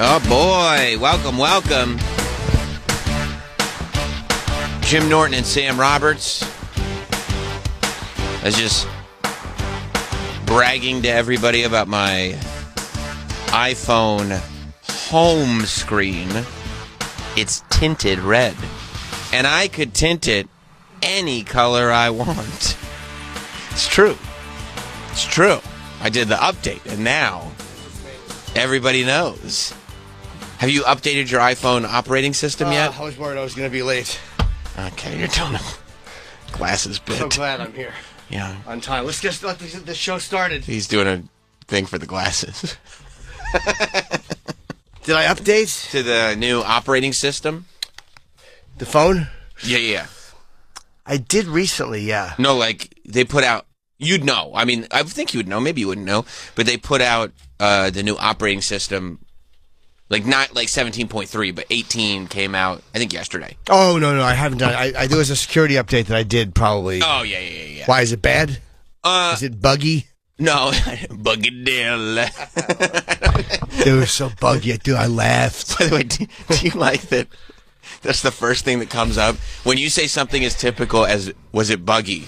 Oh, boy. Welcome, welcome. Jim Norton and Sam Roberts. I was just bragging to everybody about my iPhone home screen. It's tinted red. And I could tint it any color I want. It's true. It's true. I did the update, and now everybody knows. Have you updated your iPhone operating system yet? I was worried I was going to be late. Okay, you're doing a glasses bit. So glad I'm here. Yeah. On time. Let's just let the show started. He's doing a thing for the glasses. Did I update? To the new operating system? The phone? Yeah. I did recently, yeah. No, like, they put out, you'd know. I mean, I think you would know. Maybe you wouldn't know. But they put out the new operating system. Like, not like 17.3, but 18 came out, I think, yesterday. Oh, no, I haven't done it. There was a security update that I did probably. Oh, yeah. Why, is it bad? Is it buggy? No, buggy-dill. They were so buggy, dude, I laughed. By the way, do you like that? That's the first thing that comes up. When you say something as typical as, was it buggy?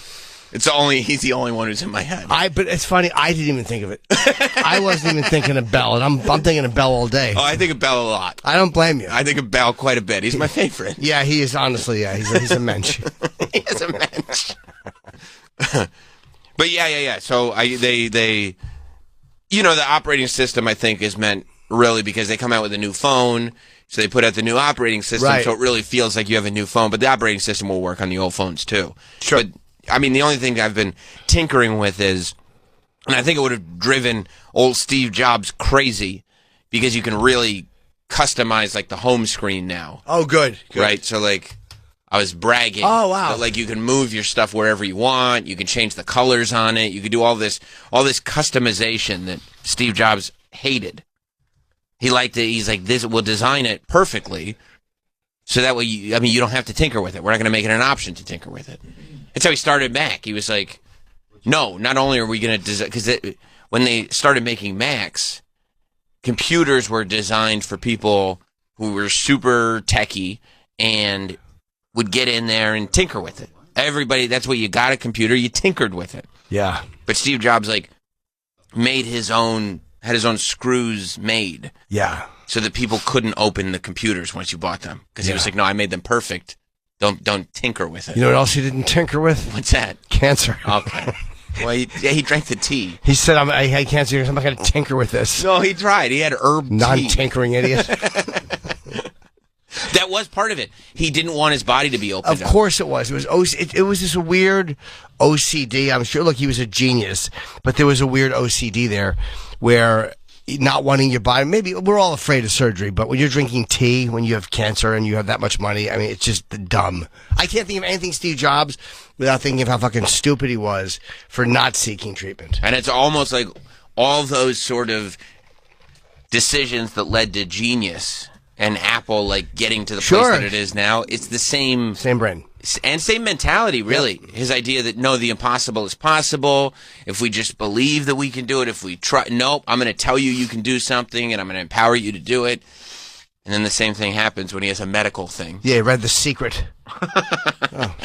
He's the only one who's in my head. But it's funny, I didn't even think of it. I wasn't even thinking of Bell, and I'm thinking of Bell all day. Oh, I think of Bell a lot. I don't blame you. I think of Bell quite a bit. He's my favorite. Yeah, he is, honestly, yeah. He's a mensch. He is a mensch. But yeah. So they, you know, the operating system, I think, is meant really because they come out with a new phone. So they put out the new operating system, right. So it really feels like you have a new phone. But the operating system will work on the old phones, too. Sure. But, I mean, the only thing I've been tinkering with is, and I think it would have driven old Steve Jobs crazy, because you can really customize, like, the home screen now. Oh, good. Right? So, like, I was bragging. Oh, wow. That, like, you can move your stuff wherever you want. You can change the colors on it. You can do all this customization that Steve Jobs hated. He liked it. He's like, this, we'll design it perfectly, so that way, you don't have to tinker with it. We're not going to make it an option to tinker with it. That's how he started Mac. He was like, no, not only are we going to design, because when they started making Macs, computers were designed for people who were super techie and would get in there and tinker with it. Everybody, that's what you got a computer, you tinkered with it. Yeah. But Steve Jobs, like, had his own screws made. Yeah. So that people couldn't open the computers once you bought them. Because he was like, no, I made them perfect. Don't tinker with it. You know what else he didn't tinker with? What's that? Cancer. Okay. Well, he drank the tea. He said, I had cancer, I'm not going to tinker with this. No, he tried. He had herb tea. Non-tinkering idiot. That was part of it. He didn't want his body to be opened up. Of course it was. It was this weird OCD. I'm sure, look, he was a genius, but there was a weird OCD there where not wanting your body, maybe we're all afraid of surgery, but when you're drinking tea, when you have cancer and you have that much money, I mean, it's just dumb. I can't think of anything Steve Jobs without thinking of how fucking stupid he was for not seeking treatment. And it's almost like all those sort of decisions that led to genius and Apple, like, getting to the place that it is now, it's the same brain. And same mentality, really. Yep. His idea that, no, the impossible is possible. If we just believe that we can do it, if we try, nope, I'm going to tell you can do something, and I'm going to empower you to do it. And then the same thing happens when he has a medical thing. Yeah, he read The Secret. Oh.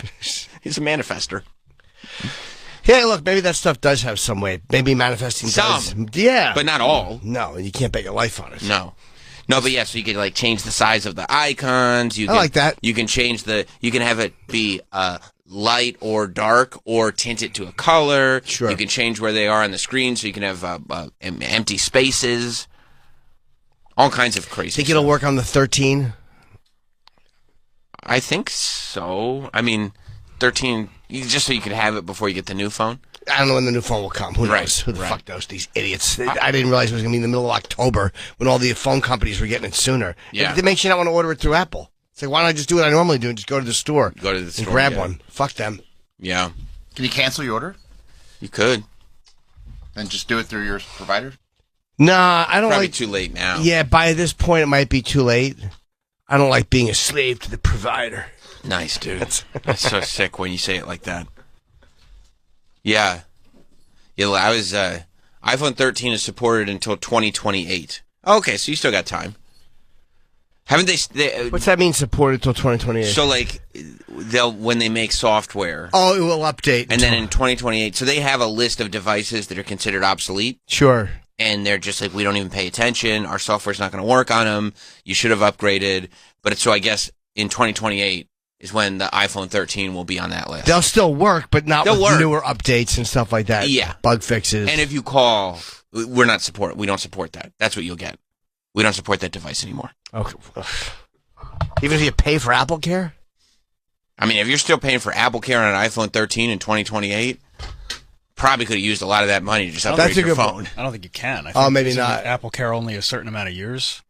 He's a manifester. Yeah, look, maybe that stuff does have some weight. Maybe manifesting does. Yeah. But not all. No, you can't bet your life on it. No, but yeah, so you can, like, change the size of the icons. I like that. You can you can have it be light or dark or tint it to a color. Sure. You can change where they are on the screen, so you can have empty spaces. All kinds of crazy Think stuff. it'll work on the 13? I think so. I mean, 13, just so you can have it before you get the new phone. I don't know when the new phone will come. Who knows? Right, Who the fuck knows? These idiots. I didn't realize it was going to be in the middle of October when all the phone companies were getting it sooner. Yeah. It makes you not want to order it through Apple. It's like, why don't I just do what I normally do and just go to the store? And grab one. Fuck them. Yeah. Can you cancel your order? You could. And just do it through your provider? Nah, I don't Probably like... too late now. Yeah, by this point it might be too late. I don't like being a slave to the provider. Nice, dude. That's so sick when you say it like that. Yeah. Yeah, iPhone 13 is supported until 2028. Okay, so you still got time. Haven't they What's that mean? Supported till 2028. so like when they make software, oh, it will update, and then in 2028, so they have a list of devices that are considered obsolete. Sure. And they're just like, we don't even pay attention. Our software's not going to work on them. You should have upgraded. But so I guess in 2028 is when the iPhone 13 will be on that list. They'll still work, but not with work. newer updates and stuff like that. Yeah. Bug fixes. And if you call, we don't support that. That's what you'll get. We don't support that device anymore. Okay. Even if you pay for Apple Care? I mean, if you're still paying for Apple Care on an iPhone 13 in 2028, probably could have used a lot of that money to just upgrade your phone. I don't think you can. I think maybe not. Apple Care only a certain amount of years.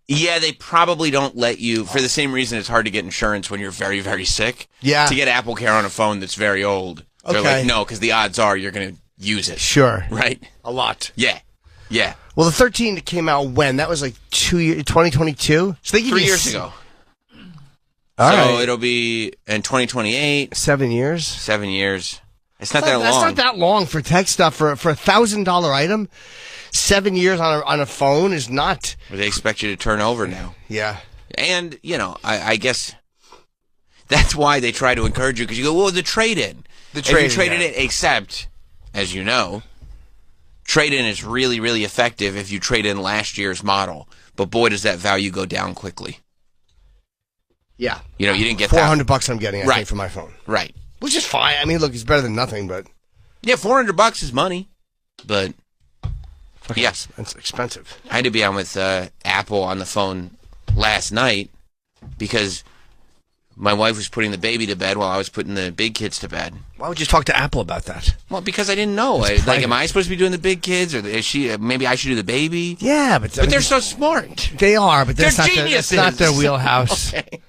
Yeah, they probably don't let you, for the same reason it's hard to get insurance when you're very, very sick. Yeah. To get Apple Care on a phone that's very old. They're Okay. like, no, because the odds are you're going to use it. Sure. Right? A lot. Yeah. Yeah. Well, the 13 came out when? That was like 2 years, 2022? So they give 3 you years ago. All so right. it'll be in 2028, 7 years? 7 years. It's not that long. That's not that long for tech stuff. For a $1,000 item, 7 years on a phone is not. But they expect you to turn over now. Yeah. And, I guess that's why they try to encourage you, because you go, well, the trade-in. If you traded it, except, as you know, trade-in is really, really effective if you trade in last year's model. But boy, does that value go down quickly. Yeah. You didn't get $400 I'm getting, I Right. think, for my phone. Right. Which is fine. I mean, look, it's better than nothing, but. Yeah, $400 is money. But, yes. It's expensive. I had to be on with Apple on the phone last night because my wife was putting the baby to bed while I was putting the big kids to bed. Why would you talk to Apple about that? Well, because I didn't know. Am I supposed to be doing the big kids, or is she? Maybe I should do the baby. Yeah, but they're so smart. They are, but They're that's not geniuses. that's not their wheelhouse. Okay.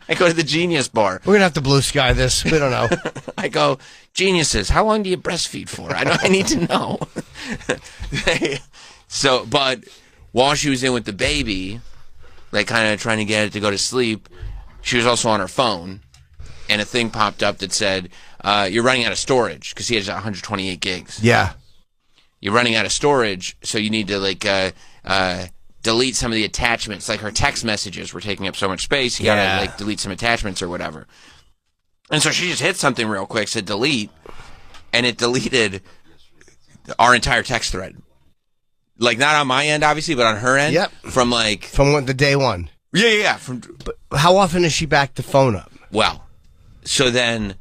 I go to the Genius Bar. We're gonna have to blue sky this. We don't know. I go, geniuses. How long do you breastfeed for? I need to know. But while she was in with the baby, like kind of trying to get it to go to sleep, she was also on her phone, and a thing popped up that said, "You're running out of storage," because he has 128 gigs. Yeah. You're running out of storage, so you need to delete some of the attachments. Like her text messages were taking up so much space, you gotta delete some attachments or whatever. And so she just hit something real quick, said delete, and it deleted our entire text thread. Like not on my end, obviously, but on her end. Yep. From the day one. Yeah. But how often does she back the phone up? Well, so then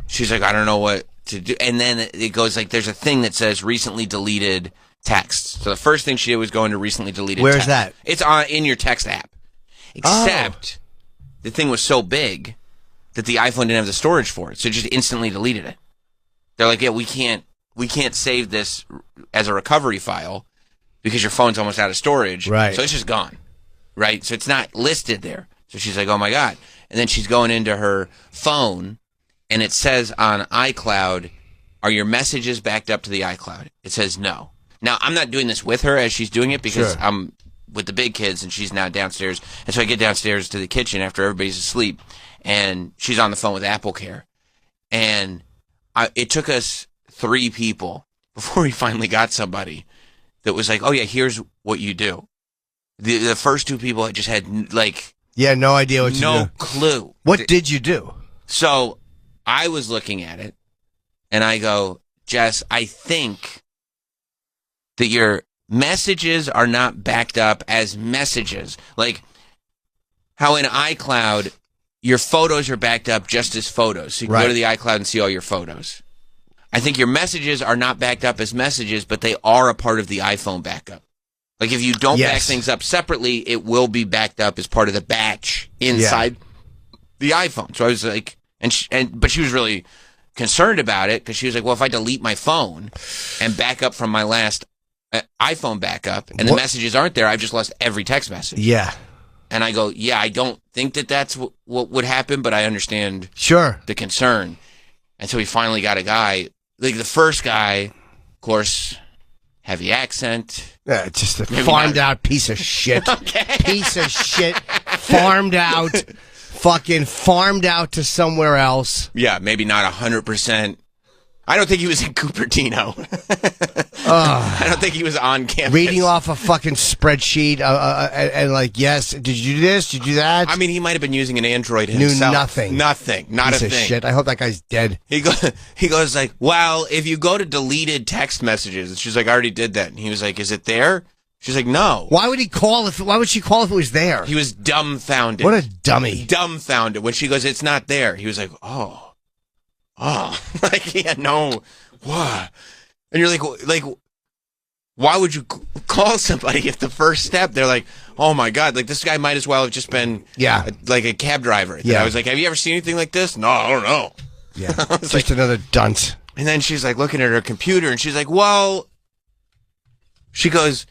she's like, I don't know what to do. And then it goes like, there's a thing that says recently deleted texts. So the first thing she did was go into recently deleted Where's text. that? It's in your text app. Except the thing was so big that the iPhone didn't have the storage for it. So it just instantly deleted it. They're like, yeah, we can't save this as a recovery file because your phone's almost out of storage. Right. So it's just gone. Right? So it's not listed there. So she's like, oh my God. And then she's going into her phone and it says on iCloud, are your messages backed up to the iCloud? It says no. Now, I'm not doing this with her as she's doing it because Sure. I'm with the big kids and she's now downstairs. And so I get downstairs to the kitchen after everybody's asleep and she's on the phone with Apple Care. And it took us 3 people before we finally got somebody that was like, oh yeah, here's what you do. The first 2 people just had No idea what to do. no clue. What did you do? So I was looking at it and I go, Jess, I think that your messages are not backed up as messages. Like how in iCloud, your photos are backed up just as photos. So you can go to the iCloud and see all your photos. I think your messages are not backed up as messages, but they are a part of the iPhone backup. Like if you don't back things up separately, it will be backed up as part of the batch inside the iPhone. So I was like, but she was really concerned about it because she was like, well, if I delete my phone and back up from my last iPhone backup and the messages aren't there, I've just lost every text message. Yeah. And I go, yeah, I don't think that's what would happen, but I understand the concern. And so we finally got a guy, like the first guy, of course, heavy accent. Yeah, just a farmed out piece of shit. Piece of shit. Farmed out. Fucking farmed out to somewhere else. Yeah, maybe not 100% I don't think he was in Cupertino. I don't think he was on campus. Reading off a fucking spreadsheet and like, yes, did you do this? Did you do that? I mean, he might have been using an Android himself. Knew nothing. Nothing. Not Piece a of thing. Shit. I hope that guy's dead. He goes like, well, if you go to deleted text messages, and she's like, I already did that. And he was like, is it there? She's like, no. Why would she call if it was there? He was dumbfounded. What a dummy. Dumbfounded. When she goes, it's not there. He was like, oh. Like he had no, what? And you're like, why would you call somebody if the first step, they're like, oh my God, like this guy might as well have just been like a cab driver. Yeah. I was like, have you ever seen anything like this? No, I don't know. Yeah. Just another dunce. And then she's like looking at her computer and she's like, well, she goes,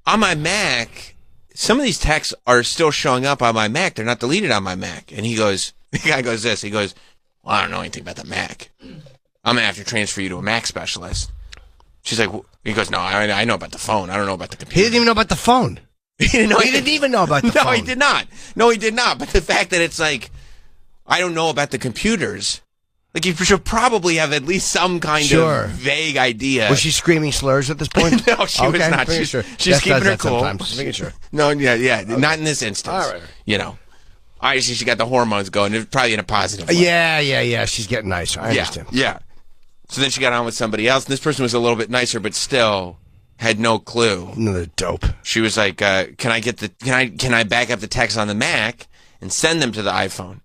on my Mac, some of these texts are still showing up on my Mac. They're not deleted on my Mac. And the guy goes this, he goes, well, I don't know anything about the Mac. I'm going to have to transfer you to a Mac specialist. She's like, he goes, no, I know about the phone. I don't know about the computer. He didn't even know about the phone. He didn't even know about the phone. No, he did not. No, he did not. But the fact that it's like, I don't know about the computers. Like, you should probably have at least some kind of vague idea. Was she screaming slurs at this point? No, she was not. She's keeping her cool. Just making sure. No, yeah. Okay. Not in this instance. All right. You know. Obviously, she got the hormones going. Probably in a positive way. Yeah. She's getting nicer. I understand. Yeah. So then she got on with somebody else, and this person was a little bit nicer, but still had no clue. Another dope. She was like, "Can I back up the text on the Mac and send them to the iPhone?"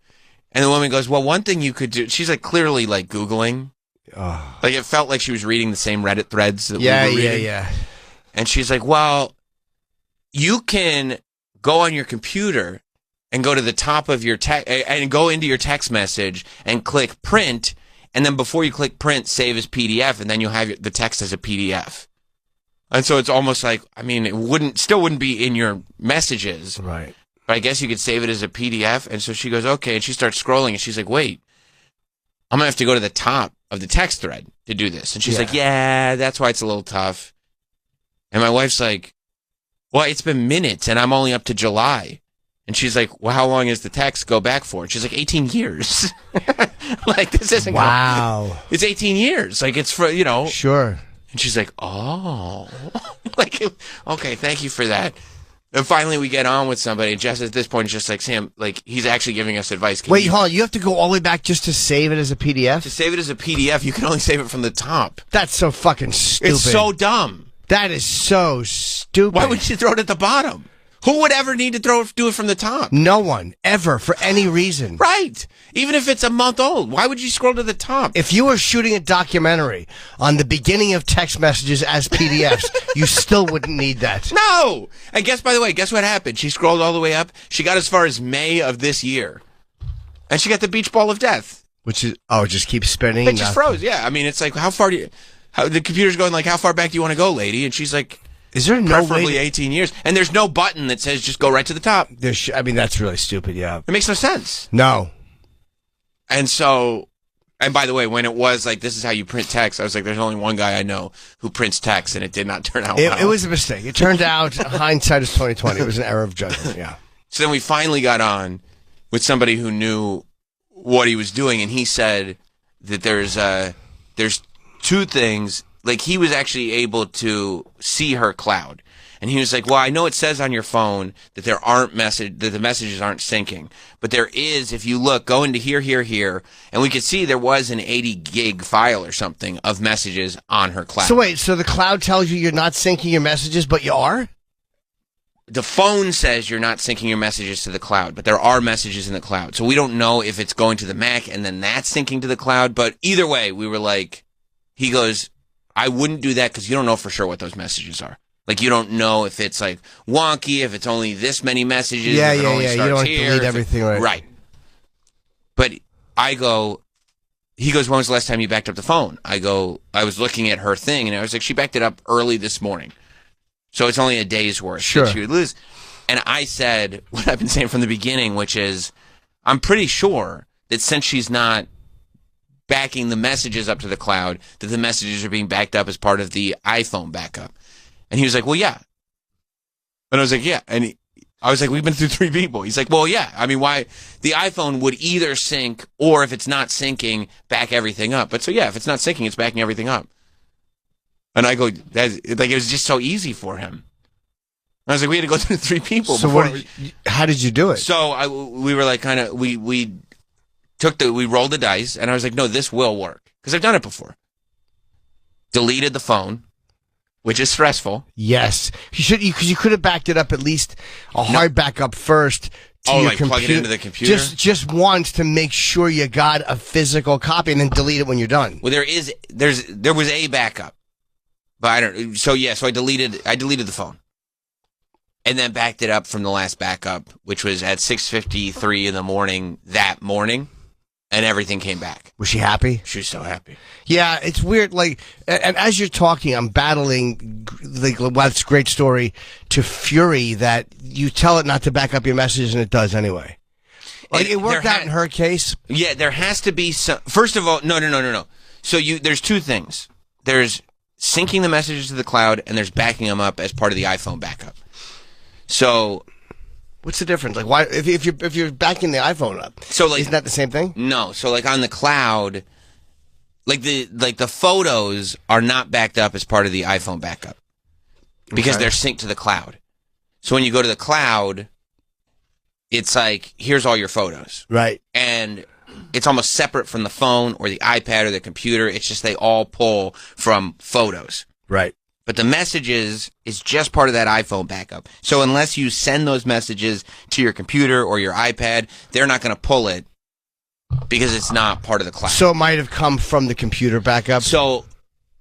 And the woman goes, "Well, one thing you could do." She's like clearly like Googling. Like it felt like she was reading the same Reddit threads that we were reading. Yeah. And she's like, "Well, you can go on your computer and go to the top of your text and go into your text message and click print, and then before you click print, save as PDF, and then you'll have the text as a PDF." And so it's almost like, I mean, it still wouldn't be in your messages, right? But I guess you could save it as a PDF. And so she goes, okay, and she starts scrolling, and she's like, wait, I'm gonna have to go to the top of the text thread to do this. And she's like, yeah, that's why it's a little tough. And my wife's like, well, it's been minutes, and I'm only up to July. And she's like, well, how long is the text go back for? And she's like, 18 years. Like, this isn't it's 18 years. Like, it's for, you know. Sure. And she's like, oh. Like, okay, thank you for that. And finally we get on with somebody, and Jess at this point is just like, Sam, like, he's actually giving us advice. Wait, hold on. You have to go all the way back just to save it as a PDF? To save it as a PDF, you can only save it from the top. That's so fucking stupid. It's so dumb. That is so stupid. Why would you throw it at the bottom? Who would ever need to do it from the top? No one, ever, for any reason. Right. Even if it's a month old, why would you scroll to the top? If you were shooting a documentary on the beginning of text messages as PDFs, you still wouldn't need that. No! And by the way, guess what happened? She scrolled all the way up. She got as far as May of this year. And she got the beach ball of death. Which is, it just keeps spinning? It just froze, yeah. I mean, it's like, the computer's going like, how far back do you want to go, lady? And she's like, is there no preferably 18 years. And there's no button that says just go right to the top. I mean, that's really stupid, yeah. It makes no sense. No. And so, and by the way, when it was like, this is how you print text, I was like, there's only one guy I know who prints text, and it did not turn out well. It was a mistake. It turned out, hindsight is 2020. It was an error of judgment, yeah. So then we finally got on with somebody who knew what he was doing, and he said that there's two things. Like, he was actually able to see her cloud. And he was like, well, I know it says on your phone that that the messages aren't syncing. But there is, if you look, go into here, and we could see there was an 80 gig file or something of messages on her cloud. So wait, so the cloud tells you you're not syncing your messages, but you are? The phone says you're not syncing your messages to the cloud, but there are messages in the cloud. So we don't know if it's going to the Mac and then that's syncing to the cloud. But either way, we were like, he goes, I wouldn't do that because you don't know for sure what those messages are. Like, you don't know if it's like wonky, if it's only this many messages. Yeah. You don't have to delete everything, right? Right. But he goes, when was the last time you backed up the phone? I was looking at her thing, and I was like, she backed it up early this morning. So it's only a day's worth that she would lose. And I said what I've been saying from the beginning, which is, I'm pretty sure that since she's not backing the messages up to the cloud, that the messages are being backed up as part of the iPhone backup. And he was like, well, yeah. And I was like, yeah. And I was like, we've been through 3 people. He's like, well, yeah. I mean, why? The iPhone would either sync or if it's not syncing, back everything up. But so, yeah, if it's not syncing, it's backing everything up. And I go, it was just so easy for him. I was like, we had to go through 3 people. So how did you do it? So we were like, we rolled the dice, and I was like, no, this will work. Because I've done it before. Deleted the phone, which is stressful. Yes. Because you could have backed it up at least a hard backup first to your computer. Plug it into the computer? Just once to make sure you got a physical copy and then delete it when you're done. Well, there was a backup. But so I deleted the phone. And then backed it up from the last backup, which was at 6:53 in the morning that morning, and everything came back. Was she happy? She was so happy. Yeah, it's weird. Like, and as you're talking, I'm battling that's a great story to fury that you tell it not to back up your messages and it does anyway. Like it worked out in her case. Yeah, there has to be some. First of all, no. So there's 2 things. There's syncing the messages to the cloud, and there's backing them up as part of the iPhone backup. So, what's the difference? Like, why if you're backing the iPhone up? So, like, isn't that the same thing? No. So, like on the cloud, the photos are not backed up as part of the iPhone backup because they're synced to the cloud. So when you go to the cloud, it's like here's all your photos, right? And it's almost separate from the phone or the iPad or the computer. It's just they all pull from photos, right? But the messages is just part of that iPhone backup. So unless you send those messages to your computer or your iPad, they're not going to pull it because it's not part of the cloud. So it might have come from the computer backup? So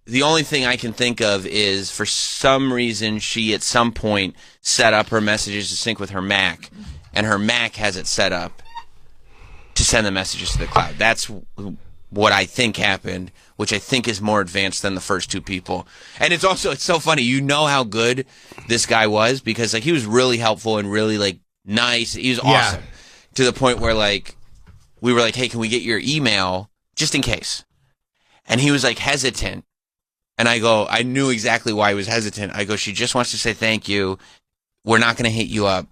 the only thing I can think of is for some reason she at some point set up her messages to sync with her Mac, and her Mac has it set up to send the messages to the cloud. That's what I think happened, which I think is more advanced than the first 2 people. And it's so funny. You know how good this guy was because like he was really helpful and really like nice. He was awesome to the point where like we were like, hey, can we get your email just in case? And he was like hesitant. And I knew exactly why he was hesitant. I go, she just wants to say thank you. We're not going to hit you up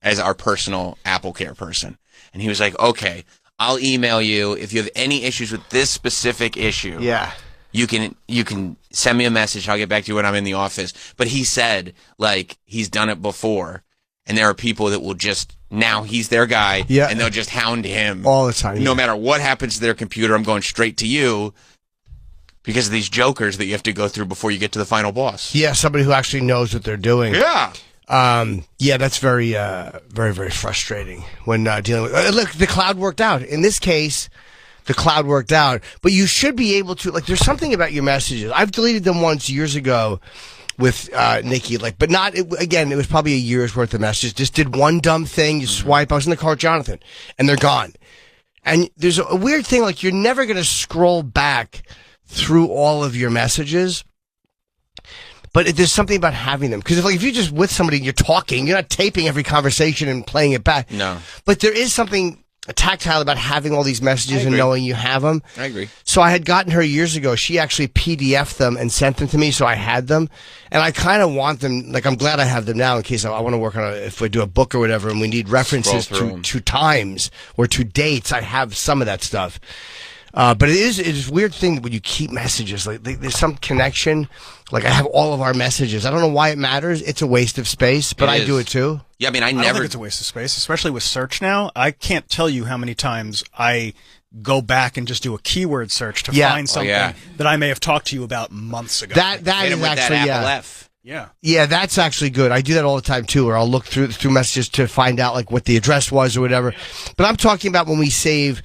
as our personal Apple Care person. And he was like, okay, I'll email you if you have any issues with this specific issue. Yeah. You can send me a message. I'll get back to you when I'm in the office. But he said, like, he's done it before. And there are people that will just, now he's their guy. Yeah. And they'll just hound him. All the time. No matter what happens to their computer, I'm going straight to you because of these jokers that you have to go through before you get to the final boss. Yeah, somebody who actually knows what they're doing. Yeah. Yeah, that's very, very, very frustrating when dealing with. Look, the cloud worked out. In this case, the cloud worked out. But you should be able to. Like, there's something about your messages. I've deleted them once years ago with Nikki. Like, but not again. It was probably a year's worth of messages. Just did one dumb thing. You swipe. I was in the car with Jonathan, and they're gone. And there's a weird thing. Like, you're never going to scroll back through all of your messages. But there's something about having them. Because if you're just with somebody and you're talking, you're not taping every conversation and playing it back. No. But there is something tactile about having all these messages and knowing you have them. I agree. So I had gotten her years ago. She actually PDF'd them and sent them to me, so I had them. And I kind of want them, like I'm glad I have them now in case I want to work on if we do a book or whatever and we need references to times or to dates. I have some of that stuff. But it is a weird thing when you keep messages. Like there's some connection. Like I have all of our messages. I don't know why it matters. It's a waste of space, but I do it too. Yeah, I mean, I don't never. think it's a waste of space, especially with search now. I can't tell you how many times I go back and just do a keyword search to find something that I may have talked to you about months ago. That is actually Apple F. Yeah, that's actually good. I do that all the time too, where I'll look through messages to find out like what the address was or whatever. But I'm talking about when we save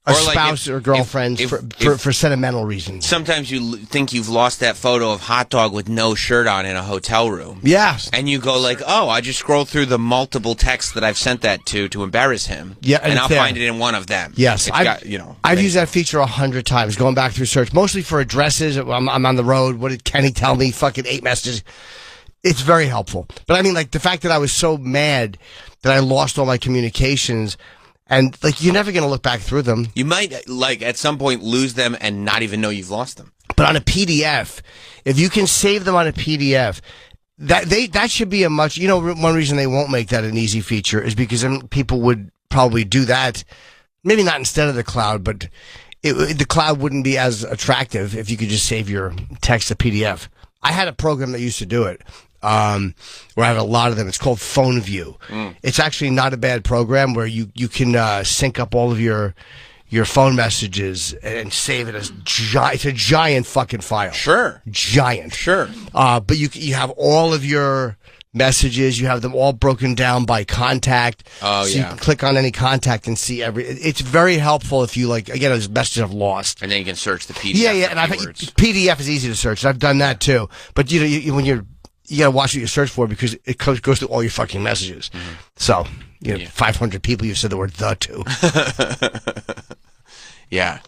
a spouse or girlfriend for sentimental reasons. Sometimes you think you've lost that photo of hot dog with no shirt on in a hotel room. Yeah. And you go like, oh, I just scroll through the multiple texts that I've sent that to embarrass him. Yeah, and I'll find it in one of them. Yes. I've used that feature 100 times, going back through search, mostly for addresses. I'm on the road. What did Kenny tell me? Fucking 8 messages. It's very helpful. But I mean, like, the fact that I was so mad that I lost all my communications. And, like, you're never going to look back through them. You might, like, at some point lose them and not even know you've lost them. But on a PDF, if you can save them on a PDF, that should be a much, one reason they won't make that an easy feature is because then people would probably do that, maybe not instead of the cloud, but the cloud wouldn't be as attractive if you could just save your text to PDF. I had a program that used to do it, where I have a lot of them. It's called Phone View. It's actually not a bad program where you can sync up all of your phone messages and save it as it's a giant fucking file. Sure. Giant. Sure. But you have all of your messages. You have them all broken down by contact. Oh, so you can click on any contact and see it's very helpful if you again, those messages I've lost. And then you can search the PDF. Yeah. And PDF is easy to search. I've done that too. But when you gotta watch what you search for because it goes through all your fucking messages. So, 500 people you've said the word "the" to. Yeah.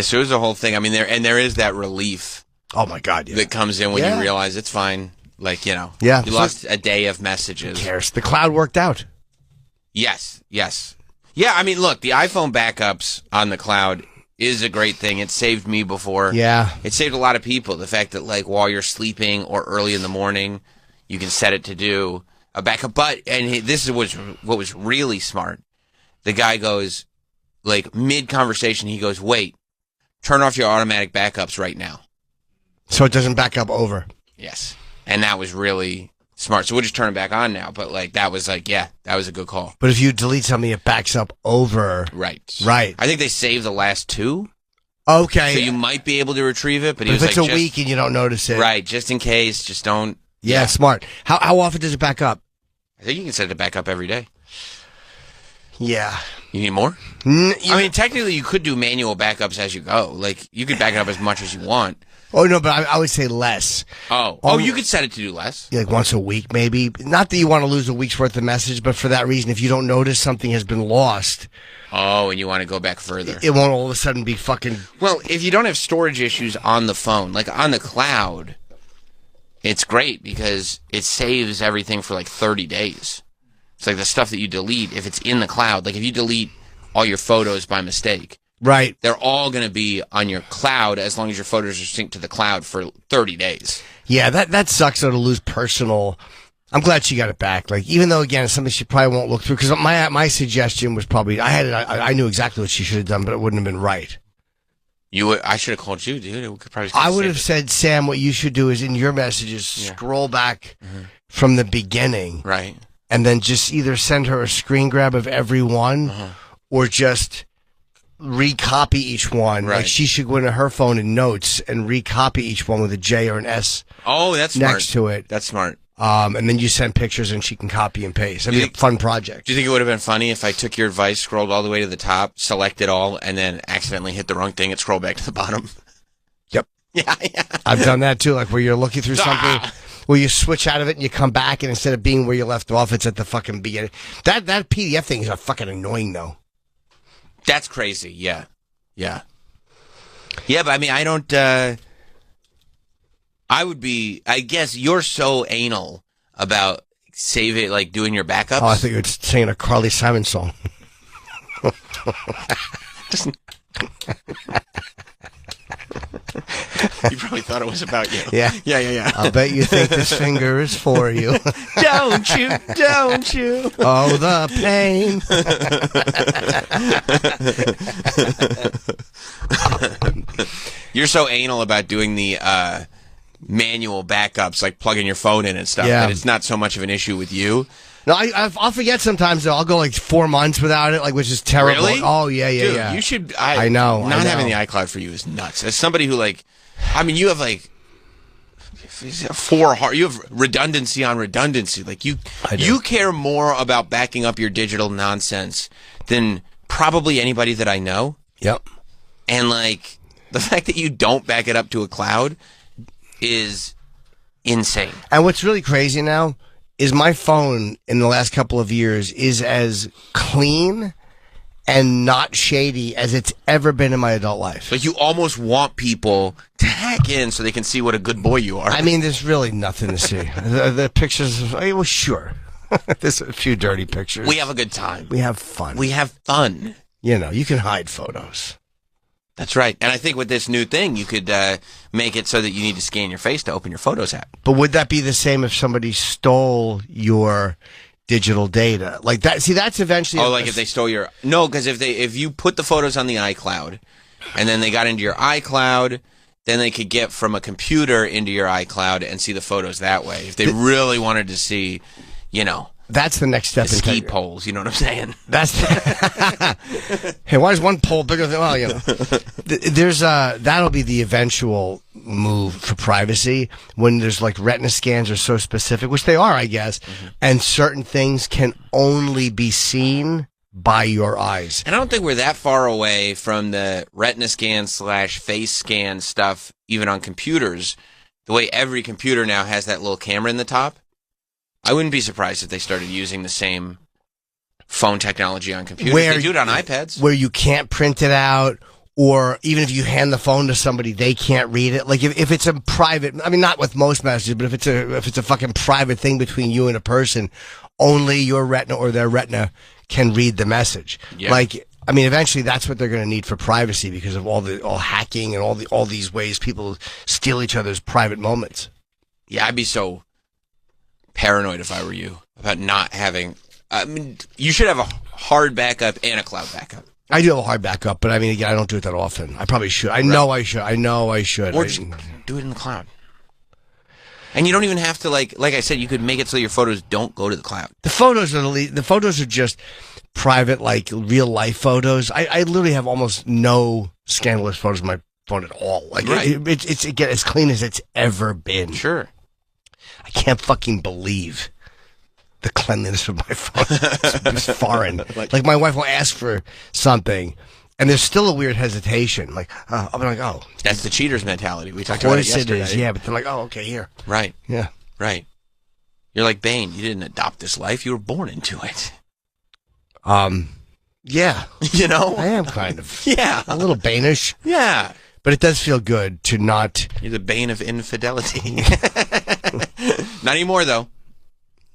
So it was a whole thing. I mean, there is that relief. Oh my God. Yeah. That comes in when you realize it's fine. You lost a day of messages. Who cares? The cloud worked out. Yes. Yeah, I mean, look, the iPhone backups on the cloud is a great thing. It saved me before. Yeah. It saved a lot of people. The fact that, while you're sleeping or early in the morning, you can set it to do a backup. This is what was really smart. The guy goes, mid-conversation, he goes, wait, turn off your automatic backups right now. So it doesn't back up over. Yes. And that was really smart. So we'll just turn it back on now. But that was that was a good call. But if you delete something, it backs up over. Right. I think they saved the last two. Okay. So you might be able to retrieve it. But if it's a week and you don't notice it. Right. Just in case. Just don't. Yeah, smart. How often does it back up? I think you can set it back up every day. Yeah. You need more? I mean, technically, you could do manual backups as you go. You could back it up as much as you want. Oh, no, but I would say less. Oh, you could set it to do less? Yeah, once a week, maybe. Not that you want to lose a week's worth of message, but for that reason, if you don't notice something has been lost. Oh, and you want to go back further. It won't all of a sudden be fucking... Well, if you don't have storage issues on the phone, on the cloud, it's great because it saves everything for 30 days. It's the stuff that you delete, if it's in the cloud, if you delete all your photos by mistake. Right. They're all going to be on your cloud as long as your photos are synced to the cloud for 30 days. Yeah, that sucks though to lose personal. I'm glad she got it back. Even though again it's something she probably won't look through because my suggestion was probably I knew exactly what she should have done, but it wouldn't have been right. I should have called you, dude. We could probably. I would have said, Sam, what you should do is in your messages scroll back from the beginning, right, and then just either send her a screen grab of every one, or just recopy each one. Right. She should go into her phone in notes and recopy each one with a J or an S. Oh, that's next smart. to it. That's smart. And then you send pictures and she can copy and paste. That'd be a fun project. Do you think it would have been funny if I took your advice, scrolled all the way to the top, selected all, and then accidentally hit the wrong thing and scroll back to the bottom? Yep. Yeah. I've done that too, where you're looking through something, where you switch out of it and you come back, and instead of being where you left off, it's at the fucking beginning. That PDF thing is fucking annoying, though. That's crazy. Yeah. Yeah, but I mean, I don't, I guess you're so anal about doing your backups. Oh, I think you were singing a Carly Simon song. You probably thought it was about you. Yeah. I bet you think this finger is for you. Don't you? Oh, the pain. You're so anal about doing the manual backups, plugging your phone in and stuff, that it's not so much of an issue with you. No, I'll forget sometimes, though. I'll go 4 months without it, which is terrible. Really? Oh, yeah. Dude, yeah. You should... I know. Not having the iCloud for you is nuts. As somebody who, you have, you have redundancy on redundancy. You care more about backing up your digital nonsense than probably anybody that I know. Yep. And, the fact that you don't back it up to a cloud is insane. And what's really crazy now is my phone in the last couple of years is as clean and not shady as it's ever been in my adult life. You almost want people to hack in so they can see what a good boy you are. I mean, there's really nothing to see. The pictures, well, sure. There's a few dirty pictures. We have a good time. We have fun. We have fun. You can hide photos. That's right. And I think with this new thing, you could make it so that you need to scan your face to open your Photos app. But would that be the same if somebody stole your digital data? Like that? See, that's eventually. Oh, like if they stole your... No, because if you put the photos on the iCloud, and then they got into your iCloud, then they could get from a computer into your iCloud and see the photos that way. If they really wanted to see, That's the next step. The ski poles, you know what I'm saying? That's hey, why is one pole bigger than? Well, there's that'll be the eventual move for privacy when there's like retina scans are so specific, which they are, I guess, and certain things can only be seen by your eyes. And I don't think we're that far away from the retina scan / face scan stuff, even on computers. The way every computer now has that little camera in the top. I wouldn't be surprised if they started using the same phone technology on computers. They do it on iPads. Where you can't print it out, or even if you hand the phone to somebody, they can't read it. Like if it's a private, I mean, not with most messages, but if it's a fucking private thing between you and a person, only your retina or their retina can read the message. Yeah. Like, I mean, eventually that's what they're going to need for privacy because of all hacking and all these ways people steal each other's private moments. Yeah, I'd be so paranoid if I were you about not having. I mean, you should have a hard backup and a cloud backup. I do have a hard backup, but I mean, again, I don't do it that often. I probably should. I know I should. Or just do it in the cloud. And you don't even have to like I said, you could make it so your photos don't go to the cloud. The photos are just private, like real life photos. I literally have almost no scandalous photos on my phone at all. Like it's as clean as it's ever been. Sure. I can't fucking believe the cleanliness of my phone. It's foreign. Like my wife will ask for something, and there's still a weird hesitation. Like I'll be like, oh, that's the cheater's mentality. We talked about it yesterday. It is, yeah, but they're like, oh, okay, here. Right. Yeah. Right. You're like Bane. You didn't adopt this life. You were born into it. Yeah. You know? I am kind of. Yeah. A little Bane-ish. Yeah. But it does feel good to not... You're the bane of infidelity. Not anymore, though.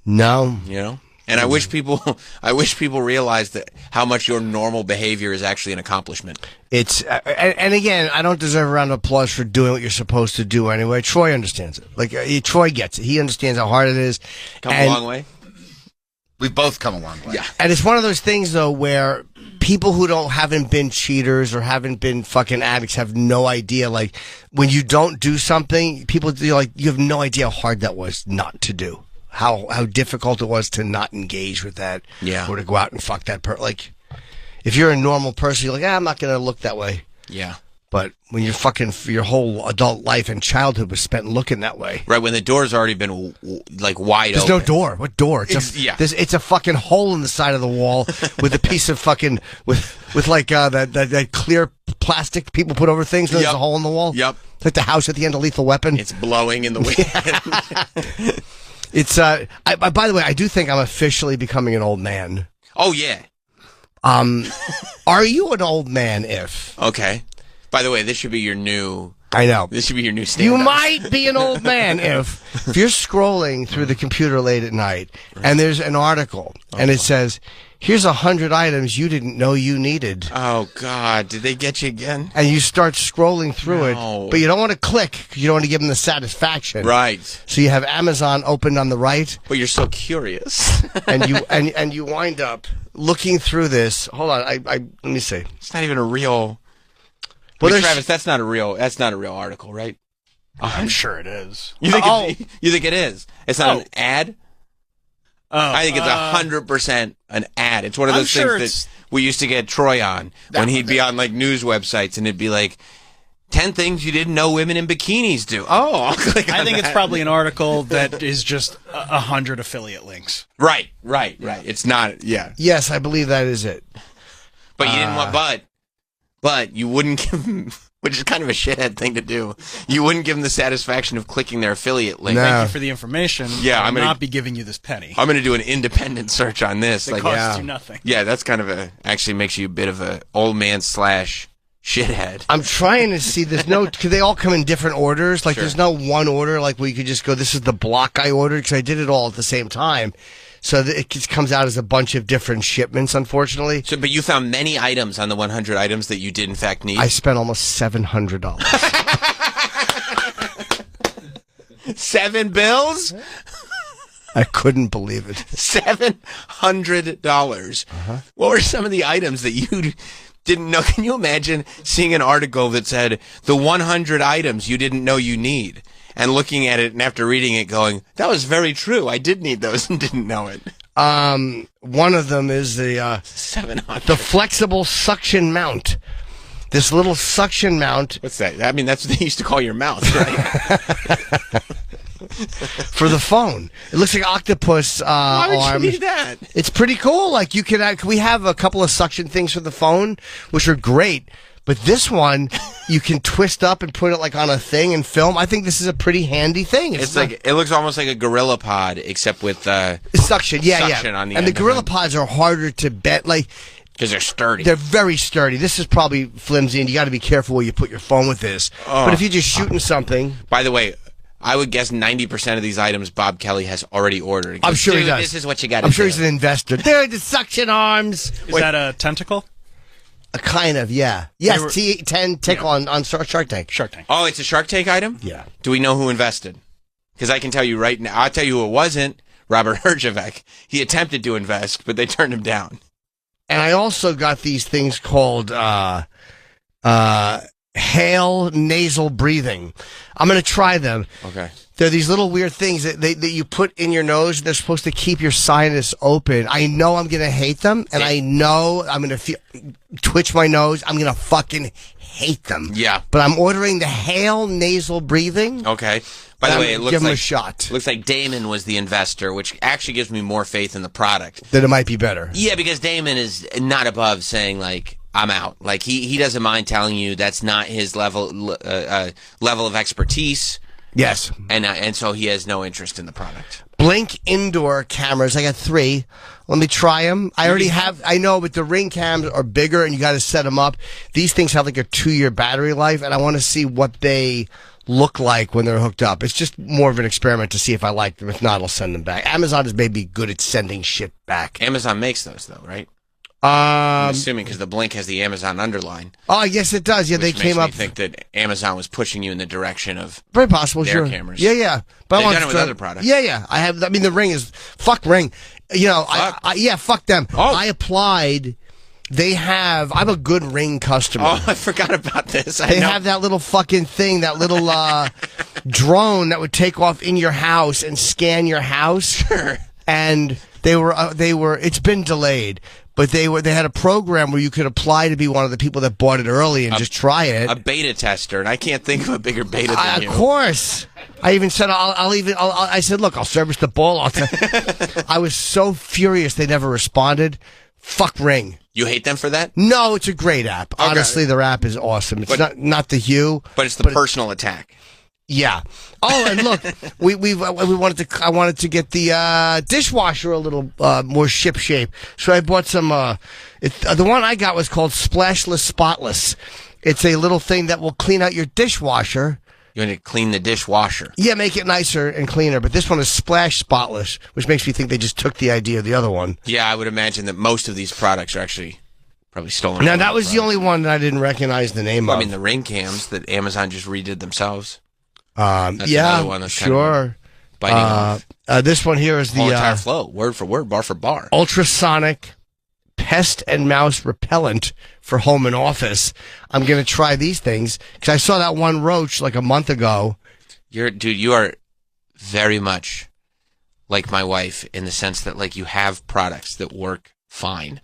No. You know? And I wish people realized that how much your normal behavior is actually an accomplishment. It's and again, I don't deserve a round of applause for doing what you're supposed to do anyway. Troy understands it. Like Troy gets it. He understands how hard it is. Come a long way. We've both come a long way. Yeah. And it's one of those things though where people who haven't been cheaters or haven't been fucking addicts have no idea. Like when you don't do something, people you have no idea how hard that was not to do. How difficult it was to not engage with that, or to go out and fuck that person. Like, if you're a normal person, you're like, I'm not gonna look that way. Yeah. But when you're fucking your whole adult life and childhood was spent looking that way, right? When the door's already been like wide open. There's no door. What door? It's a fucking hole in the side of the wall with a piece of fucking with like that clear plastic people put over things. And There's a hole in the wall. Yep. It's like the house at the end of Lethal Weapon. It's blowing in the wind. It's by the way, I do think I'm officially becoming an old man. Oh yeah. Are you an old man if? Okay. By the way, this should be your new... I know. This should be your new stand-up. You might be an old man if you're scrolling through the computer late at night and there's an article and it says, here's 100 items you didn't know you needed. Oh, God. Did they get you again? And you start scrolling through it, but you don't want to click because you don't want to give them the satisfaction. Right. So you have Amazon opened on the right. But you're so curious. and you wind up looking through this. Hold on. let me see. It's not even a real... Well, Travis, that's not a real article, right? Oh, I'm sure it is. You think it is? It's not an ad? I think it's 100% an ad. It's one of those things that we used to get Troy on when he'd be on like news websites and it'd be like 10 things you didn't know women in bikinis do. Oh, I'll click on I think that. it's probably an article that is just 100 affiliate links. Right. It's not, yeah. Yes, I believe that is it. But you didn't want, but you wouldn't give them, which is kind of a shithead thing to do. You wouldn't give them the satisfaction of clicking their affiliate link. No. Thank you for the information. Yeah, I'm not be giving you this penny. I'm going to do an independent search on this. It costs you nothing. Yeah, that's kind of actually makes you a bit of a old man / shithead. I'm trying to see this note because they all come in different orders. Like there's no one order like where you could just go, this is the block I ordered because I did it all at the same time. So it just comes out as a bunch of different shipments, unfortunately. So, but you found many items on the 100 items that you did in fact need? I spent almost $700. 7 bills? I couldn't believe it. $700. What were some of the items that you didn't know? Can you imagine seeing an article that said the 100 items you didn't know you need, and looking at it and after reading it going, that was very true. I did need those and didn't know it. One of them is the 700. The flexible suction mount. This little suction mount. What's that? I mean, that's what they used to call your mouth, right? For the phone. It looks like octopus Why would arms. you need that? It's pretty cool. Like you can we have a couple of suction things for the phone, which are great. But this one, you can twist up and put it like on a thing and film. I think this is a pretty handy thing. It's like it looks almost like a Gorilla Pod, except with suction. Yeah, suction on the and end the Gorilla Pods are harder to bend. Like because they're sturdy. They're very sturdy. This is probably flimsy, and you got to be careful where you put your phone with this. But if you're just shooting something, by the way, I would guess 90% of these items Bob Kelly has already ordered. I'm sure he does. This is what you got to do. I'm sure he's an investor. They're the suction arms. Is that a tentacle? Kind of, yeah. Yes, T10 tickle on Shark Tank. Shark Tank. Oh, it's a Shark Tank item? Yeah. Do we know who invested? Because I can tell you right now. I'll tell you who it wasn't. Robert Herjavec. He attempted to invest, but they turned him down. And I also got these things called Hail nasal breathing. I'm going to try them. Okay. They're these little weird things that you put in your nose. They're supposed to keep your sinus open. I know I'm going to hate them, and I know I'm going to twitch my nose. I'm going to fucking hate them. Yeah. But I'm ordering the Hail nasal breathing. Okay. By the way, it looks give like him a shot. Looks like Damon was the investor, which actually gives me more faith in the product. That it might be better. Yeah, because Damon is not above saying like, I'm out. Like he doesn't mind telling you that's not his level of expertise. Yes. And so he has no interest in the product. Blink indoor cameras. I got 3. Let me try them. I already have. I know, but the Ring cams are bigger, and you got to set them up. These things have like a 2-year battery life, and I want to see what they look like when they're hooked up. It's just more of an experiment to see if I like them. If not, I'll send them back. Amazon is maybe good at sending shit back. Amazon makes those though, right? I'm assuming because the Blink has the Amazon underline. Oh, yes, it does. Yeah, they came up. I think that Amazon was pushing you in the direction of very possible. Their cameras. Yeah. But they've done it with other products. Yeah. I have. I mean, the Ring is fuck Ring. You know, fuck them. Oh. I applied. I'm a good Ring customer. Oh, I forgot about this. They have that little fucking thing, that little drone that would take off in your house and scan your house. Sure. And they were. It's been delayed. But they had a program where you could apply to be one of the people that bought it early and just try it. A beta tester, and I can't think of a bigger beta than you. Of course. I even said I said, look, I'll service the ball. I was so furious they never responded. Fuck Ring. You hate them for that? No, it's a great app. Okay. Honestly, their app is awesome. It's not the Hue, but it's the personal attack. Yeah. Oh, and look, I wanted to get the dishwasher a little more ship shape, so I bought some. The one I got was called Splashless Spotless. It's a little thing that will clean out your dishwasher. You want to clean the dishwasher? Yeah, make it nicer and cleaner. But this one is Splash Spotless, which makes me think they just took the idea of the other one. Yeah, I would imagine that most of these products are actually probably stolen. Now that was the only one that I didn't recognize the name of. I mean, the Ring cams that Amazon just redid themselves. That's another one that's sure. Biting off. This one here is the whole entire flow, word for word, bar for bar. Ultrasonic pest and mouse repellent for home and office. I'm going to try these things because I saw that one roach like a month ago. You are very much like my wife in the sense that like you have products that work fine.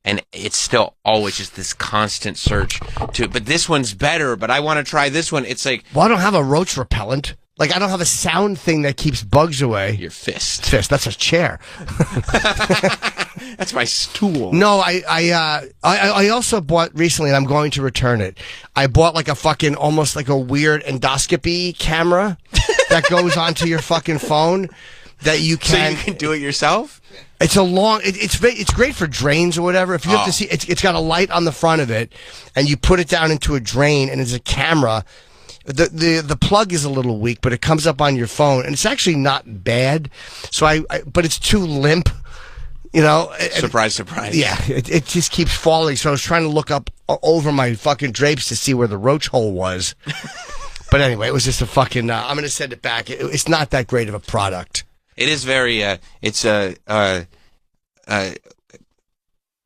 And it's still always just this constant search but this one's better, but I want to try this one. It's like, well, I don't have a roach repellent. Like, I don't have a sound thing that keeps bugs away. Your fist. That's a chair. That's my stool. No, I also bought recently, and I'm going to return it. I bought like a fucking, almost like a weird endoscopy camera that goes onto your fucking phone that you can. So you can do it yourself? It's a long. It's great for drains or whatever. If you have to see, it's got a light on the front of it, and you put it down into a drain, and it's a camera. the plug is a little weak, but it comes up on your phone, and it's actually not bad. So but it's too limp. You know, surprise, surprise. Yeah, it just keeps falling. So I was trying to look up over my fucking drapes to see where the roach hole was. But anyway, it was just a fucking. I'm going to send it back. It's not that great of a product. It is very.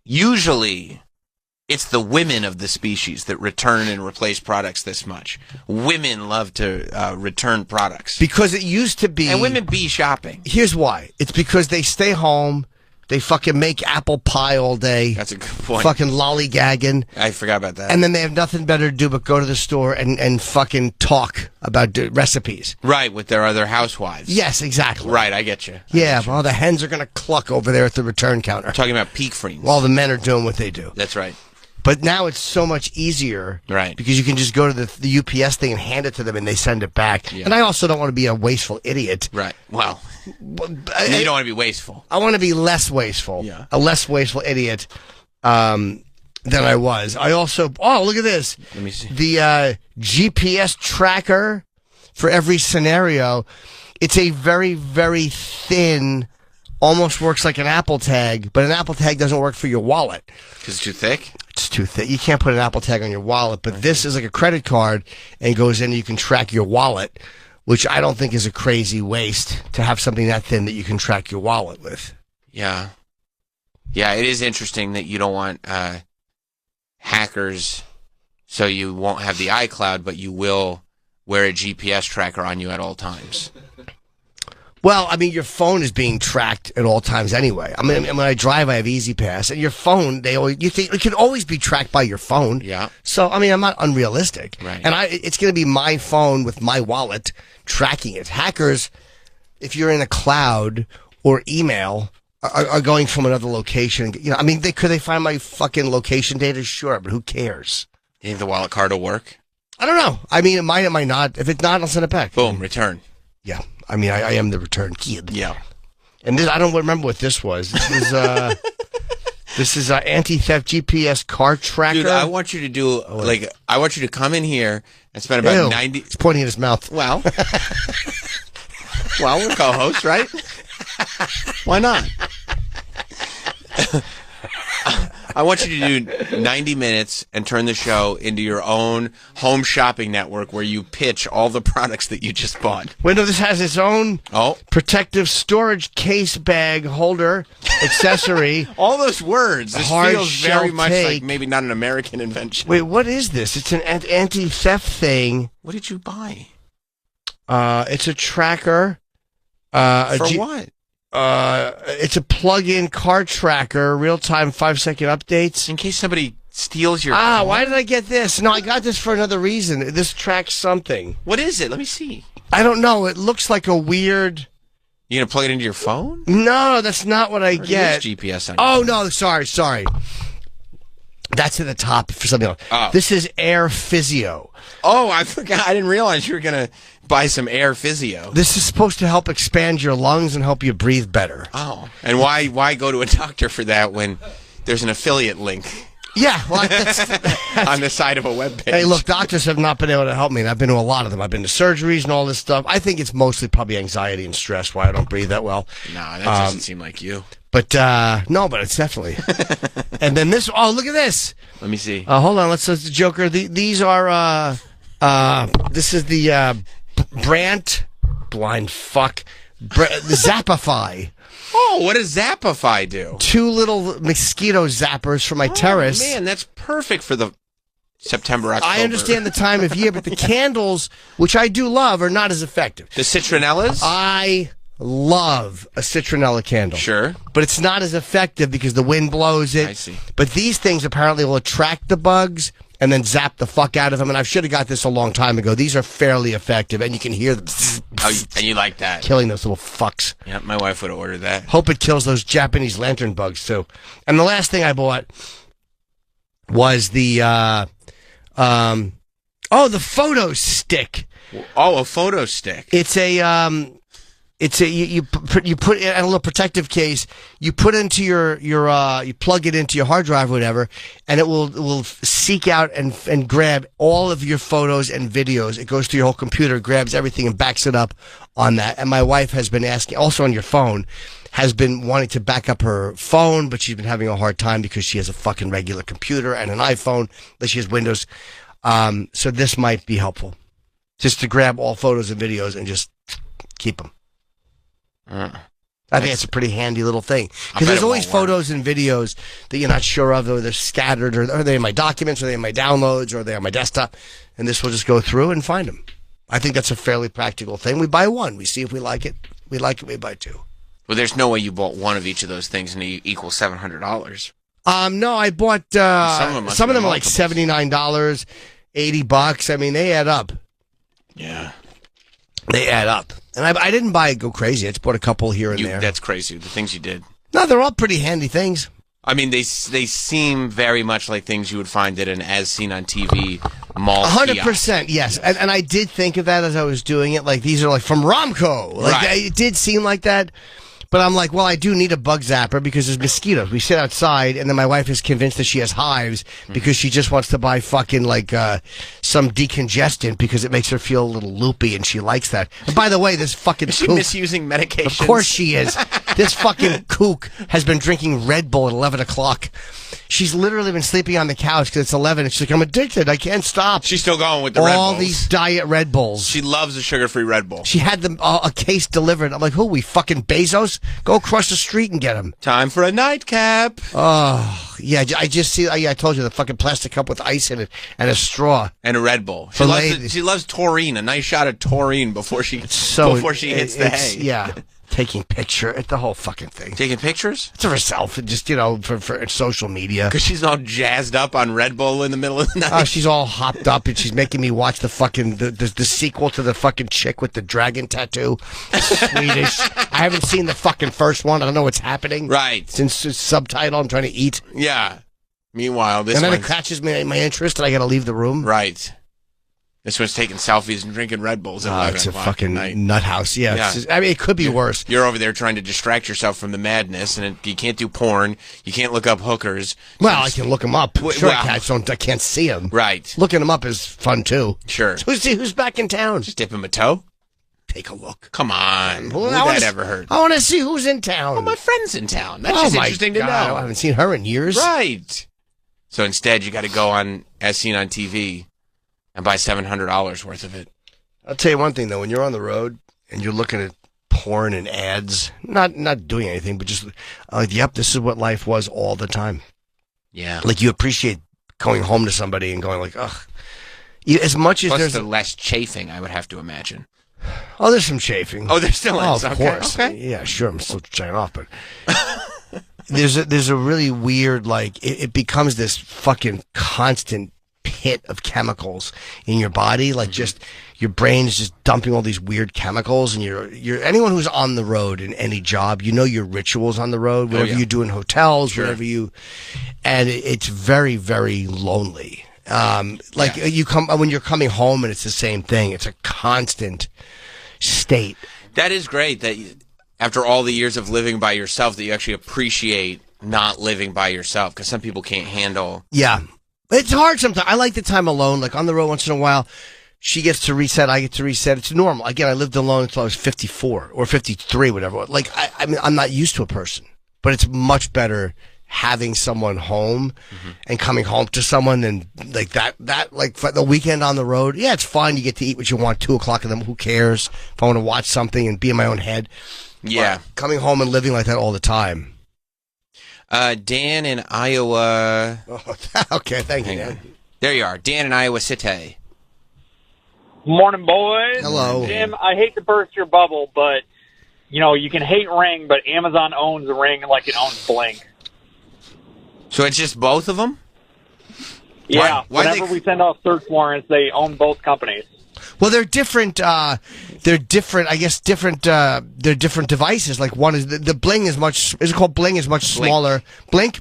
Usually, it's the women of the species that return and replace products this much. Women love to return products because it used to be. And women be shopping. Here's why. It's because they stay home. They fucking make apple pie all day. That's a good point. Fucking lollygagging. I forgot about that. And then they have nothing better to do but go to the store and fucking talk about recipes. Right, with their other housewives. Yes, exactly. Right, I get you. Yeah, well, the hens are going to cluck over there at the return counter. We're talking about peak freeze. While the men are doing what they do. That's right. But now it's so much easier. Right. Because you can just go to the UPS thing and hand it to them and they send it back. Yeah. And I also don't want to be a wasteful idiot. Right. Well, you don't want to be wasteful. I want to be less wasteful. Yeah. A less wasteful idiot than I was. I also, look at this. Let me see. The GPS tracker for every scenario. It's a very, very thin, almost works like an Apple tag, but an Apple tag doesn't work for your wallet. Because it's too thick? It's too thick. You can't put an Apple tag on your wallet, but this is like a credit card and goes in and you can track your wallet, which I don't think is a crazy waste to have something that thin that you can track your wallet with. Yeah. Yeah, it is interesting that you don't want hackers, so you won't have the iCloud, but you will wear a GPS tracker on you at all times. Well, I mean, your phone is being tracked at all times anyway. I mean, when I drive, I have Easy Pass, and your phone, you think it can always be tracked by your phone. Yeah. So, I mean, I'm not unrealistic. Right. And it's going to be my phone with my wallet tracking it. Hackers, if you're in a cloud or email, are going from another location. You know, I mean, could they find my fucking location data? Sure, but who cares? You think the wallet card will work? I don't know. I mean, it might not. If it's not, I'll send it back. Boom, return. Yeah. I mean, I am the return kid. Yeah. And this, I don't remember what this was. This is anti-theft GPS car tracker. Dude, I want you to do, I want you to come in here and spend about 90... He's pointing at his mouth. Well, we're co-hosts, right? Why not? I want you to do 90 minutes and turn the show into your own home shopping network where you pitch all the products that you just bought. Wait, no, this has its own protective storage case bag holder accessory. All those words. This feels very much take. like maybe not an American invention. Wait, what is this? It's an anti-theft thing. What did you buy? It's a tracker. For what? It's a plug-in car tracker, real-time 5-second updates. In case somebody steals your car. Why did I get this? No, I got this for another reason. This tracks something. What is it? Let me see. I don't know. It looks like a weird... You gonna plug it into your phone? No, that's not what I get. GPS on your phone. No, sorry. That's at the top for something else. Oh. This is Air Physio. Oh, I forgot. I didn't realize you were gonna buy some Air Physio. This is supposed to help expand your lungs and help you breathe better. Oh, and why go to a doctor for that when there's an affiliate link? Yeah, well, that's on the side of a webpage. Hey, look, doctors have not been able to help me, and I've been to a lot of them. I've been to surgeries and all this stuff. I think it's mostly probably anxiety and stress why I don't breathe that well. No, that doesn't seem like you. But no, but it's definitely. And then this. Oh, look at this. Let me see. Hold on. Let's the Joker. These are. This is the Brandt. Blind fuck. Zappify. Oh, what does Zappify do? 2 little mosquito zappers for my terrace. Man, that's perfect for the September, October. I understand the time of year, but the candles, which I do love, are not as effective. The citronellas? I love a citronella candle. Sure. But it's not as effective because the wind blows it. I see. But these things apparently will attract the bugs and then zap the fuck out of them. And I should have got this a long time ago. These are fairly effective, and you can hear them. And you like that? Killing those little fucks. Yeah, my wife would have ordered that. Hope it kills those Japanese lantern bugs, too. And the last thing I bought was the, the photo stick. Oh, a photo stick. It's a, you put it in a little protective case. You put into your you plug it into your hard drive or whatever, and it will seek out and grab all of your photos and videos. It goes through your whole computer, grabs everything, and backs it up on that. And my wife has been asking, also on your phone, has been wanting to back up her phone, but she's been having a hard time because she has a fucking regular computer and an iPhone, but she has Windows. So this might be helpful, just to grab all photos and videos and just keep them. I think it's a pretty handy little thing, because there's always photos and videos that you're not sure of, or they're scattered, or are they in my documents, or are they in my downloads, or are they on my desktop, and this will just go through and find them. I think that's a fairly practical thing. We buy one, we see if we like it. We like it, we buy two. Well, there's no way you bought one of each of those things and it equals $700. No, I bought some of them are like $79, $80. I mean, they add up. Yeah, they add up. And I didn't go crazy. I just bought a couple here and there. That's crazy, the things you did. No, they're all pretty handy things. I mean, they seem very much like things you would find at an As Seen on TV mall 100%, yes. And I did think of that as I was doing it. Like, these are like from Romco. Like, right. It did seem like that. But I'm like, well, I do need a bug zapper because there's mosquitoes. We sit outside, and then my wife is convinced that she has hives because she just wants to buy fucking, like, some decongestant because it makes her feel a little loopy, and she likes that. And by the way, this fucking Is she misusing medications? Of course she is. This fucking kook has been drinking Red Bull at 11 o'clock. She's literally been sleeping on the couch because it's 11, and she's like, I'm addicted. I can't stop. She's still going with the Red Bulls. All these diet Red Bulls. She loves a sugar-free Red Bull. She had them a case delivered. I'm like, who, we fucking Bezos? Go across the street and get them. Time for a nightcap. Oh, yeah, I just see, I told you, the fucking plastic cup with ice in it and a straw. And a Red Bull. She loves taurine, a nice shot of taurine before she hits the hay. Yeah. Taking picture, the whole fucking thing. Taking pictures? It's of herself, just, for social media. Because she's all jazzed up on Red Bull in the middle of the night. Oh, she's all hopped up, and she's making me watch the fucking, the sequel to the fucking chick with the dragon tattoo. Swedish. I haven't seen the fucking first one. I don't know what's happening. Right. Since it's subtitle, I'm trying to eat. Yeah. Meanwhile, this and then it catches my interest, and I gotta leave the room. Right. This one's taking selfies and drinking Red Bulls at 11 it's a o'clock fucking nut house. Yeah. Just, I mean, it could be worse. You're over there trying to distract yourself from the madness, and you can't do porn. You can't look up hookers. Well, I can look them up. Sure, I can't see them. Right. Looking them up is fun, too. Sure. So who's back in town? Just dip him a toe. Take a look. Come on. Would that ever hurt? I want to see who's in town. Well, my friend's in town. That's just interesting to know. I haven't seen her in years. Right. So instead, you got to go on As Seen on TV and buy $700 worth of it. I'll tell you one thing, though. When you're on the road and you're looking at porn and ads, not doing anything, but just like, yep, this is what life was all the time. Yeah. Like, you appreciate going home to somebody and going like, ugh. As much as there's the less chafing, I would have to imagine. Oh, there's some chafing. Oh, there's still is. Of course. Okay. Yeah, sure. I'm still trying off, but there's a really weird, like, it becomes this fucking constant pit of chemicals in your body. Like, just your brain is just dumping all these weird chemicals, and you're anyone who's on the road in any job, your rituals on the road, whatever you do in hotels, whatever and it's very, very lonely. You come when you're coming home, and it's the same thing. It's a constant state. That is great that after all the years of living by yourself, that you actually appreciate not living by yourself, because some people can't handle. Yeah. It's hard sometimes. I like the time alone, like on the road once in a while. She gets to reset, I get to reset. It's normal. Again, I lived alone until I was 54 or 53, whatever. Like, I mean, I'm not used to a person, but it's much better having someone home and coming home to someone than like that, like for the weekend on the road. Yeah, it's fine. You get to eat what you want, 2 o'clock in the morning. Who cares if I want to watch something and be in my own head? Yeah. But coming home and living like that all the time. Dan in Iowa. Oh, okay, thank you, Dan. There you are. Dan in Iowa City. Morning, boys. Hello. Jim, I hate to burst your bubble, but, you can hate Ring, but Amazon owns Ring like it owns Blink. So it's just both of them? Yeah. Whenever we send off search warrants, they own both companies. Well, they're different. They're different. I guess different. They're different devices. Like one is the Bling is much. Is it called Bling? Is much smaller. Blink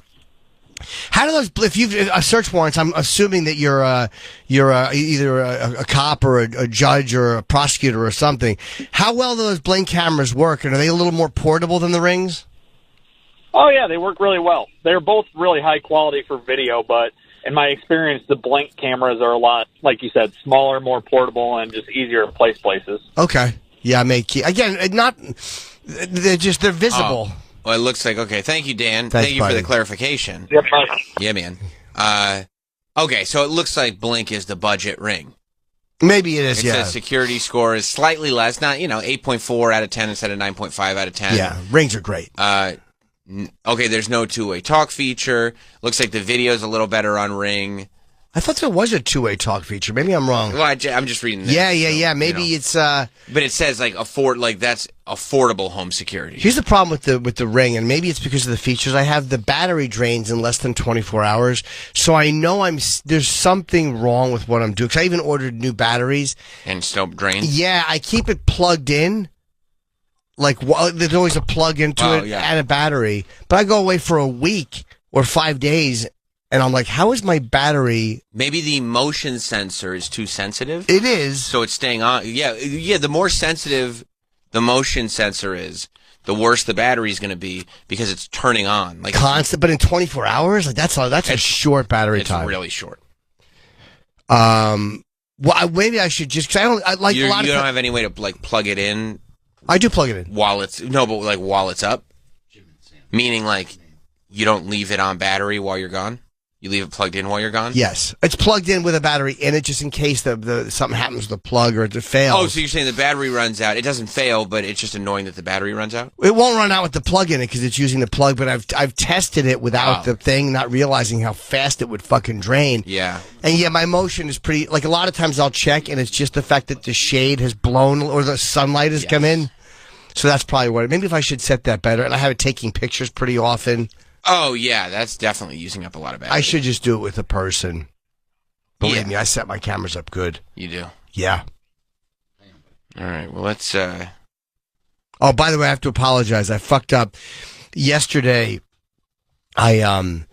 How do those? If you've search warrants, I'm assuming that you're either a cop or a judge or a prosecutor or something. How well do those Blink cameras work, and are they a little more portable than the Rings? Oh yeah, they work really well. They're both really high quality for video, but in my experience, the Blink cameras are a lot, like you said, smaller, more portable, and just easier to place places. Okay. Yeah, again, they're visible. Oh. Well, it looks like, okay, thank you, Dan. Thanks, thank you buddy. for the clarification. Yep. Yeah, man. Okay, so it looks like Blink is the budget Ring. Maybe it is, It says security score is slightly less, not, 8.4 out of 10 instead of 9.5 out of 10. Yeah, Rings are great. Okay, there's no two-way talk feature. Looks like the video's a little better on Ring. I thought there was a two-way talk feature. Maybe I'm wrong. Well, I'm just reading this. Yeah. Maybe it's. But it says that's affordable home security. Here's the problem with the Ring, and maybe it's because of the features I have. The battery drains in less than 24 hours, so I know there's something wrong with what I'm doing. Because I even ordered new batteries And still drains. Yeah, I keep it plugged in. Like there's always a plug into it and a battery, but I go away for a week or 5 days. And I'm like, how is my battery? Maybe the motion sensor is too sensitive. It is. So it's staying on. Yeah. The more sensitive the motion sensor is, the worse the battery is going to be because it's turning on. Like constant, but in 24 hours, like that's a short battery time. It's really short. Well, maybe I should just because I like you a lot. You don't have any way to plug it in. I do plug it in while it's up. Meaning you don't leave it on battery while you're gone. You leave it plugged in while you're gone? Yes. It's plugged in with a battery in it just in case something happens with the plug or it fails. Oh, so you're saying the battery runs out. It doesn't fail, but it's just annoying that the battery runs out? It won't run out with the plug in it because it's using the plug, but I've tested it without the thing, not realizing how fast it would fucking drain. Yeah. And my motion is pretty, a lot of times I'll check and it's just the fact that the shade has blown or the sunlight has come in. So that's probably what, maybe if I should set that better. And I have it taking pictures pretty often. Oh, yeah, that's definitely using up a lot of battery. I should just do it with a person. Believe me, I set my cameras up good. You do? Yeah. All right, well, let's... Oh, by the way, I have to apologize. I fucked up. Yesterday, I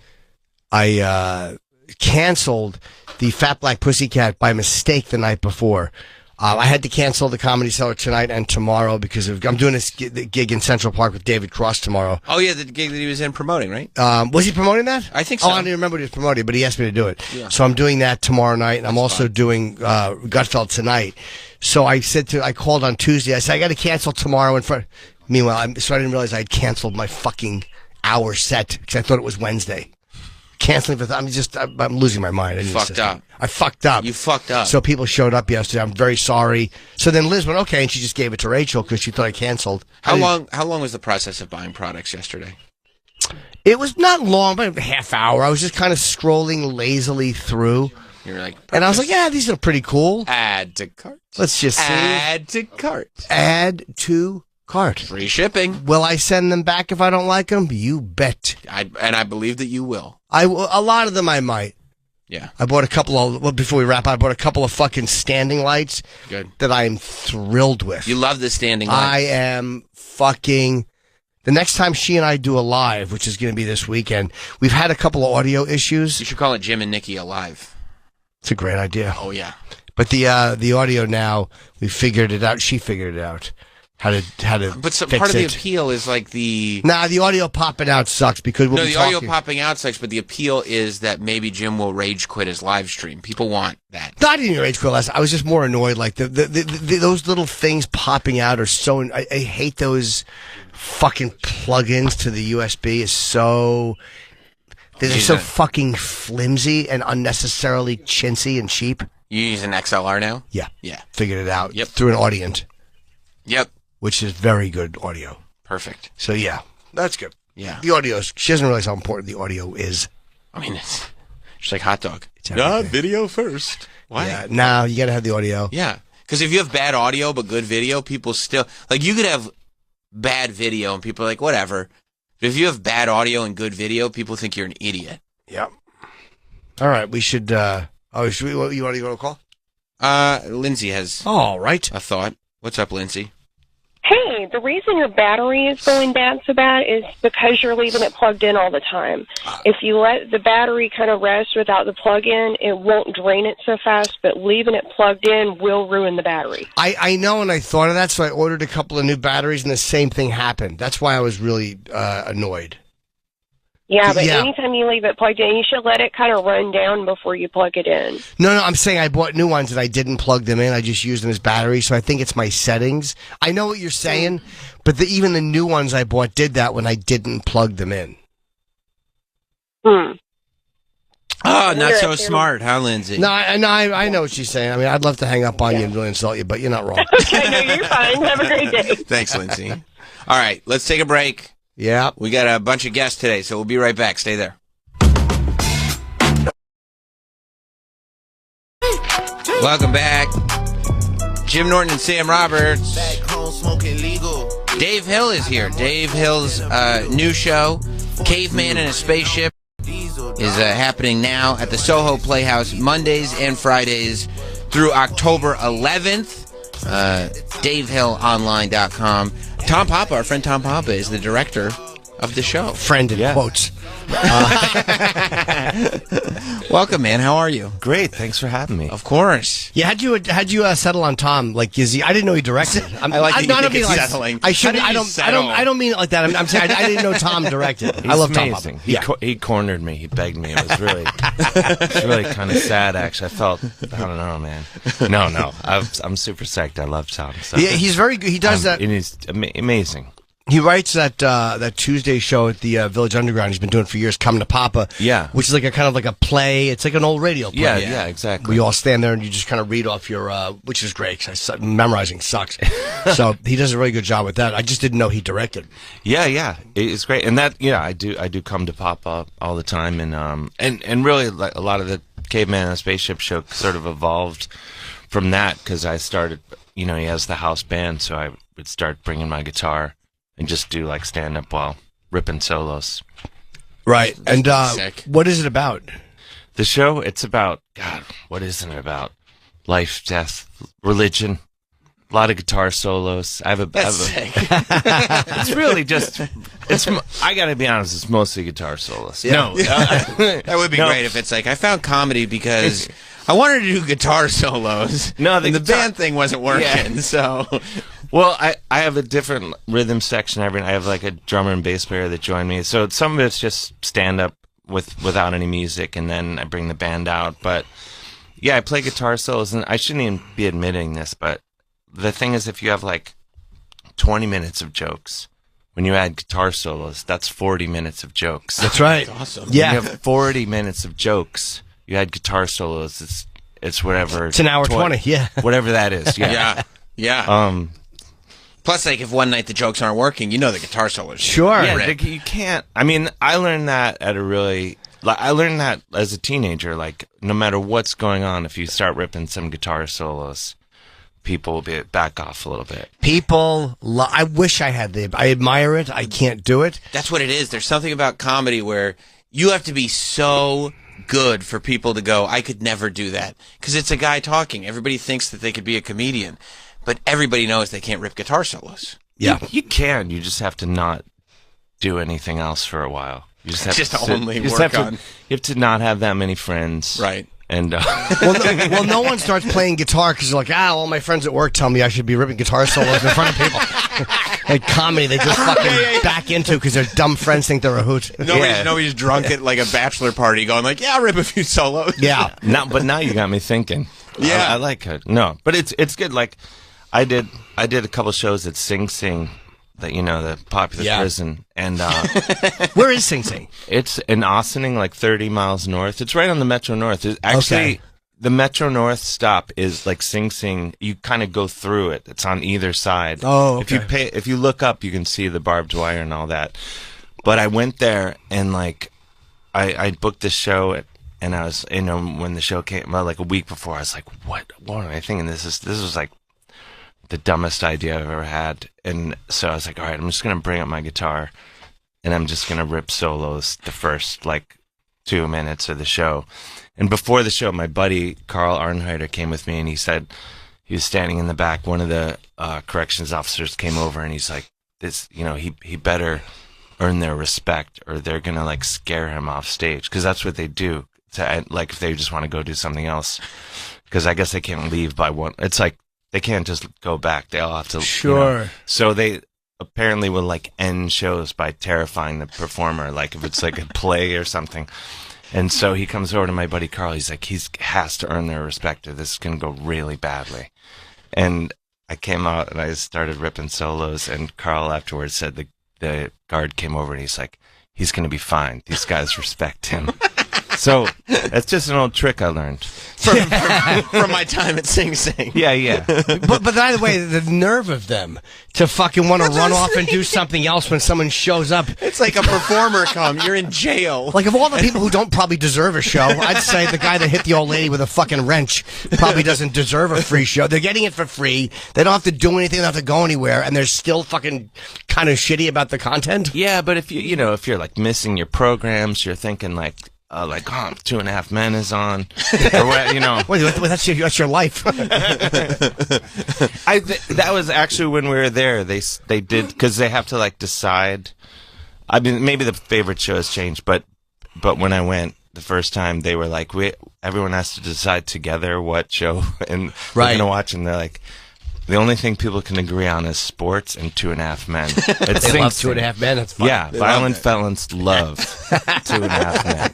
canceled the Fat Black Pussycat by mistake the night before. I had to cancel the Comedy Cellar tonight and tomorrow because I'm doing this gig in Central Park with David Cross tomorrow. Oh, yeah, the gig that he was in promoting, right? Was he promoting that? I think so. Oh, I didn't remember what he was promoting, but he asked me to do it. Yeah. So I'm doing that tomorrow night, and I'm also doing Gutfeld tonight. So I called on Tuesday. I said, I got to cancel tomorrow in front. Meanwhile, I didn't realize I had canceled my fucking hour set because I thought it was Wednesday. Canceling for I'm losing my mind. Fucked up. I fucked up. You fucked up. So people showed up yesterday. I'm very sorry. So then Liz went, okay, and she just gave it to Rachel because she thought I canceled. How long was the process of buying products yesterday? It was not long, but a half hour. I was just kind of scrolling lazily through. You're like, and I was like, yeah, these are pretty cool. Add to cart. Let's just see. Add to cart. Add to cart. Free shipping. Will I send them back if I don't like them? You bet. I believe that you will. A lot of them I might. Yeah. I bought a couple of, before we wrap up, I bought a couple of fucking standing lights. Good. That I am thrilled with. You love the standing lights. I am fucking, the next time she and I do a live, which is going to be this weekend, we've had a couple of audio issues. You should call it Jim and Nikki Alive. It's a great idea. Oh, yeah. But the audio now, we figured it out. She figured it out. How to but fix part of the it. appeal is the the audio popping out sucks because we'll be talking. Audio popping out sucks, but the appeal is that maybe Jim will rage quit his live stream. People want that. No, I didn't rage quit last. I was just more annoyed. Like those little things popping out are so. I hate those fucking plugins to the USB. Is so. They're so fucking flimsy and unnecessarily chintzy and cheap. You use an XLR now? Yeah. Yeah. Figured it out. Yep. Through an Audient. Yep. Which is very good audio. Perfect. So, yeah. That's good. Yeah. The audio, she doesn't realize how important the audio is. I mean, it's just like hot dog. Video first. Why? Yeah. Now, you got to have the audio. Yeah. Because if you have bad audio but good video, people still... you could have bad video and people are like, whatever. But if you have bad audio and good video, people think you're an idiot. Yep. All right. We should... you want to go to a call? Lindsay has all right. a thought. What's up, Lindsay? Hey, the reason your battery is going bad so bad is because you're leaving it plugged in all the time. If you let the battery kind of rest without the plug-in, it won't drain it so fast, but leaving it plugged in will ruin the battery. I know, and I thought of that, so I ordered a couple of new batteries, and the same thing happened. That's why I was really annoyed. Yeah, but anytime you leave it plugged in, you should let it kind of run down before you plug it in. No, I'm saying I bought new ones and I didn't plug them in. I just used them as batteries, so I think it's my settings. I know what you're saying, but even the new ones I bought did that when I didn't plug them in. Oh, not so smart, huh, Lindsay? No, I know what she's saying. I mean, I'd love to hang up on you and really insult you, but you're not wrong. Okay, no, you're fine. Have a great day. Thanks, Lindsay. All right, let's take a break. Yeah. We got a bunch of guests today, so we'll be right back. Stay there. Welcome back. Jim Norton and Sam Roberts. Dave Hill is here. Dave Hill's new show, Caveman in a Spaceship, is happening now at the Soho Playhouse Mondays and Fridays through October 11th. DaveHillOnline.com. Tom Papa, our friend Tom Papa, is the director of the show. Friend in quotes. Welcome, man. How are you? Great. Thanks for having me. Of course. Yeah, how'd you settle on Tom? Like, is he? I didn't know he directed. I like that you think it's settling. I should. I don't mean it like that. I'm saying I didn't know Tom directed. He's I love amazing. Tom Papa. He cornered me. He begged me. It was really, it's really kind of sad. Actually, I felt. I don't know, man. No. I'm super psyched. I love Tom. So. Yeah, he's very good. He does that. And he's amazing. He writes that Tuesday show at the Village Underground. He's been doing for years. Come to Papa. Yeah. Which is like a kind of like a play. It's like an old radio play. Yeah, exactly. We all stand there and you just kind of read off your, which is great. 'Cause memorizing sucks. So he does a really good job with that. I just didn't know he directed. Yeah. It's great. And that, I do come to Papa all the time. And really, like, a lot of the Caveman and the Spaceship show sort of evolved from that because I started, he has the house band, so I would start bringing my guitar and just do like stand up while ripping solos. Right. And what is it about? The show, it's about, God, what isn't it about? Life, death, religion, a lot of guitar solos. Sick. It's really just, I gotta be honest, it's mostly guitar solos. Yeah. No. That would be great if it's like, I found comedy because I wanted to do guitar solos. No, the band thing wasn't working, so... Well, I have a different rhythm section. I have like a drummer and bass player that join me. So some of it's just stand up without any music, and then I bring the band out. But yeah, I play guitar solos, and I shouldn't even be admitting this, but the thing is, if you have like 20 minutes of jokes, when you add guitar solos, that's 40 minutes of jokes. That's right. That's awesome. Yeah. When you have 40 minutes of jokes, you add guitar solos, it's whatever. It's an hour 20, yeah. Whatever that is. Yeah. Yeah. Plus, like, if one night the jokes aren't working, the guitar solos. Sure. Yeah, you can't. I mean, I learned that I learned that as a teenager. Like, no matter what's going on, if you start ripping some guitar solos, people will back off a little bit. I wish I had I admire it. I can't do it. That's what it is. There's something about comedy where you have to be so good for people to go, I could never do that. Because it's a guy talking. Everybody thinks that they could be a comedian. But everybody knows they can't rip guitar solos. Yeah. You can. You just have to not do anything else for a while. You just have to you have to not have that many friends. Right. And well, no one starts playing guitar because they're like, all my friends at work tell me I should be ripping guitar solos in front of people. Like comedy, they just fucking back into because their dumb friends think they're a hoot. Nobody's drunk at like a bachelor party going like, I'll rip a few solos. Yeah. But now you got me thinking. Yeah. I like it. No, but it's good. Like, I did a couple shows at Sing Sing, the popular prison, and where is Sing Sing? It's in Ossining, like 30 miles north. It's right on the Metro North. Actually, the Metro North stop is like Sing Sing. You kind of go through it. It's on either side. Oh, okay. If you look up, you can see the barbed wire and all that. But I went there and like I booked this show and I was when the show came out like a week before, I was like, what am I thinking? This was like the dumbest idea I've ever had. And so I was like, all right, I'm just going to bring up my guitar and I'm just going to rip solos the first like 2 minutes of the show. And before the show, my buddy Carl Arnheider came with me and he said, he was standing in the back. One of the corrections officers came over, and he's like, "This, he better earn their respect, or they're gonna like scare him off stage, because that's what they do. Like if they just want to go do something else, because I guess they can't leave by one. It's like they can't just go back. They all have to. Sure. So they apparently will like end shows by terrifying the performer, like if it's like a play or something. And so he comes over to my buddy Carl. He's like, he has to earn their respect, or this is gonna go really badly. And I came out and I started ripping solos, and Carl afterwards said the guard came over and he's like, he's going to be fine. These guys respect him. So that's just an old trick I learned from my time at Sing Sing. Yeah. But by the way, the nerve of them to fucking want to run off and do something else when someone shows up. It's like a performer come. You're in jail. Like, of all the people who don't probably deserve a show, I'd say the guy that hit the old lady with a fucking wrench probably doesn't deserve a free show. They're getting it for free. They don't have to do anything. They don't have to go anywhere. And they're still fucking kind of shitty about the content. Yeah, but if if you're like missing your programs, you're thinking like, 2.5 Men is on, or what, Wait, that's your life. That was actually when we were there. They did, because they have to like decide. I mean, maybe the favorite show has changed, but when I went the first time, they were like, everyone has to decide together what show and we're gonna watch, and they're like, the only thing people can agree on is sports and 2.5 Men. They love 2.5 Men. That's fun. Yeah, violent felons love 2.5 Men.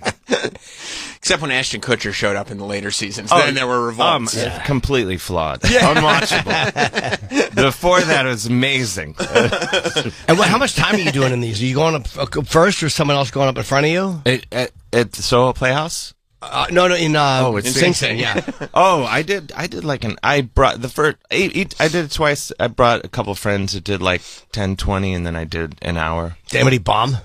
Except when Ashton Kutcher showed up in the later seasons. Then there were revolts. Completely flawed. Unwatchable. Before that, it was amazing. And how much time are you doing in these? Are you going up first, or someone else going up in front of you? At the Soho Playhouse? No, in Sing Sing, yeah. I did like I brought the first, I did it twice. I brought a couple friends that did like 10, 20, and then I did an hour. Did anybody bomb?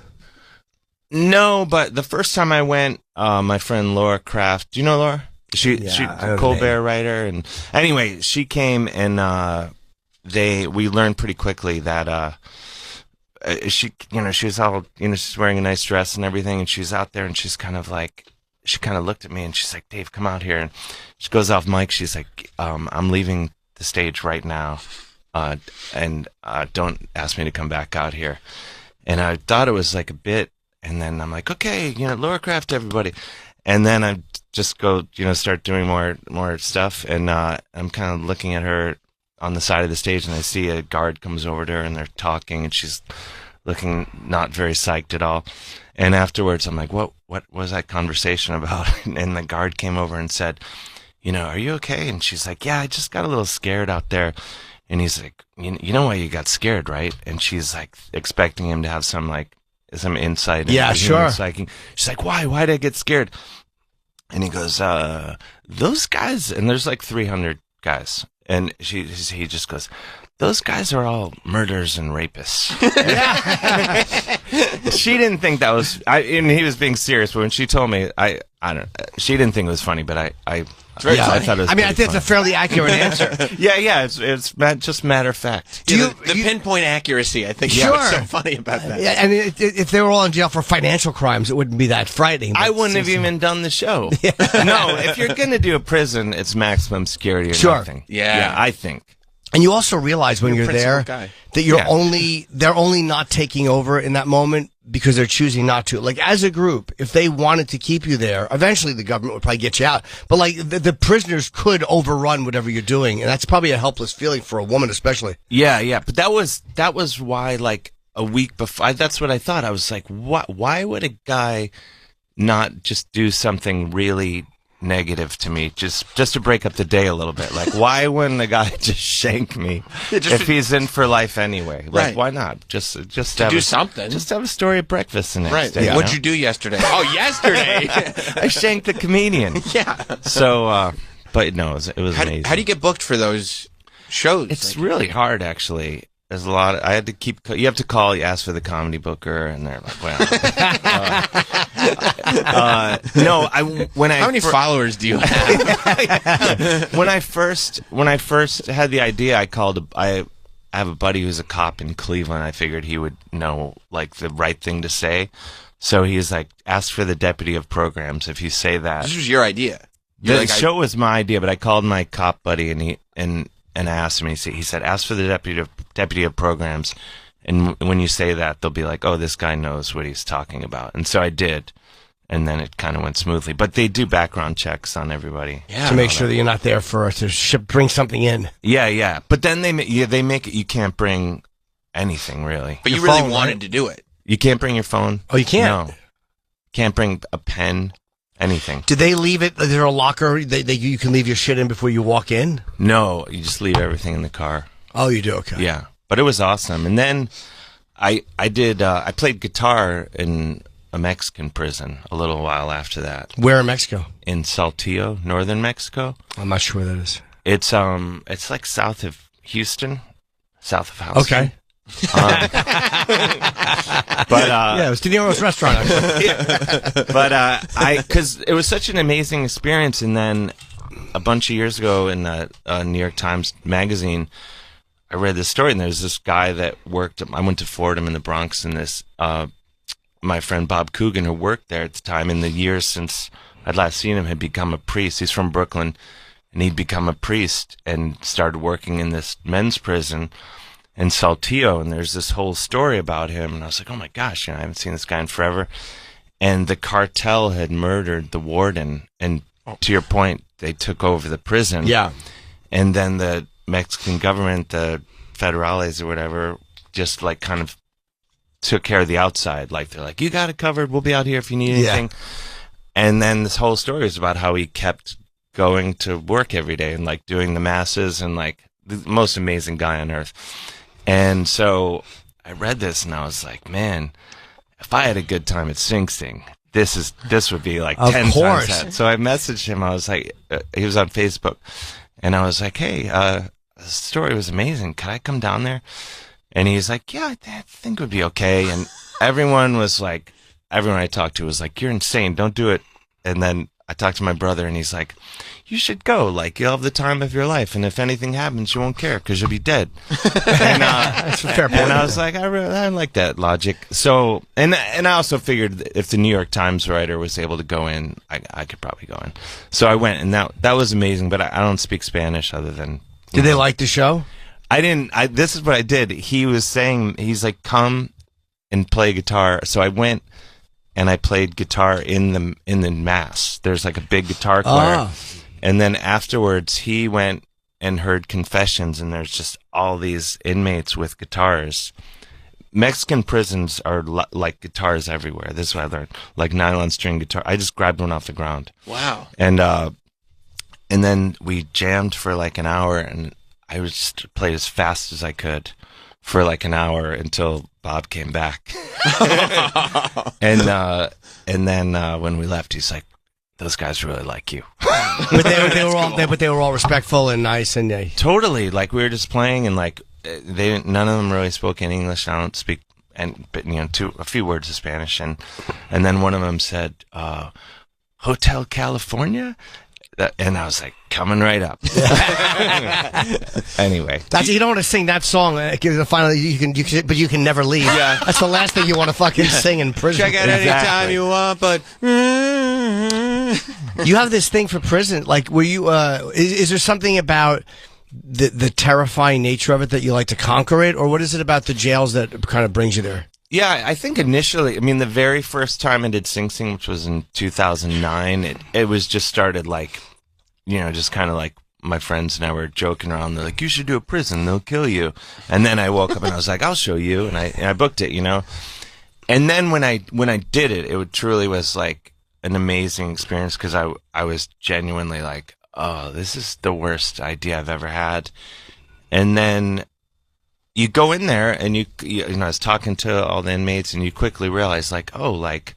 No, but the first time I went, my friend Laura Kraft, do you know Laura? She's a Colbert writer, and anyway, she came, and we learned pretty quickly that she was all, she's wearing a nice dress and everything, and she's out there, and she's kind of like, she kind of looked at me and she's like, Dave, come out here. And she goes off mic. She's like, I'm leaving the stage right now. And don't ask me to come back out here. And I thought it was like a bit. And then I'm like, okay, Laura Kraft, everybody. And then I just go, start doing more stuff. And I'm kind of looking at her on the side of the stage, and I see a guard comes over to her, and they're talking, and she's looking not very psyched at all. And afterwards, I'm like, what was that conversation about? And the guard came over and said, are you okay? And she's like, yeah, I just got a little scared out there. And he's like, you know why you got scared, right? And she's like expecting him to have some insight. Yeah, sure. She's like, why? Why did I get scared? And he goes, those guys, and there's like 300 guys. And he just goes, those guys are all murderers and rapists. She didn't think that was, and he was being serious, but when she told me, I don't, she didn't think it was funny, but I thought it was. I think it's a fairly accurate answer. Yeah, it's just matter of fact. The pinpoint accuracy, I think, is what's so funny about that. Yeah, and if they were all in jail for financial crimes, it wouldn't be that frightening. I wouldn't have even done the show. No, if you're going to do a prison, it's maximum security or nothing. Yeah, I think. And you also realize when you're there that they're only not taking over in that moment because they're choosing not to. Like, as a group, if they wanted to keep you there, eventually the government would probably get you out. But like the prisoners could overrun whatever you're doing, and that's probably a helpless feeling for a woman, especially. Yeah. But that was why, like, a week before, that's what I thought. I was like, what? Why would a guy not just do something really negative to me just to break up the day a little bit? Like, why wouldn't a guy just shank me if he's in for life anyway? Like, right. Why not just do something? Just have a story at breakfast the next day. What'd you do yesterday? Oh, yesterday I shanked the comedian. Yeah. So, but no, it was amazing. How do you get booked for those shows? It's really hard, actually. There's a lot. I had to you have to call. You ask for the comedy booker, and they're like, "Well, no." How many followers do you have? When I first had the idea, I called. I have a buddy who's a cop in Cleveland. I figured he would know like the right thing to say, so he's like, "Ask for the deputy of programs." If you say that, this was your idea. The show was my idea, but I called my cop buddy, and and I asked him, and he said, ask for the deputy of programs. And when you say that, they'll be like, oh, this guy knows what he's talking about. And so I did. And then it kind of went smoothly. But they do background checks on everybody. Yeah, to make sure that you're not there to bring something in. Yeah. But then they make it, you can't bring anything, really. But you really wanted to do it. You can't bring your phone. Oh, you can't? No. Can't bring a pen, anything. Do they leave it? Is there a locker you can leave your shit in before you walk in? No, you just leave everything in the car. Oh, you do? Okay. Yeah. But it was awesome. And then I played guitar in a Mexican prison a little while after that. Where in Mexico? In Saltillo, northern Mexico. I'm not sure where that is. It's like south of Houston, south of Houston. Okay. But yeah, it was De Niro's restaurant. But because it was such an amazing experience, and then a bunch of years ago in the New York Times magazine, I read this story, and there's this guy that worked. I went to Fordham in the Bronx, and this my friend Bob Coogan, who worked there at the time, in the years since I'd last seen him, had become a priest. He's from Brooklyn, and he'd become a priest and started working in this men's prison in Saltillo. And there's this whole story about him, and I was like, oh my gosh, I haven't seen this guy in forever. And the cartel had murdered the warden, and to your point, they took over the prison. Yeah. And then the Mexican government, the federales or whatever, just like kind of took care of the outside. Like, they're like, you got it covered. We'll be out here if you need anything. Yeah. And then this whole story is about how he kept going to work every day and like doing the masses, and like the most amazing guy on earth. And so I read this and I was like, man, if I had a good time at Sing Sing, this would be like 10 times that. So I messaged him. I was like, he was on Facebook, and I was like, hey, the story was amazing. Could I come down there? And he's like, yeah, I think it would be okay. And everyone I talked to was like, you're insane. Don't do it. And then I talked to my brother, and he's like, you should go. Like, you'll have the time of your life. And if anything happens, you won't care because you'll be dead. And, that's a fair point. And I was like, I like that logic. So, and I also figured if the New York Times writer was able to go in, I could probably go in. So I went, and that was amazing. But I don't speak Spanish other than. Did they like the show? I didn't. This is what I did. He was saying, he's like, come and play guitar. So I went and I played guitar in the mass. There's like a big guitar choir. And then afterwards, he went and heard confessions, and there's just all these inmates with guitars. Mexican prisons are like guitars everywhere. This is what I learned. Like nylon string guitar. I just grabbed one off the ground. Wow. And then we jammed for like an hour, and I was just played as fast as I could for like an hour until Bob came back. And then when we left, he's like, those guys really like you. But they were all respectful and nice, and totally. Like, we were just playing, and like none of them really spoke any English. I don't speak, but a few words of Spanish, and then one of them said, Hotel California. And I was like, coming right up. Anyway, you don't want to sing that song. Finally, but you can never leave. Yeah, that's the last thing you want to fucking sing in prison. Check out anytime you want, but you have this thing for prison. Like, were you? Is there something about the terrifying nature of it that you like to conquer it, or what is it about the jails that kind of brings you there? Yeah, I think initially, the very first time I did Sing Sing, which was in 2009, it was just started like, just kind of like my friends and I were joking around. They're like, you should do a prison, they'll kill you. And then I woke up and I was like, I'll show you. And I booked it, And then when I did it, it truly was like an amazing experience, because I was genuinely like, oh, this is the worst idea I've ever had. And then you go in there, and I was talking to all the inmates, and you quickly realize, like, oh, like,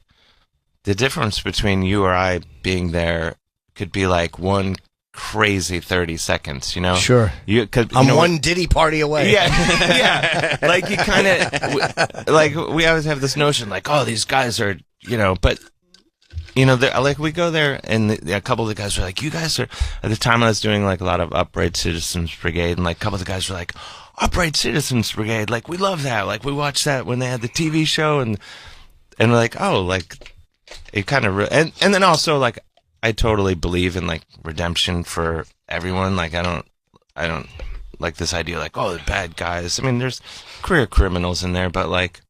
the difference between you or I being there could be like one crazy 30 seconds, Sure. I'm one Diddy party away. Yeah, yeah. Like, you kind of, like, we always have this notion, like, oh, these guys are, but, like, we go there, and a couple of the guys were like, you guys are, at the time I was doing, like, a lot of Upright Citizens Brigade, and, like, a couple of the guys were like, Upright Citizens Brigade, like, we love that. Like, we watched that when they had the TV show, and we're like, oh, like, it kind of, and then also, like, I totally believe in, like, redemption for everyone. Like, I don't like this idea, like, oh, the bad guys. I mean, there's career criminals in there, but like,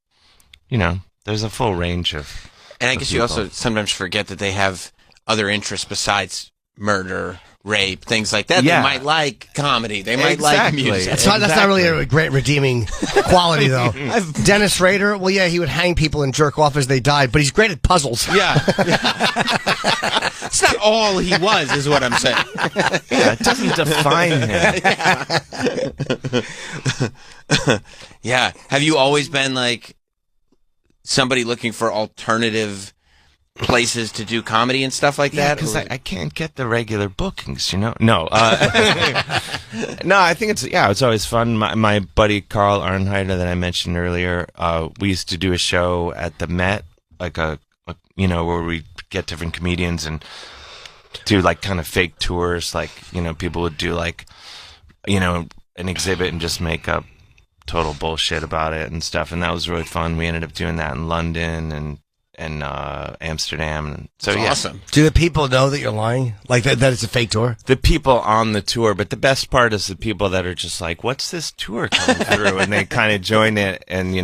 you know, there's a full range of. And I guess you also sometimes forget that they have other interests besides murder, rape, things like that. Yeah. They might like comedy. They might like music. That's not really a great redeeming quality, though. Dennis Rader, well, yeah, he would hang people and jerk off as they died, but he's great at puzzles. Yeah. It's not all he was, is what I'm saying. Yeah, it doesn't define him. Yeah. Have you always been like somebody looking for alternative places to do comedy and stuff like that? Because I can't get the regular bookings, you know? No. No, I think it's always fun. My buddy Carl Arnheider that I mentioned earlier, we used to do a show at the Met, like where we get different comedians and do like kind of fake tours, like, you know, people would do like, you know, an exhibit and just make up total bullshit about it and stuff, and that was really fun. We ended up doing that in London and Amsterdam, and so that's yeah. awesome. Do the people know that you're lying? Like that it's a fake tour? The people on the tour, but the best part is the people that are just like, "What's this tour coming through?" and they kind of join it, and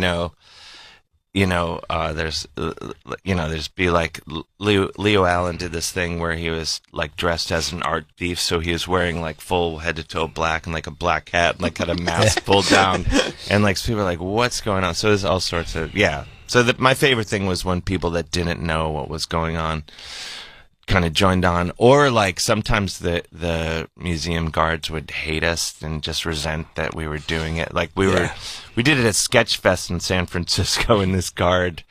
there's be like Leo Allen did this thing where he was like dressed as an art thief, so he was wearing like full head to toe black and like a black hat and like had a mask pulled down, and like people are like, "What's going on?" So there's all sorts of So my favorite thing was when people that didn't know what was going on kind of joined on, or like sometimes the museum guards would hate us and just resent that we were doing it. Like we did it at Sketchfest in San Francisco, and this guard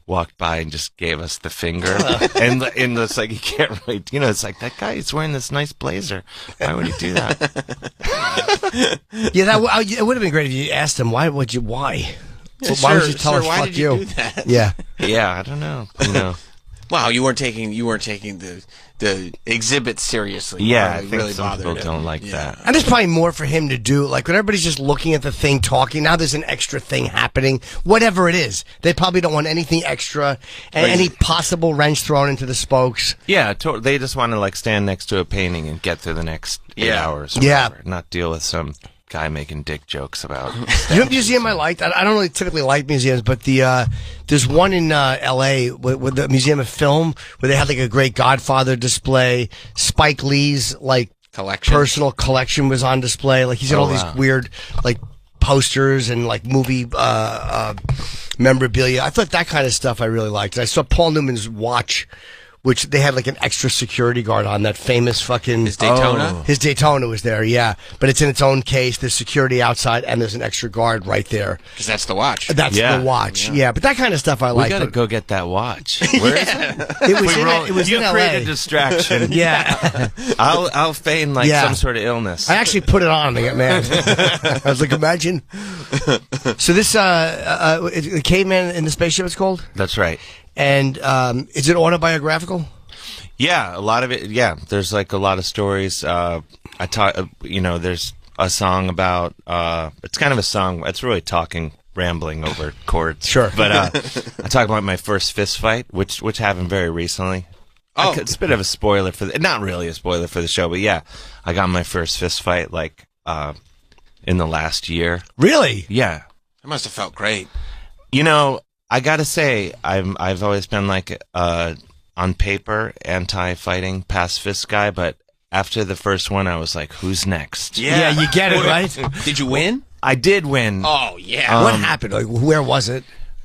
walked by and just gave us the finger, and it's like, you can't really, you know, it's like, that guy is wearing this nice blazer. Why would he do that? Yeah, it would have been great if you asked him why. Yeah, why sir, would you tell us why fuck did you do that? Yeah. Yeah, I don't know. You know. Wow, you weren't taking the exhibit seriously. Yeah, I Really think some bothered people him. don't like that. And there's probably more for him to do. Like when everybody's just looking at the thing, talking, now there's an extra thing happening. Whatever it is, they probably don't want anything extra and any possible wrench thrown into the spokes. Yeah, they just want to like stand next to a painting and get through the next 8 hours. Or whatever, not deal with some guy making dick jokes about. You know what museum I liked? I don't really typically like museums, but there's one in L.A. with the Museum of Film where they had like a great Godfather display. Spike Lee's like personal collection was on display. Like he's got all these weird like posters and like movie memorabilia. I thought that kind of stuff I really liked. And I saw Paul Newman's watch, which they had like an extra security guard on, that famous fucking... His Daytona? His Daytona was there, yeah. But it's in its own case. There's security outside, and there's an extra guard right there. Because that's the watch. That's the watch, yeah. But that kind of stuff I like. We gotta go get that watch. Where is it? It was in You LA. create a distraction. Yeah. I'll feign like some sort of illness. I actually put it on and I got mad. I was like, imagine. So this, the Caveman in the Spaceship, it's called? That's right. And is it autobiographical? Yeah, a lot of it. Yeah, there's like a lot of stories. There's a song about. It's kind of a song. It's really rambling over chords. Sure. But I talk about my first fist fight, which happened very recently. Oh, it's a bit of a spoiler not really a spoiler for the show, but yeah, I got my first fist fight like in the last year. Really? Yeah. It must have felt great. You know, I gotta say, I've always been like on paper anti-fighting pacifist guy, but after the first one, I was like, "Who's next?" Yeah, you get it right. Did you win? I did win. Oh yeah. What happened? Like, where was it?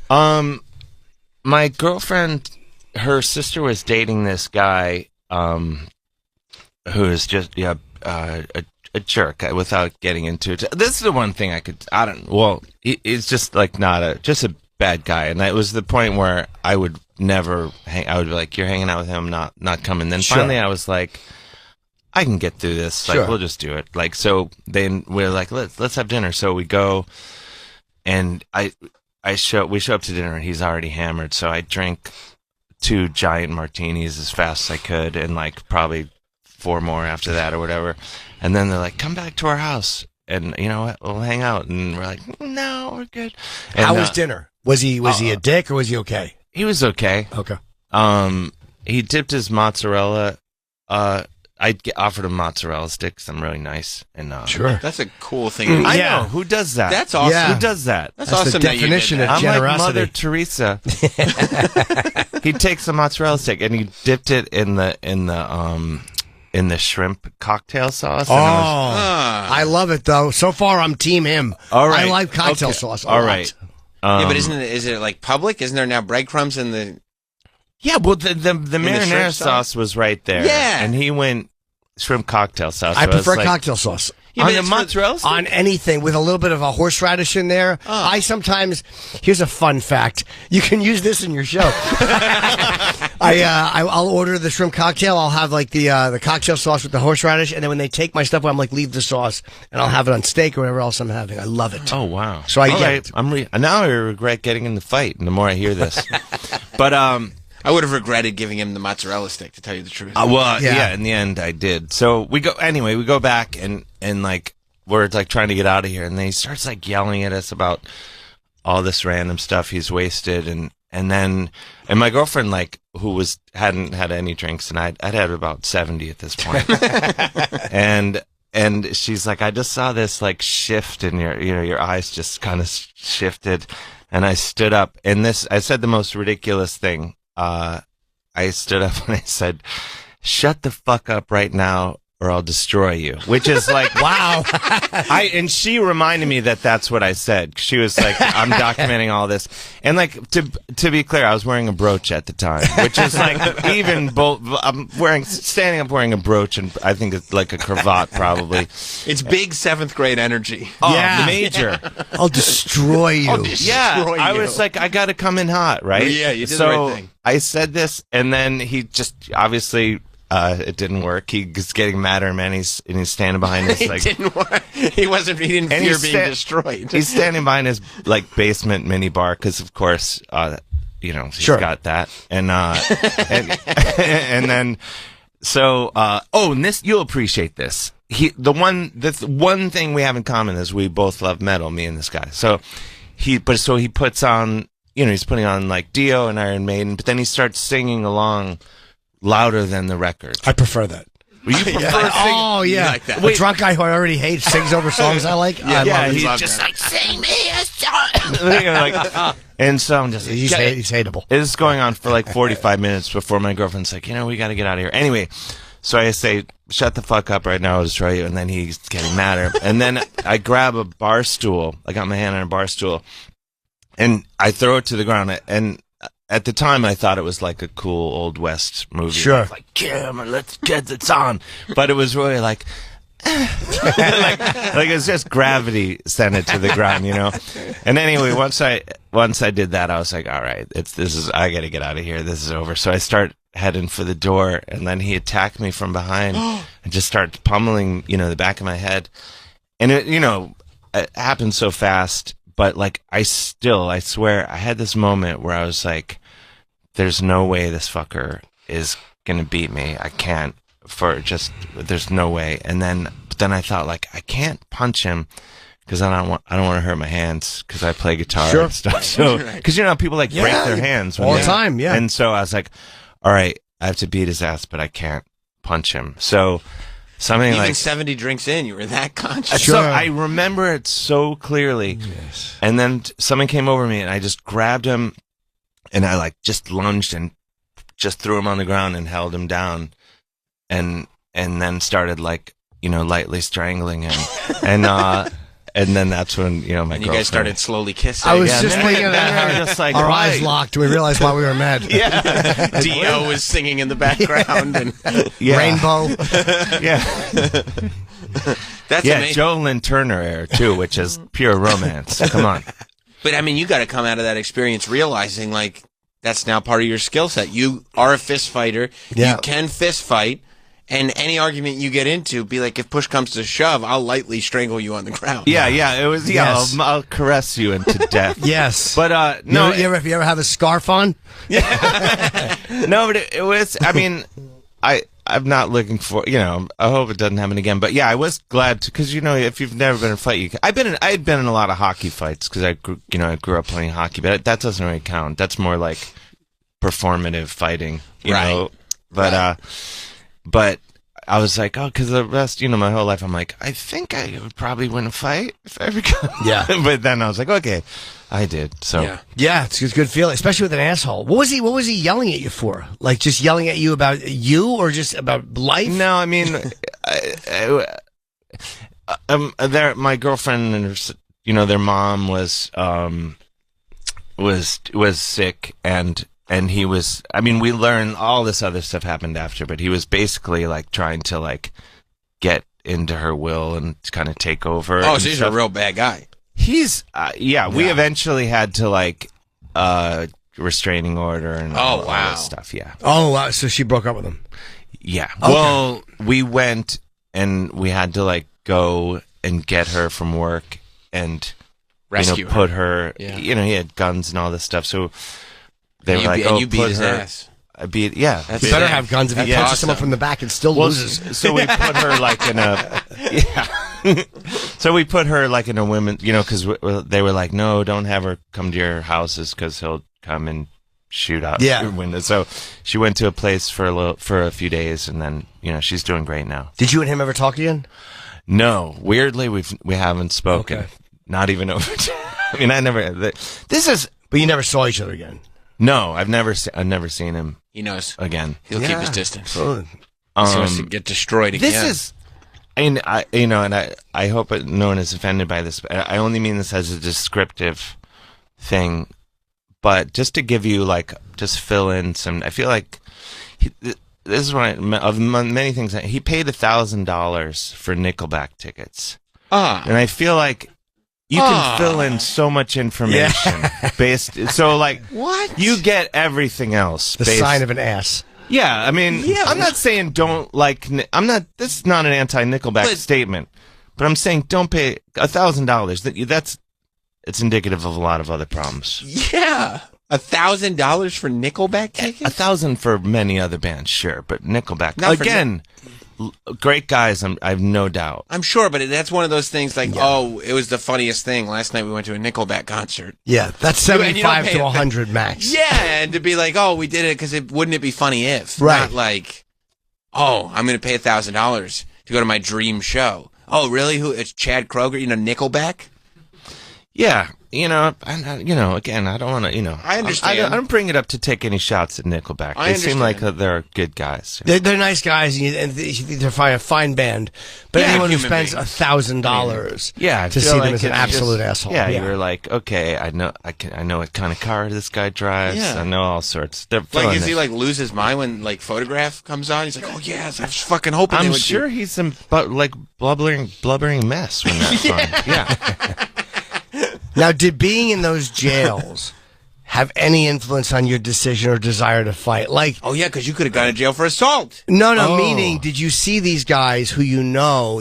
My girlfriend, her sister was dating this guy, who is just a jerk. Without getting into it, this is the one thing it's just like just a bad guy, and that was the point where I would never I would be like, "You're hanging out with him, not coming." Then finally I was like, I can get through this. Like, we'll just do it. Like, so then we're like, let's have dinner. So we go, and we show up to dinner, and he's already hammered. So I drink 2 giant martinis as fast as I could, and like probably 4 more after that or whatever. And then they're like, "Come back to our house, and you know what? We'll hang out." And we're like, "No, we're good." And, how was dinner? Was he a dick or was he okay? He was okay. Okay. He dipped his mozzarella. offered him mozzarella sticks. I'm really nice. And sure. That's a cool thing. I know. Who does that? That's awesome. Yeah. Who does that? That's the awesome that you did definition that. of I'm generosity. like Mother Teresa. He takes a mozzarella stick and he dipped it in the shrimp cocktail sauce. Oh, And I love it though. So far, I'm team him. All right. I like cocktail Okay. sauce. All right. Yeah, but is it like public? Isn't there now breadcrumbs in the? Yeah, well, the marinara shrimp sauce was right there. Yeah. And he went shrimp cocktail sauce. I So was prefer like, cocktail sauce. Yeah, on but the it's for- mozzarella stick? On anything with a little bit of a horseradish in there. I sometimes, here's a fun fact. You can use this in your show. I'll order the shrimp cocktail. I'll have like the cocktail sauce with the horseradish, and then when they take my stuff, I'm like, leave the sauce, and I'll have it on steak or whatever else I'm having. I love it. Oh, wow. So I All get right. it. Now I regret getting in the fight, and the more I hear this. But, I would have regretted giving him the mozzarella stick, to tell you the truth. yeah, in the end I did. So we go back and like, we're like trying to get out of here, and then he starts like yelling at us about all this random stuff he's wasted, and my girlfriend, like, who hadn't had any drinks, and I'd had about 70 at this point. and she's like, I just saw this like shift in your eyes just kind of shifted, and I stood up, and I said the most ridiculous thing. I stood up and I said, shut the fuck up right now or I'll destroy you. Which is like, wow. And she reminded me that that's what I said. She was like, I'm documenting all this. And like, to be clear, I was wearing a brooch at the time, which is like, I'm standing up wearing a brooch, and I think it's like a cravat probably. It's big 7th grade energy. Oh, Yeah. major. I'll destroy you. Yeah, I was like, I got to come in hot, right? Yeah, you did the so right thing. I said this, and then he just obviously it didn't work. He was getting madder and man. He's standing behind his like. It didn't work. He didn't fear being destroyed. He's standing behind his like basement mini bar because, of course, he's got that, and then so and this, you'll appreciate this. The one thing we have in common is we both love metal. Me and this guy. So he puts on. He's putting on like Dio and Iron Maiden, but then he starts singing along louder than the record. I prefer that. Well, you prefer singing? Oh, yeah. like that. A drunk guy who I already hate sings over songs I like. I love he's it. just like, sing me a song. And so I'm just like, He's hateable. It's going on for like 45 minutes before my girlfriend's like, we got to get out of here. Anyway, so I say, shut the fuck up right now, I'll destroy you. And then he's getting madder. And then I grab a bar stool. I got my hand on a bar stool. And I throw it to the ground, and at the time I thought it was like a cool Old West movie. Sure. Like, camera, let's get this on. But it was really like, like it's just gravity sent it to the ground, And anyway, once I did that, I was like, all right, I got to get out of here. This is over. So I start heading for the door, and then he attacked me from behind and just started pummeling, the back of my head. And it happened so fast. But like, I swear, I had this moment where I was like, there's no way this fucker is going to beat me. I can't there's no way. But then I thought, like, I can't punch him because I don't want to hurt my hands because I play guitar and stuff. So, because people like break their hands all the time. Yeah. And so I was like, all right, I have to beat his ass, but I can't punch him. So something Even like 70 drinks in, you were that conscious. So I remember it so clearly. Yes. And then something came over me, and I just grabbed him, and I like just lunged and just threw him on the ground and held him down, and then started like lightly strangling him, and then that's when my girlfriend. You guys started slowly kissing. I was just thinking that. Just like, our right. eyes locked. We realized why we were mad. Yeah. Dio was singing in the background, and Rainbow. Yeah. that's amazing. Joe Lynn Turner era too, which is pure romance. Come on. But I mean, you got to come out of that experience realizing like that's now part of your skill set. You are a fist fighter. Yeah. You can fist fight. And any argument you get into, be like, if push comes to shove, I'll lightly strangle you on the ground. Yeah, it was. Yeah, Yes. I'll caress you into death. Yes. But No, no, you ever have a scarf on? no, but it was. I mean, I'm not looking for. I hope it doesn't happen again. But yeah, I was glad to, because if you've never been in a fight, I had been in a lot of hockey fights because I grew up playing hockey, but that doesn't really count. That's more like performative fighting, you Right. know. But I was like, oh, because the rest, my whole life, I'm like, I think I would probably win a fight if I ever got. Yeah. But then I was like, okay, I did. So yeah, it's a good feeling, especially with an asshole. What was he yelling at you for? Like just yelling at you about you or just about life? No, I mean, my girlfriend and her, their mom was sick and he was, I mean, we learned all this other stuff happened after, but he was basically like trying to like get into her will and kind of take over. Oh, so he's a real bad guy. He's, we eventually had to like, restraining order and all that stuff. Yeah. Oh, wow. So she broke up with him. Yeah. Okay. Well, we went and we had to like go and get her from work and rescue put her. Yeah. He had guns and all this stuff. So they were like, you beat his ass. I beat, yeah. You better have guns if he punches someone from the back and still loses. So we put her like in a, So we put her like in a women, because they were like, no, don't have her come to your houses because he'll come and shoot out your windows. So she went to a place for a few days, and then she's doing great now. Did you and him ever talk again? No, weirdly we haven't spoken. Okay. Not even over. I mean, I never. But you never saw each other again. No, I've never seen him. He knows again. He'll keep his distance. Oh. He wants to get destroyed again. This is. And I hope no one is offended by this. But I only mean this as a descriptive thing, but just to give you just fill in some. I feel like this is one of many things. He paid $1,000 for Nickelback tickets, and I feel like you can fill in so much information based. So what you get everything else. The sign of an ass. Yeah, I mean, I'm not saying don't like. This is not an anti-Nickelback statement, but I'm saying don't pay $1,000. It's indicative of a lot of other problems. Yeah, $1,000 for Nickelback tickets. $1,000 for many other bands, sure, but Nickelback again. Great guys, I have no doubt. I'm sure, but that's one of those things it was the funniest thing. Last night we went to a Nickelback concert. Yeah, that's 75 to 100 max. Yeah, and to be like, we did it because wouldn't it be funny if? Right. Not like, I'm going to pay $1,000 to go to my dream show. Oh, really? Who? It's Chad Kroeger, Nickelback? Yeah, again, I don't want to, I understand. I don't bring it up to take any shots at Nickelback. They seem like they're good guys. They're nice guys, and they're a fine band. But anyone who spends $1,000 to see them as an absolute asshole. Yeah, you're like, okay, I know what kind of car this guy drives. Yeah. I know all sorts. They're does he lose his mind when Photograph comes on? He's like, oh yes, I was fucking hoping. I'm sure he's some blubbering mess when that's on. Yeah. Now, did being in those jails have any influence on your decision or desire to fight? Because you could have gone to jail for assault. No, meaning, did you see these guys who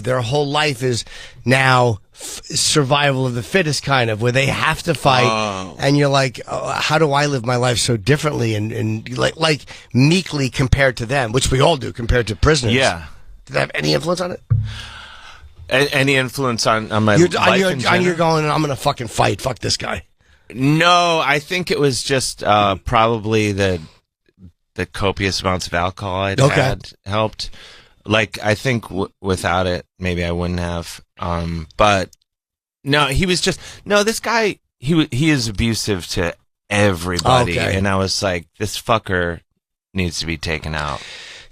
their whole life is now survival of the fittest kind of, where they have to fight, and you're like, how do I live my life so differently and like meekly compared to them, which we all do compared to prisoners? Yeah. Did that have any influence on it? Any influence on my life in general? You're going, I'm going to fucking fight. Fuck this guy. No, I think it was just probably the copious amounts of alcohol I'd had helped. I think without it, maybe I wouldn't have. But no, he was just this guy. He is abusive to everybody, and I was like, this fucker needs to be taken out.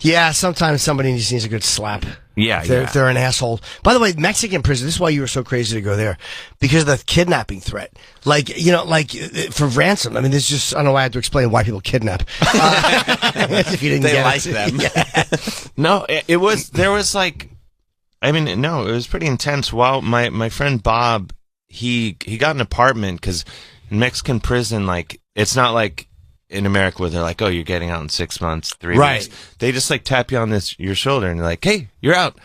Yeah, sometimes somebody just needs a good slap. Yeah, if they're an asshole. By the way, Mexican prison, this is why you were so crazy to go there. Because of the kidnapping threat. For ransom. I mean, there's just, I don't know why I have to explain why people kidnap. If you didn't get it. Them. Yeah. No, it was pretty intense. While my friend Bob, he got an apartment because in Mexican prison, it's not like in America where they're like, oh, you're getting out in 6 months, 3 weeks. They just tap you on your shoulder and they're like, hey, you're out.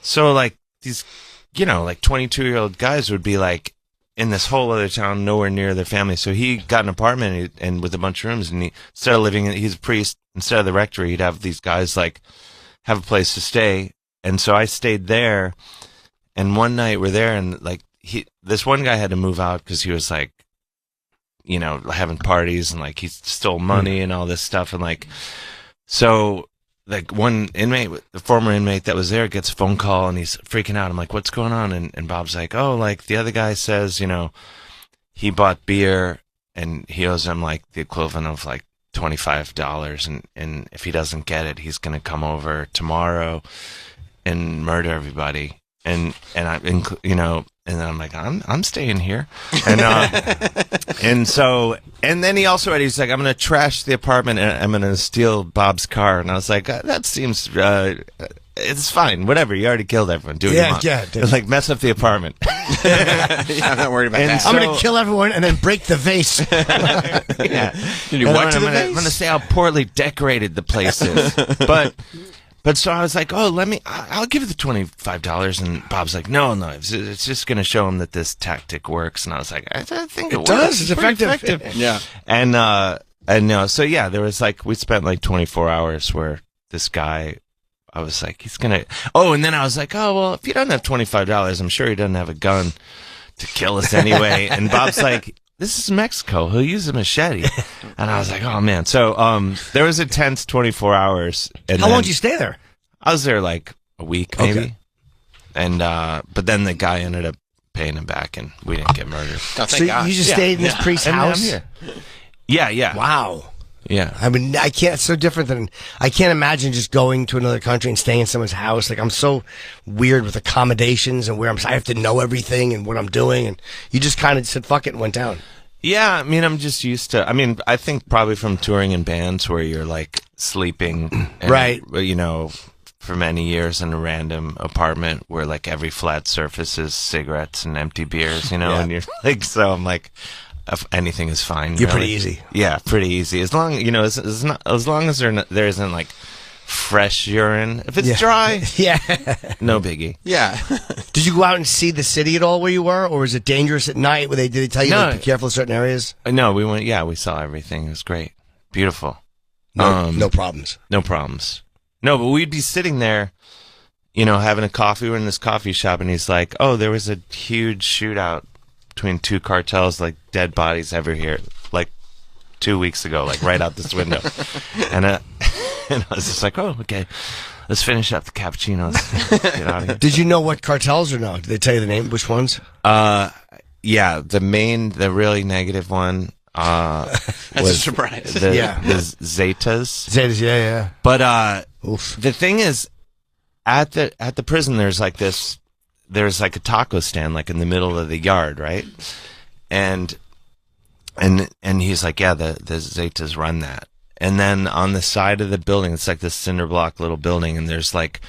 So these, 22-year-old guys would be in this whole other town, nowhere near their family. So he got an apartment and with a bunch of rooms, and he instead of he's a priest, instead of the rectory, he'd have these guys have a place to stay. And so I stayed there, and one night we're there, and this one guy had to move out because he was having parties and he stole money and all this stuff. And so like one inmate, the former inmate that was there, gets a phone call and he's freaking out. I'm like, what's going on? And Bob's like, oh, like the other guy says, he bought beer and he owes him like the equivalent of like $25, and if he doesn't get it, he's gonna come over tomorrow and murder everybody. And then I'm like, I'm staying here, and and then he also he's like, I'm gonna trash the apartment and I'm gonna steal Bob's car, and I was like, that seems it's fine, whatever. You already killed everyone. Do what you want. Yeah. Like mess up the apartment. I'm not worried about that. I'm gonna kill everyone and then break the vase. Yeah. I'm gonna say how poorly decorated the place is, But so I was like, I'll give you the $25. And Bob's like, no, it's just going to show him that this tactic works. And I was like, I think it does. It's It's effective. Yeah. And so yeah, there was like, we spent like 24 hours where this guy, I was like, he's going to, and then I was like, oh, well, if you don't have $25, I'm sure he doesn't have a gun to kill us anyway. And Bob's like, this is Mexico. He'll use a machete. And I was like, oh, man. So there was a tense 24 hours. And how long did you stay there? I was there like a week, maybe. Okay. And but then the guy ended up paying him back, and we didn't get murdered. Oh, so you just stayed in this priest's house? I'm here. Yeah. Wow. Yeah. I mean, it's so different than, I can't imagine just going to another country and staying in someone's house. Like, I'm so weird with accommodations and I have to know everything and what I'm doing. And you just kind of said, fuck it, and went down. Yeah. I mean, I'm just used to, I think probably from touring in bands where you're like sleeping. And, right. For many years in a random apartment where like every flat surface is cigarettes and empty beers, yeah. And you're like, so I'm like, anything is fine. You're pretty easy. Yeah, pretty easy. As long as long as there isn't like fresh urine. If it's dry, yeah, no biggie. Yeah. Did you go out and see the city at all where you were, or was it dangerous at night? Did they tell you to be careful in certain areas? No, we went. Yeah, we saw everything. It was great, beautiful. No problems. No problems. No, but we'd be sitting there, having a coffee. We're in this coffee shop, and he's like, "Oh, there was a huge shootout between two cartels, like dead bodies ever here, like 2 weeks ago, like right out this window." And I was just like, "Oh, okay, let's finish up the cappuccinos. Get out of here." Did you know what cartels or no? Did they tell you the name? Which ones? Yeah, the really negative one. That's a surprise. The Zetas. Zetas, yeah. But the thing is, at the prison, there's like a taco stand like in the middle of the yard, right? And he's like, yeah, the Zetas run that. And then on the side of the building, it's like this cinder block little building, and there's like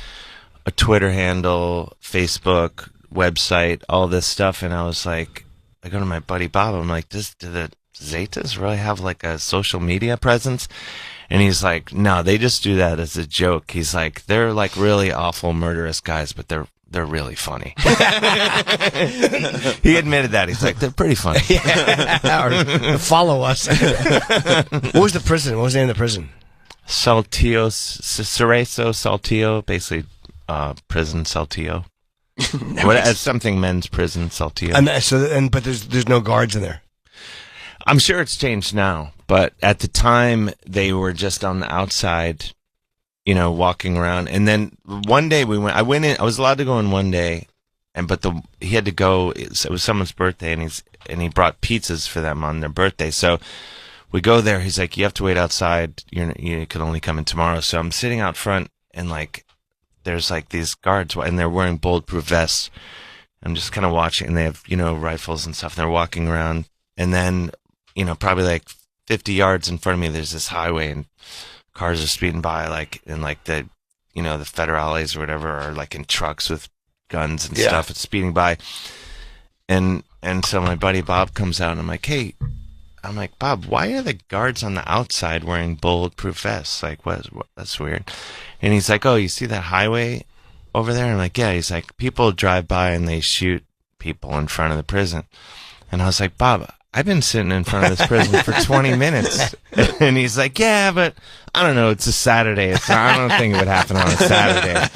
a Twitter handle, Facebook, website, all this stuff. And I was like, I go to my buddy Bob, I'm like, do the Zetas really have like a social media presence? And he's like, no, they just do that as a joke. He's like, they're like really awful, murderous guys, but they're really funny. He admitted that. He's like, they're pretty funny. Yeah. Or follow us. What was the prison? What was the name of the prison? Saltillo, Cerezo, Saltillo, basically prison Saltillo. It's something men's prison Saltillo. But there's no guards in there. I'm sure it's changed now, but at the time they were just on the outside, walking around. And then one day I went in. I was allowed to go in one day, but he had to go. It was someone's birthday, and he brought pizzas for them on their birthday. So we go there. He's like, you have to wait outside. You can only come in tomorrow. So I'm sitting out front, and like there's like these guards, and they're wearing bulletproof vests. I'm just kind of watching, and they have rifles and stuff. And they're walking around, and then probably like 50 yards in front of me, there's this highway, and cars are speeding by, like in like the the federales or whatever, are like in trucks with guns and stuff. It's speeding by, and so my buddy Bob comes out, and I'm like, hey, Bob, why are the guards on the outside wearing bulletproof vests? Like, what? That's weird. And he's like, oh, you see that highway over there? And I'm like, yeah. He's like, people drive by and they shoot people in front of the prison. And I was like, Bob, I've been sitting in front of this prison for 20 minutes. And he's like, yeah, but I don't know. It's a Saturday. I don't think it would happen on a Saturday.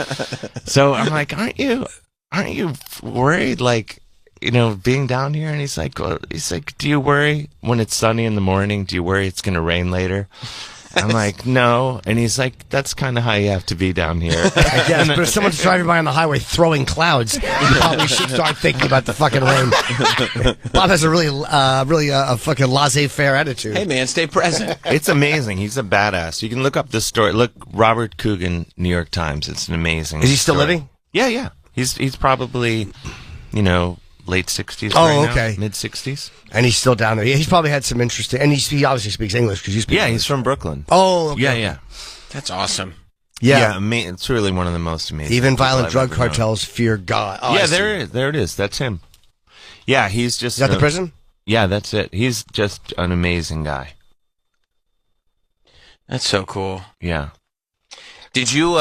So I'm like, aren't you worried, like, being down here? And he's like, do you worry when it's sunny in the morning? Do you worry it's going to rain later? I'm like, no. And he's like, that's kind of how you have to be down here. I guess, but if someone's driving by on the highway throwing clouds, you probably should start thinking about the fucking rain. Bob has a really a fucking laissez-faire attitude. Hey, man, stay present. It's amazing. He's a badass. You can look up this story. Look, Robert Coogan, New York Times. It's an amazing Is he still story. living? Yeah. He's probably, late 60s. Oh, right okay. Now, mid 60s. And he's still down there. He's probably had some interesting, and he obviously speaks English because you speak Yeah, English. he's from Brooklyn. Oh, okay. Yeah. That's awesome. Yeah. It's really one of the most amazing. Even people violent I've drug ever known. cartels fear God. Oh, Yeah, I see. there it is. That's him. Yeah, he's just. Is that the prison? Yeah, that's it. He's just an amazing guy. That's so cool. Yeah. Did you,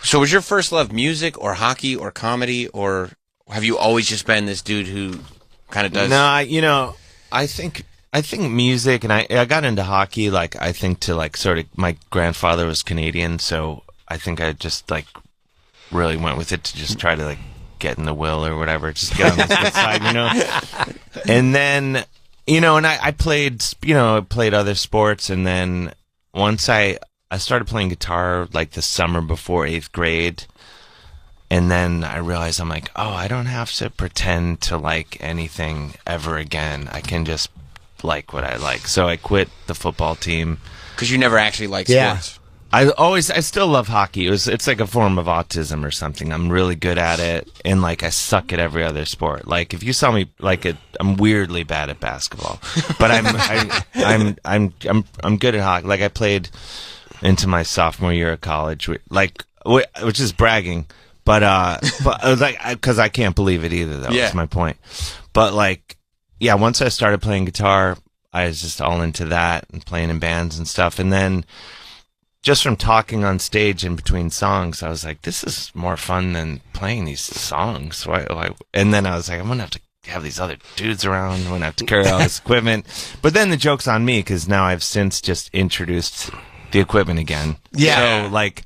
so was your first love music or hockey or comedy, or have you always just been this dude who kind of does? No, I think music, and I got into hockey, like, I think to, like, sort of, my grandfather was Canadian, so I think I just, like, really went with it to just try to, like, get in the will or whatever, just get on the good side, And then, and I played, played other sports, and then once I started playing guitar, like, the summer before 8th grade, and then I realized, I'm like, oh, I don't have to pretend to like anything ever again. I can just like what I like. So I quit the football team. Because you never actually liked Yeah. sports. I still love hockey. It's like a form of autism or something. I'm really good at it, and like I suck at every other sport. Like if you saw me, I'm weirdly bad at basketball, but I'm good at hockey. Like I played into my sophomore year of college, which is bragging, but like because I can't believe it either. Though that's my point. But like, yeah, once I started playing guitar, I was just all into that and playing in bands and stuff, and then. Just from talking on stage in between songs, I was like, this is more fun than playing these songs. And then I was like, I'm going to have to have these other dudes around. I'm going to have to carry all this equipment. But then the joke's on me because now I've since just introduced the equipment again. Yeah. So, like,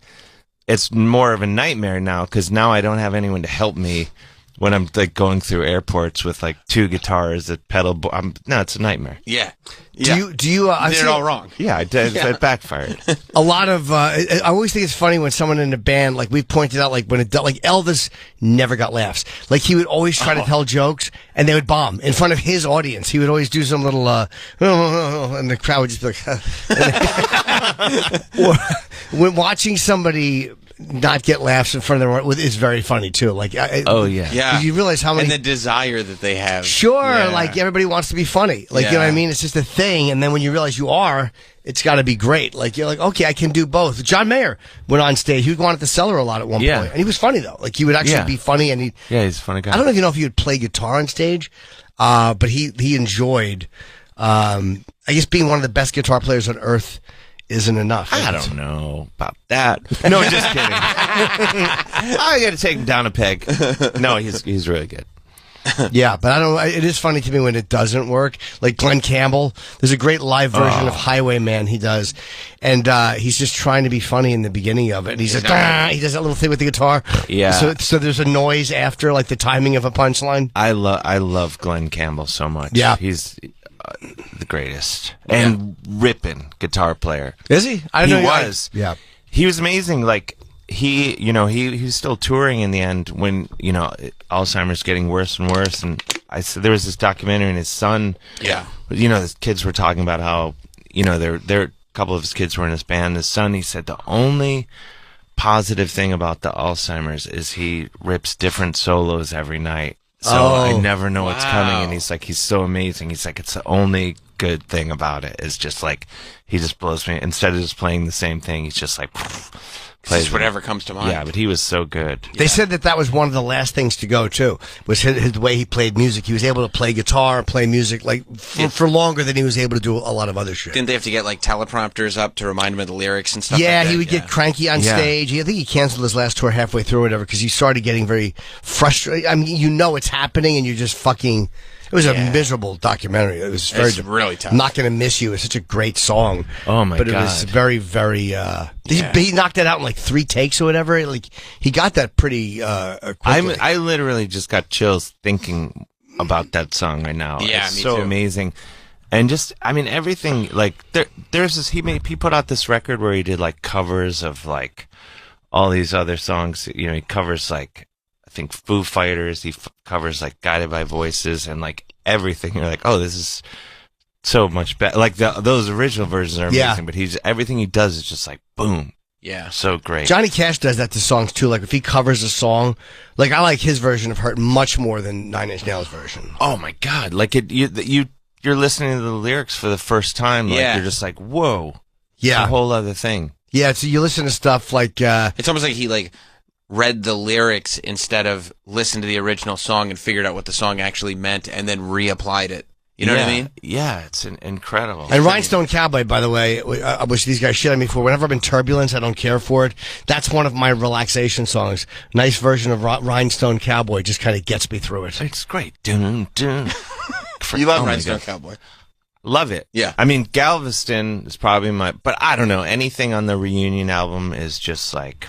it's more of a nightmare now because now I don't have anyone to help me when I'm, like, going through airports with, like, 2 guitars, a pedal board. No, it's a nightmare. Yeah. Do you? I did it all wrong. Yeah, it backfired. A lot of I always think it's funny when someone in a band, like we've pointed out, like when like Elvis never got laughs. Like he would always try to tell jokes and they would bomb in front of his audience. He would always do some little and the crowd would just be like. Or when watching somebody not get laughs in front of them is very funny too. Like yeah. You realize how many and the desire that they have. Sure, Yeah. like everybody wants to be funny. Like you know what I mean? It's just a thing, and then when you realize you are, it's got to be great. Like you're like, okay, I can do both. John Mayer went on stage. He would go on at the Cellar a lot at one point, and he was funny though. Like he would actually be funny, and he's a funny guy. I don't even know if he would play guitar on stage, but he enjoyed. I guess being one of the best guitar players on earth isn't enough. I don't know about that. No, just kidding. I got to take him down a peg. No, he's really good. Yeah, but I don't. It is funny to me when it doesn't work. Like Glenn Campbell, there's a great live version of Highwayman he does, and he's just trying to be funny in the beginning of it. And he's like, he does that little thing with the guitar. Yeah. So there's a noise after, like the timing of a punchline. I love Glenn Campbell so much. Yeah, he's the greatest and ripping guitar player. Is he? I didn't know he was. Yeah, he was amazing. Like. He was still touring in the end when, Alzheimer's getting worse and worse. And there was this documentary and his son, the kids were talking about how, a couple of his kids were in his band. His son, he said the only positive thing about the Alzheimer's is he rips different solos every night. So I never know what's coming. And he's like, he's so amazing. He's like, it's the only good thing about it is just like, he just blows me. Instead of just playing the same thing, he's just like, plays whatever comes to mind. Yeah, but he was so good. They said that was one of the last things to go too. Was the way he played music. He was able to play guitar, play music for longer than he was able to do a lot of other shit. Didn't they have to get like teleprompters up to remind him of the lyrics and stuff? Yeah, like that? he would get cranky on stage. I think he canceled his last tour halfway through or whatever because he started getting very frustrated. I mean, it's happening and you're just fucking. It was a miserable documentary. It was really tough. I'm Not Gonna Miss You is such a great song. Oh my god! But it was very, very. He knocked it out in like 3 takes or whatever. Like he got that pretty quickly. I literally just got chills thinking about that song right now. Yeah, it's me so too. amazing. And just, I mean, everything, like, there's this, he put out this record where he did, like, covers of, like, all these other songs. You know, he covers, like, I think Foo Fighters, he covers, like, Guided by Voices, and, like, everything. You're like, oh, this is so much better. Like, those original versions are amazing, but everything he does is just, like, boom. Yeah. So great. Johnny Cash does that to songs, too. Like, if he covers a song, like, I like his version of Hurt much more than Nine Inch Nails' version. Oh, my God. Like, you're listening to the lyrics for the first time. Like, you're just like, whoa. Yeah. It's a whole other thing. Yeah, so you listen to stuff like... it's almost like he, like, read the lyrics instead of listened to the original song and figured out what the song actually meant and then reapplied it. You know what I mean? Yeah, it's incredible. And Rhinestone Cowboy, by the way, which these guys shit on me for, whenever I'm in turbulence, I don't care for it. That's one of my relaxation songs. Nice version of Rhinestone Cowboy, just kind of gets me through it. It's great. Dun, dun. You love Rhinestone Cowboy. Love it. Yeah. I mean, Galveston is probably but I don't know, anything on the Reunion album is just like,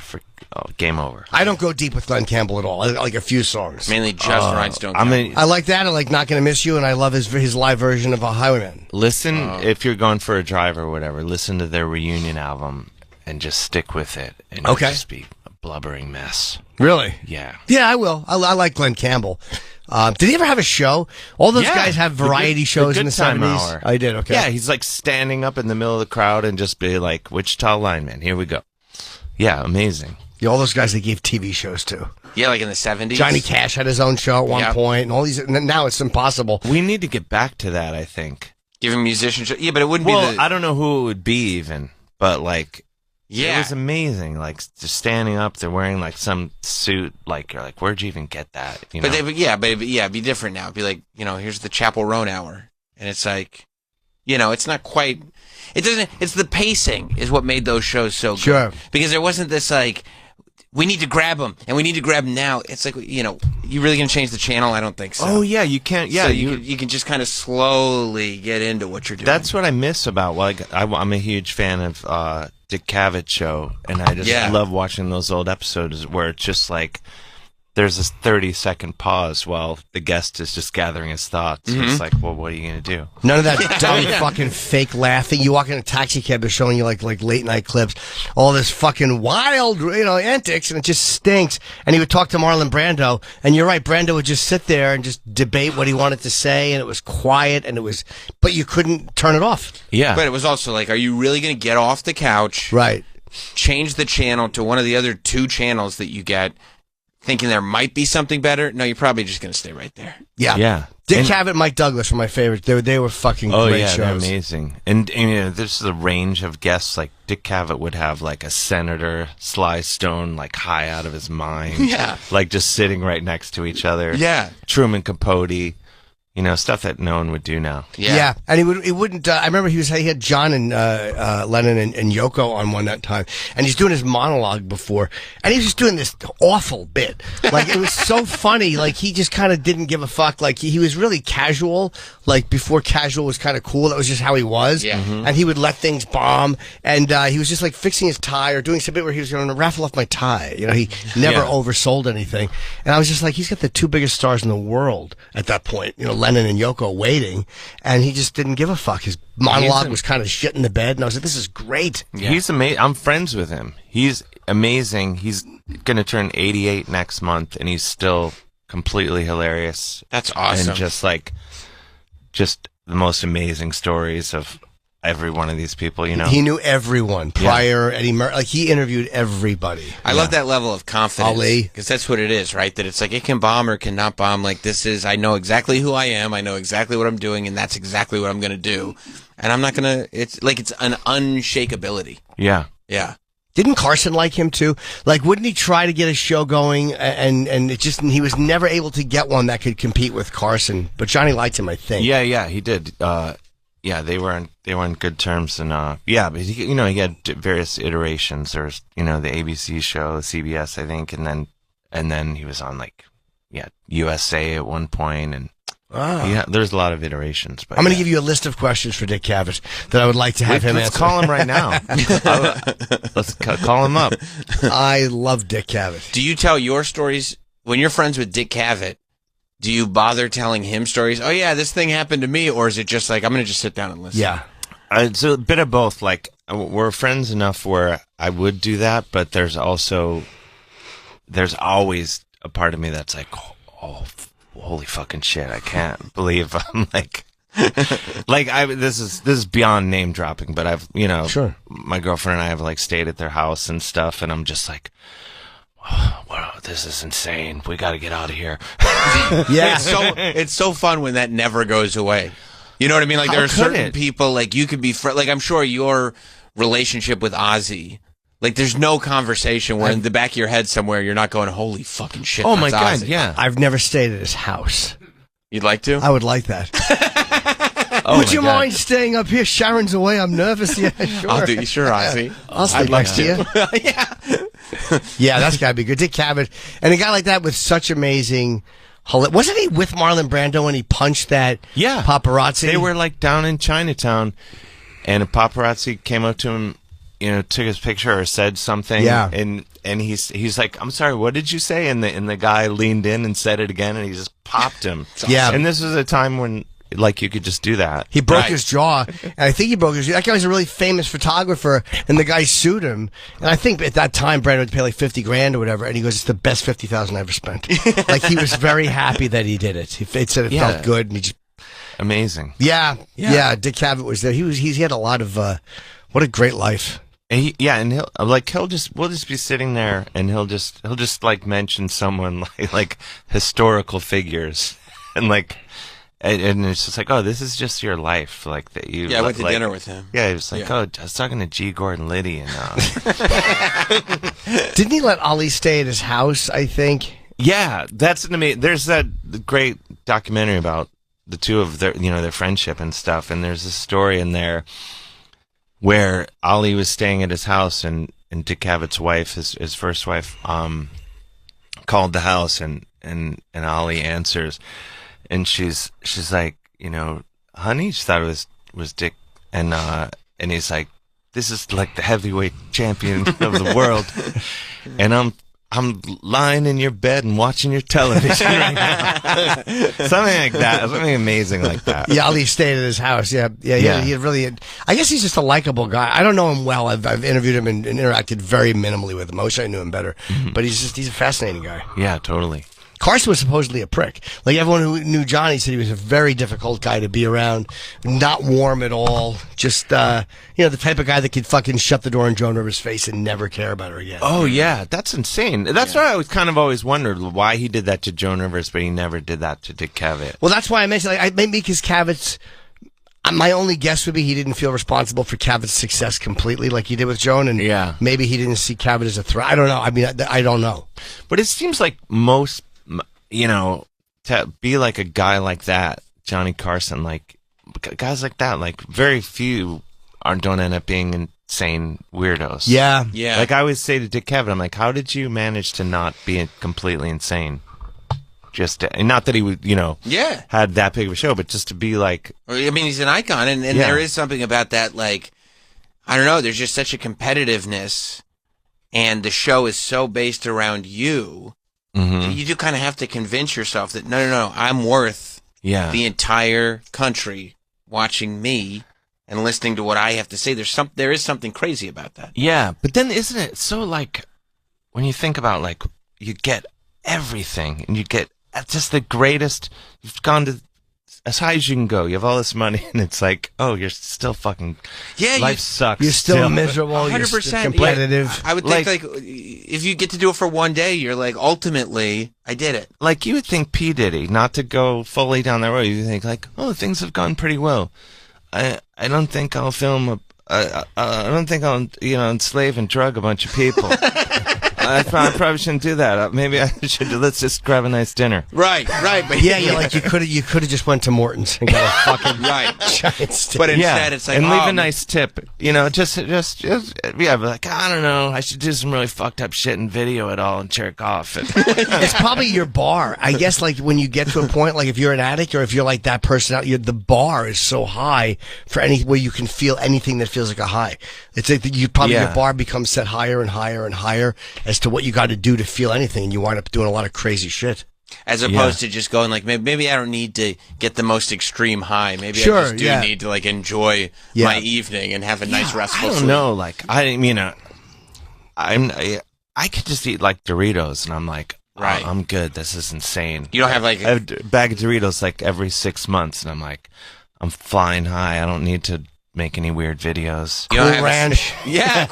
game over. I don't go deep with Glenn Campbell at all. I like a few songs. Mainly just Rhinestone Cowboy. I like that. I like Not Gonna Miss You, and I love his live version of A Highwayman. Listen, if you're going for a drive or whatever, listen to their Reunion album and just stick with it. And you'll just be a blubbering mess. Really? Yeah. Yeah, I will. I like Glenn Campbell. Did he ever have a show? All those guys have variety shows in the 70s. Oh, he did? Okay. Yeah, he's like standing up in the middle of the crowd and just be like, Wichita lineman, here we go. Yeah, amazing. Yeah, all those guys they gave TV shows to. Yeah, like in the 70s. Johnny Cash had his own show at one point, and all these. Now it's impossible. We need to get back to that, I think. Give him musicianship. Yeah, but it wouldn't be I don't know who it would be even, but like... Yeah. It was amazing. Like, just standing up, they're wearing, like, some suit. Like, you're like, where'd you even get that? You know? It'd be different now. It'd be like, you know, here's the Chapel Roan Hour. And it's like, you know, it's not quite... It's the pacing is what made those shows so good. Sure. Because there wasn't this, like, we need to grab them, and we need to grab them now. It's like, you know, you really going to change the channel? I don't think so. Oh, yeah, you can't... Yeah, so you can just kind of slowly get into what you're doing. That's what I miss about... Well, I'm a huge fan of... Dick Cavett show, and I just love watching those old episodes where it's just like there's this 30-second pause while the guest is just gathering his thoughts. Mm-hmm. It's like, well, what are you going to do? None of that dumb fucking fake laughing. You walk in a taxi cab, they're showing you like late night clips, all this fucking wild, you know, antics, and it just stinks. And he would talk to Marlon Brando, and you're right, Brando would just sit there and just debate what he wanted to say, and it was quiet, but you couldn't turn it off. Yeah. But it was also like, are you really going to get off the couch? Right. Change the channel to one of the other two channels that you get, thinking there might be something better? No, you're probably just going to stay right there. Yeah. Yeah. Dick Cavett, Mike Douglas were my favorites. They were fucking great shows. They're amazing. And you know, there's the range of guests. Like Dick Cavett would have like a senator, Sly Stone, like high out of his mind. Yeah. Like just sitting right next to each other. Yeah. Truman Capote. You know, stuff that no one would do now. Yeah, and he wouldn't. I remember he had John and Lennon and Yoko on one that time, and he's doing his monologue before, and he was just doing this awful bit. Like it was so funny. Like he just kind of didn't give a fuck. Like he was really casual. Like before casual was kind of cool. That was just how he was. Yeah. Mm-hmm. And he would let things bomb, and he was just like fixing his tie or doing some bit where he was going to raffle off my tie. You know, he never oversold anything, and I was just like, he's got the two biggest stars in the world at that point. You know, Lennon and Yoko waiting, and he just didn't give a fuck. His monologue was kind of shit in the bed, and I was like, this is great. Yeah. He's amazing. I'm friends with him. He's amazing. He's going to turn 88 next month, and he's still completely hilarious. That's awesome. And just the most amazing stories of every one of these people, you know. He knew everyone. Pryor, Eddie Murray, like he interviewed everybody. I love that level of confidence. Ali. Because that's what it is, right? That it's like it can bomb or cannot bomb. Like I know exactly who I am. I know exactly what I'm doing, and that's exactly what I'm going to do. And I'm not going to, it's like it's an unshakability. Yeah. Yeah. Didn't Carson like him too? Like, wouldn't he try to get a show going, and it just, he was never able to get one that could compete with Carson. But Johnny liked him, I think. Yeah, he did. Yeah, they were on good terms, and but he had various iterations. There was the ABC show, CBS, I think, and then he was on USA at one point, and there's a lot of iterations. But I'm going to give you a list of questions for Dick Cavett that I would like to have him answer. Let's call him right now. Let's call him up. I love Dick Cavett. Do you tell your stories when you're friends with Dick Cavett? do you bother telling him stories? Oh yeah, this thing happened to me, or is it just like I'm gonna just sit down and listen? Yeah. It's a bit of both. Like, we're friends enough where I would do that, but there's always a part of me that's like, oh, holy fucking shit! I can't believe I'm like, this is beyond name dropping, but I've, Sure. My girlfriend and I have like stayed at their house and stuff, and I'm just like, oh, wow, this is insane. We got to get out of here. Yeah. It's so fun when that never goes away. You know what I mean? Like, there are certain people, like, you could be like, I'm sure your relationship with Ozzy, like, there's no conversation where in the back of your head somewhere you're not going, holy fucking shit. Oh my God, Ozzy. yeah. I've never stayed at his house. You'd like to? I would like that. Would you mind staying up here? Sharon's away. I'm nervous. Yeah, sure. I'll do you. Sure, Ozzy. I'll stay next to you. Yeah. Yeah, that's got to be good. Dick Cavett. And a guy like that with such amazing... Wasn't he with Marlon Brando when he punched that paparazzi? They were like down in Chinatown, and a paparazzi came up to him, took his picture or said something. Yeah. And he's like, I'm sorry, what did you say? And the guy leaned in and said it again, and he just popped him. Yeah. And this was a time when, like, you could just do that. He broke his jaw, and I think he broke his jaw. That guy was a really famous photographer, and the guy sued him. And I think at that time, Brando had to pay like $50,000 or whatever, and he goes, it's the best $50,000 I ever spent. Like, he was very happy that he did it. He said it felt good, and he just... Amazing. Yeah. Dick Cavett was there. He had a lot of, what a great life. And we'll just be sitting there, and he'll just like mention someone like historical figures, and like... And it's just like, oh, this is just your life, like that you. Yeah, I went to dinner with him. Yeah, he was like, oh, I was talking to G. Gordon Liddy, and didn't he let Ali stay at his house? I think. Yeah, that's amazing. There's that great documentary about the two of their friendship and stuff, and there's a story in there where Ali was staying at his house, and Dick Cavett's wife, his first wife, called the house, and Ali answers. And she's like, honey, she thought it was Dick, and he's like, this is like the heavyweight champion of the world, and I'm lying in your bed and watching your television right now. Something like that, something amazing like that. Yeah, Ali stayed at his house. Yeah. He really. I guess he's just a likable guy. I don't know him well. I've interviewed him and interacted very minimally with him. I wish I knew him better, but he's a fascinating guy. Yeah, totally. Carson was supposedly a prick. Like, everyone who knew Johnny said he was a very difficult guy to be around. Not warm at all. Just, the type of guy that could fucking shut the door in Joan Rivers' face and never care about her again. Oh, yeah. That's insane. That's why I was kind of always wondered why he did that to Joan Rivers, but he never did that to Dick Cavett. Well, that's why I mentioned, maybe because Cavett's... My only guess would be he didn't feel responsible for Cavett's success completely like he did with Joan, and maybe he didn't see Cavett as a threat. I don't know. I mean, I don't know. But it seems like most... to be like a guy like that, Johnny Carson, like guys like that, like very few don't end up being insane weirdos. Yeah. Like I always say to Dick Cavett, I'm like, how did you manage to not be completely insane? Just not that he would, had that big of a show, but just to be like. I mean, he's an icon, and there is something about that. Like, I don't know. There's just such a competitiveness, and the show is so based around you. Mm-hmm. You do kind of have to convince yourself that no, I'm worth the entire country watching me and listening to what I have to say. There is something crazy about that. Yeah, but then isn't it so like when you think about like you get everything and you get just the greatest. You've gone to as high as you can go. You have all this money, and it's like, oh, you're still fucking. Yeah, life sucks. You're still miserable. 100%. You're still competitive. Yeah, I would think like if you get to do it for one day, you're like, ultimately, I did it. Like you would think P. Diddy, not to go fully down that road. You think like, oh, things have gone pretty well. I don't think I'll film I don't think I'll enslave and drug a bunch of people. I probably shouldn't do that. Maybe I should. Let's just grab a nice dinner. Right. But you could have just went to Morton's and got a fucking giant steak. But instead, it's like leave a nice tip. Just like I don't know. I should do some really fucked up shit and video it all and jerk off. It's probably your bar. I guess like when you get to a point, like if you're an addict or if you're like that person out, the bar is so high for where you can feel anything that feels like a high. It's like your bar becomes set higher and higher and higher as to what you got to do to feel anything, and you wind up doing a lot of crazy shit. As opposed to just going like, maybe I don't need to get the most extreme high. Maybe I just do need to like enjoy my evening and have a nice restful sleep. I don't know. Like I could just eat like Doritos, and I'm like, right, I'm good. This is insane. You don't have like I have a bag of Doritos like every 6 months, and I'm like, I'm flying high. I don't need to make any weird videos. Cool Ranch.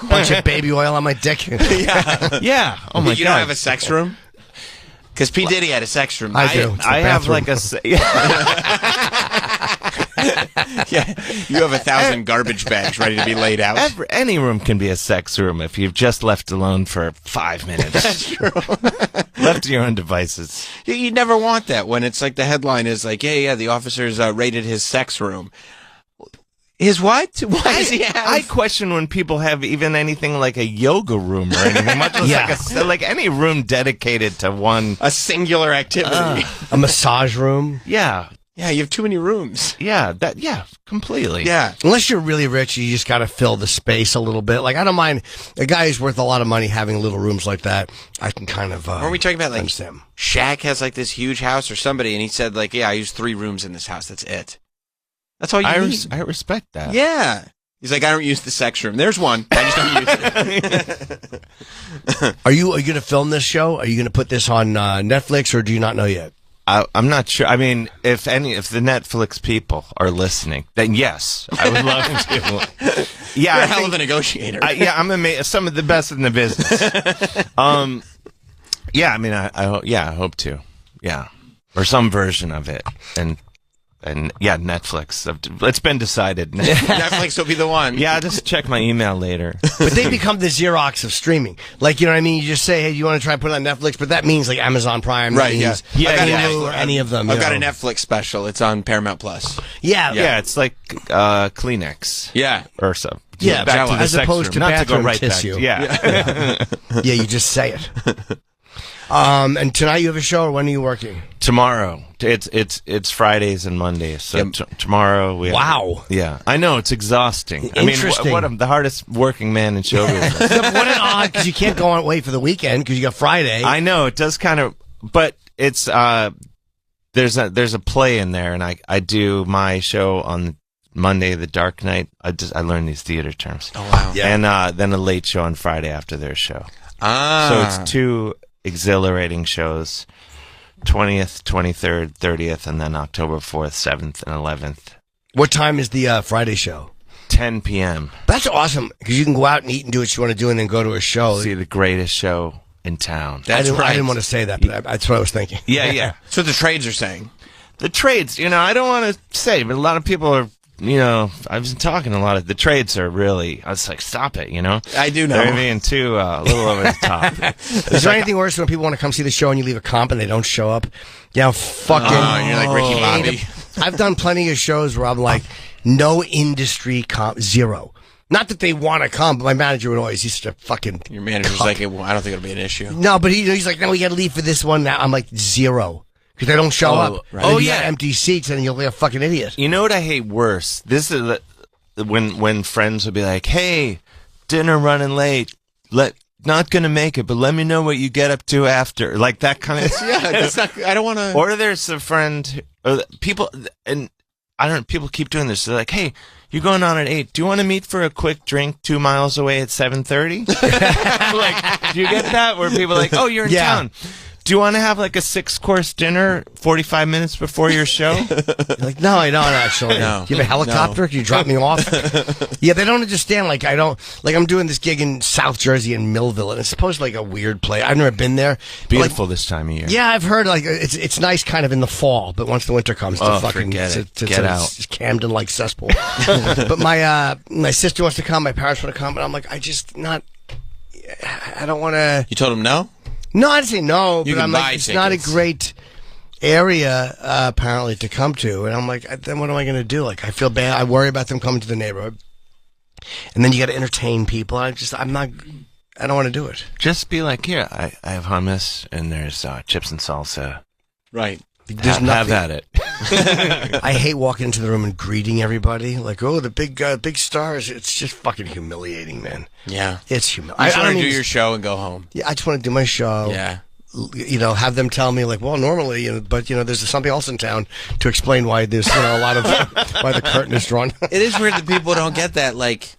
Bunch of baby oil on my dick. Yeah. Oh my god. You don't have a sex room? Because P. Diddy had a sex room. I do. I have like a. Yeah, you have 1,000 garbage bags ready to be laid out. Any room can be a sex room if you've just left alone for 5 minutes. That's true. Left to your own devices. You never want that when it's like the headline is like, yeah, the officers raided his sex room. His what? Why does he have? I question when people have even anything like a yoga room or anything. Much less like any room dedicated to a singular activity. A massage room. Yeah. Yeah, you have too many rooms. Yeah, completely. Yeah. Unless you're really rich, you just got to fill the space a little bit. Like, I don't mind a guy who's worth a lot of money having little rooms like that. I can kind of Are we talking about like understand. Shaq has like this huge house or somebody, and he said like, yeah, I use 3 rooms in this house. That's it. That's all you need. I respect that. Yeah. He's like, I don't use the sex room. There's one. I just don't use it. Are you going to film this show? Are you going to put this on Netflix, or do you not know yet? I'm not sure. I mean, if the Netflix people are listening, then yes, I would love to. Yeah, You're a hell of a negotiator. I'm some of the best in the business. Yeah, I mean, I hope to. Yeah, or some version of it, and yeah, Netflix. It's been decided. Netflix will be the one. Yeah, I'll just check my email later. But they become the Xerox of streaming. Like, you know what I mean? You just say, hey, you want to try to put it on Netflix? But that means like Amazon Prime. Right, yeah. Hulu, or any of them. I've got a Netflix special. It's on Paramount Plus. Yeah. It's like Kleenex. Yeah. Or so. Yeah, back to the as sex opposed room. to Not bathroom to go right tissue. Back. Yeah. Yeah, you just say it. And tonight you have a show, or when are you working? Tomorrow. It's Fridays and Mondays. So tomorrow we Wow. Yeah. I know, it's exhausting. Interesting. I mean, I'm the hardest working man in show business. What an odd, because you can't go on wait for the weekend because you got Friday. I know, it does kind of, but it's there's a play in there, and I do my show on Monday, The Dark Knight. I learn these theater terms. Oh wow. Yeah. And then a late show on Friday after their show. So it's 2 exhilarating shows. 20th, 23rd, 30th, and then October 4th, 7th, and 11th. What time is the Friday show? 10 p.m. That's awesome, because you can go out and eat and do what you want to do and then go to a show. See the greatest show in town. I didn't want to say that, but that's what I was thinking. Yeah. That's what the trades are saying. The trades, I don't want to say, but a lot of people are, I've been talking a lot of, the trades are really, I was like, stop it, I do know. They're being too, a little over the top. Is there anything worse when people want to come see the show and you leave a comp and they don't show up? Fucking. You're like Ricky Bobby. I've done plenty of shows where I'm like, no industry comp, 0. Not that they want to come, but my manager would always, he's such a fucking. Your manager's like, well, I don't think it'll be an issue. No, but he's like, no, we got to leave for this one now. I'm like, 0. Because they don't show up. Right. And you got empty seats, and you'll be a fucking idiot. You know what I hate worse? This is when friends will be like, "Hey, dinner running late. Not gonna make it, but let me know what you get up to after." Like that kind of. Yeah, that's not. I don't want to. Or there's a friend, or people, and I don't. People keep doing this. They're like, "Hey, you're going on at 8. Do you want to meet for a quick drink 2 miles away at 7:30?" Like, do you get that? Where people are like, "Oh, you're in town. Do you want to have like a 6-course dinner 45 minutes before your show?" Like, no, I don't actually. No. Do you have a helicopter? No. Can you drop me off? Yeah, they don't understand. Like, I'm doing this gig in South Jersey in Millville, and it's supposed to be like a weird place. I've never been there. Beautiful this time of year. Yeah, I've heard like it's nice kind of in the fall, but once the winter comes, it's fucking forget it. Get out. It's Camden like cesspool. But my sister wants to come. My parents want to come, but I'm like, I don't want to. You told him no? No, I didn't say no, You but can I'm buy like, it's tickets. not a great area apparently to come to, and I'm like, then what am I going to do? Like, I feel bad. I worry about them coming to the neighborhood, and then you got to entertain people. I don't want to do it. Just be like, here, I have hummus and there's chips and salsa. Right. There's have nothing. at it. I hate walking into the room and greeting everybody. Like, oh, the big stars. It's just fucking humiliating, man. Yeah. It's humiliating. I just want to do your show and go home. Yeah, I just want to do my show. Yeah. have them tell me like, well, normally, but there's something else in town to explain why there's a lot of why the curtain is drawn. It is weird that people don't get that. Like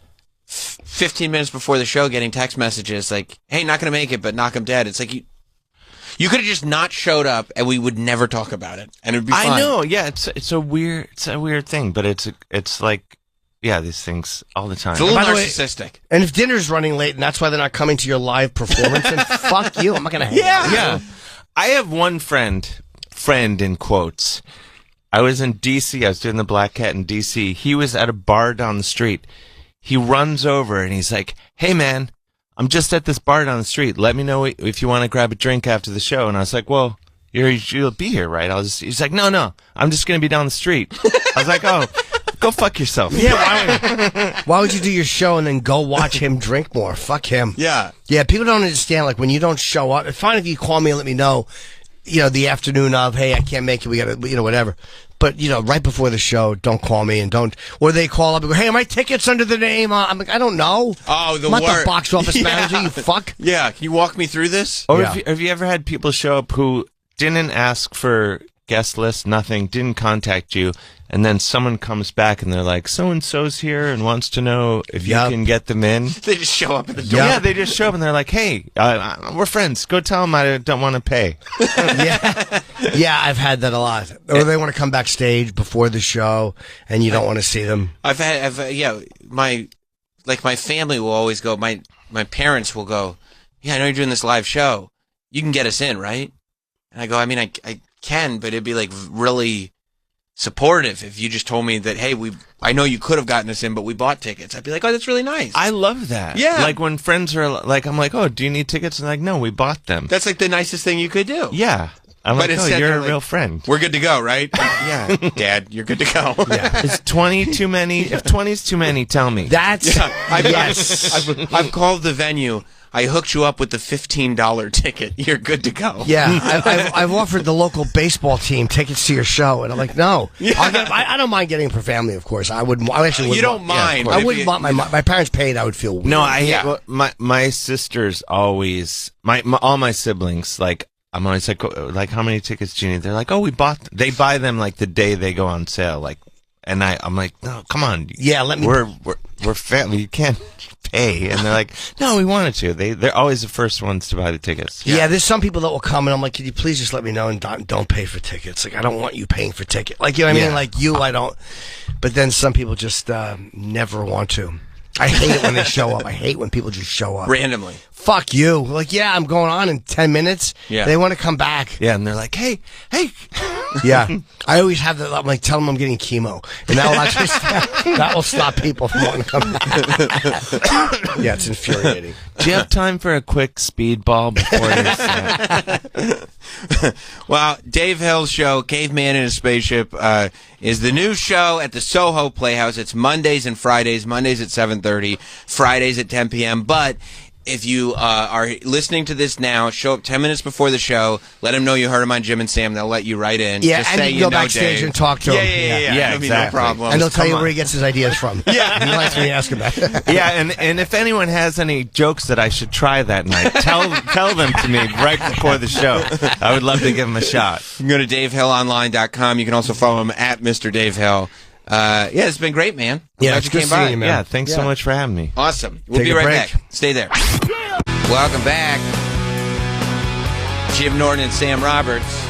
15 minutes before the show, getting text messages like, "Hey, not going to make it, but knock 'em dead." It's like you could have just not showed up, and we would never talk about it, and it'd be fine. I know. Yeah, it's a weird thing, but it's like. Yeah, these things all the time. It's a little narcissistic. And if dinner's running late and that's why they're not coming to your live performance, then fuck you. I'm not going to hang out. Yeah. I have one friend in quotes. I was in D.C. I was doing the Black Cat in D.C. He was at a bar down the street. He runs over and he's like, "Hey, man, I'm just at this bar down the street. Let me know if you want to grab a drink after the show." And I was like, "Well, you'll be here, right?" He's like, No, I'm just going to be down the street. I was like, "Oh. Go fuck yourself." Yeah, why would you do your show and then go watch him drink more? Fuck him. Yeah. Yeah, people don't understand, like, when you don't show up, it's fine if you call me and let me know, the afternoon of, hey, I can't make it, we gotta, whatever. But, right before the show, don't call me and or they call up and go, "Hey, are my tickets under the name?" I'm like, I don't know. Oh, I'm not the box office manager, you fuck. Yeah, can you walk me through this? Or have you ever had people show up who didn't ask for guest list, nothing, didn't contact you, and then someone comes back and they're like, "So-and-so's here and wants to know if you can get them in." They just show up at the door. Yeah, they just show up and they're like, "Hey, we're friends. Go tell them I don't want to pay." Yeah, I've had that a lot. Or they want to come backstage before the show and you don't want to see them. My family will always go, my parents will go, "Yeah, I know you're doing this live show. You can get us in, right?" And I go, "I mean, I can, but it'd be like really supportive if you just told me that, hey, I know you could have gotten us in, but we bought tickets." I'd be like, "Oh, that's really nice." I love that. Yeah. Like when friends are like, I'm like, "Oh, do you need tickets?" And they're like, "No, we bought them." That's like the nicest thing you could do. Yeah. I'm But like, "Oh, instead you're they're a like, real friend." We're good to go, right? Yeah, Dad, you're good to go. Yeah. Is 20 too many? If 20 is too many, tell me. That's, yes. I've called the venue. I hooked you up with the $15 ticket. You're good to go. Yeah, I've offered the local baseball team tickets to your show, and I'm like, no. Yeah. I don't mind getting it for family, of course. I wouldn't. I actually wouldn't. You don't mind. I wouldn't want my parents paid. I would feel weird. No, my sisters always all my siblings like. I'm always like, "How many tickets do you need?" They're like, "Oh, we bought them." They buy them like the day they go on sale. Like, and I'm like, "No, come on." Yeah, let me. We're family. You can't pay. And they're like, "No, we wanted to." They're always the first ones to buy the tickets. Yeah, there's some people that will come and I'm like, "Could you please just let me know and don't pay for tickets?" Like, I don't want you paying for tickets. Like, you know what I mean? Like I don't. But then some people just never want to. I hate it when they show up. I hate when people just show up randomly. Fuck you. Like, yeah, I'm going on in 10 minutes. Yeah. They want to come back. Yeah, and they're like, hey. Yeah. I always have that. I'm like, tell them I'm getting chemo. And that will actually that will stop people from wanting to come back. Yeah, it's infuriating. Do you have time for a quick speedball before your set? Well, Dave Hill's show, Caveman in a Spaceship, is the new show at the Soho Playhouse. It's Mondays and Fridays. Mondays at 7:30, Fridays at 10 p.m. But if you are listening to this now, show up 10 minutes before the show. Let them know you heard them on Jim and Sam. They'll let you right in. Yeah, just and say you can go backstage Dave. and talk to him. Yeah, exactly. No problem. And they'll tell you where he gets his ideas from. Yeah. He likes when you ask about it. Yeah, and if anyone has any jokes that I should try that night, tell them to me right before the show. I would love to give them a shot. You can go to DaveHillOnline.com. You can also follow him at Mr. Dave Hill. Yeah, it's been great, man. Yeah, Glad it's you good came seeing by. you, man. Yeah, thanks so much for having me. Awesome. We'll Take be a right break. back. Stay there. Welcome back. Jim Norton and Sam Roberts.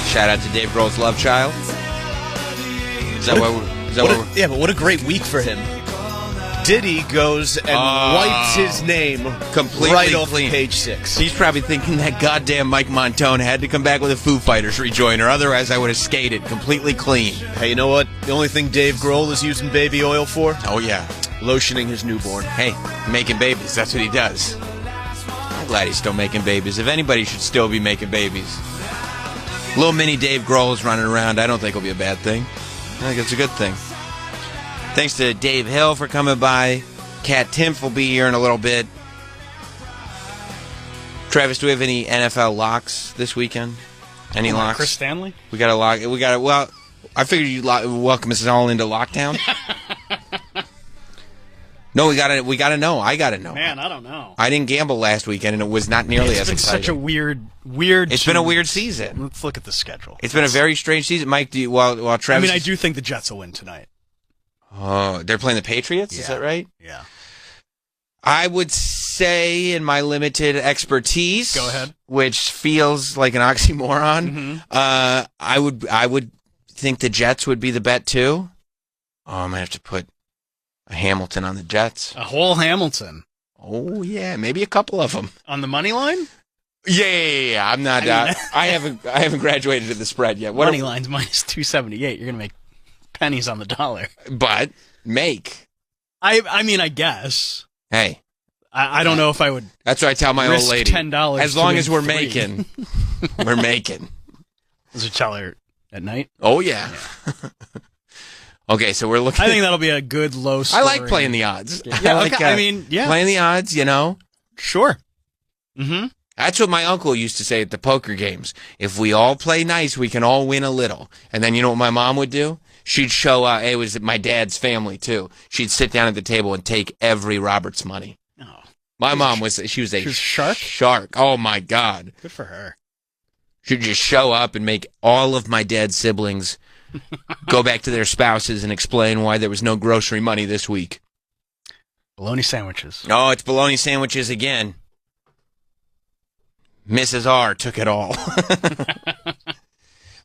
Shout out to Dave Grohl's Love Child. Yeah, but what a great week for him. Diddy goes and wipes his name completely right off clean. Page 6. He's probably thinking that goddamn Mike Montone had to come back with a Foo Fighters rejoiner, otherwise I would have skated completely clean. Hey, you know what? The only thing Dave Grohl is using baby oil for? Oh, yeah. Lotioning his newborn. Hey, making babies. That's what he does. I'm glad he's still making babies. If anybody should still be making babies. Little mini Dave Grohl is running around. I don't think it'll be a bad thing. I think it's a good thing. Thanks to Dave Hill for coming by. Kat Timpf will be here in a little bit. Travis, do we have any NFL locks this weekend? Any locks? Chris Stanley? We got a lock. Well, I figured you'd welcome us all into lockdown. No, we gotta know. I gotta know. Man, I don't know. I didn't gamble last weekend, and it was not nearly as It's exciting. such a weird. It's been a weird season. Let's look at the schedule. It's been a very strange season, Mike. While Travis, I do think the Jets will win tonight. Oh, they're playing the Patriots. Yeah. Is that right? Yeah. I would say, in my limited expertise, Go ahead. which feels like an oxymoron, I would think the Jets would be the bet too. Oh, I'm gonna have to put a Hamilton on the Jets. A whole Hamilton Oh yeah, maybe a couple of them. on the money line. Yeah. I'm not. I haven't graduated to the spread yet. Money line's minus 278. You're gonna make pennies on the dollar. But make. I mean, I guess. Hey, I don't know if I would. that's what I tell my old risk lady. $10 As to long win as we're 3. making, we're making. Does it tell her at night? Oh yeah. Okay, so we're looking. I think that'll be a good low I scoring. like playing the odds. Yeah, I like, okay. I mean, yeah. playing the odds. You know, Sure. Mm-hmm. that's what my uncle used to say at the poker games. If we all play nice, we can all win a little. And then you know what my mom would do? She'd show up. It was my dad's family too. She'd sit down at the table and take every Robert's money. Oh, My mom was. She was a shark? Shark. Oh my God. good for her. She'd just show up and make all of my dad's siblings go back to their spouses and explain why there was no grocery money this week. Bologna sandwiches. Oh, it's bologna sandwiches again. Mrs. R took it all.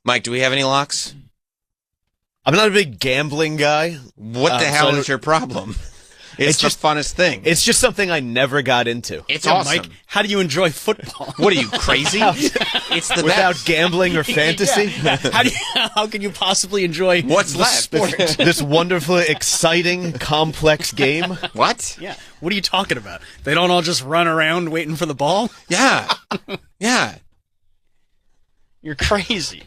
Mike, do we have any locks? I'm not a big gambling guy. What the hell is your problem? It's just the funnest thing. It's just something I never got into. It's Yeah, awesome. Mike, how do you enjoy football? What are you, crazy? It's the Without best. gambling or fantasy. How can you possibly enjoy What's the left? sport? This wonderfully exciting, complex game. What? Yeah. What are you talking about? They don't all just run around waiting for the ball? Yeah. Yeah. You're crazy.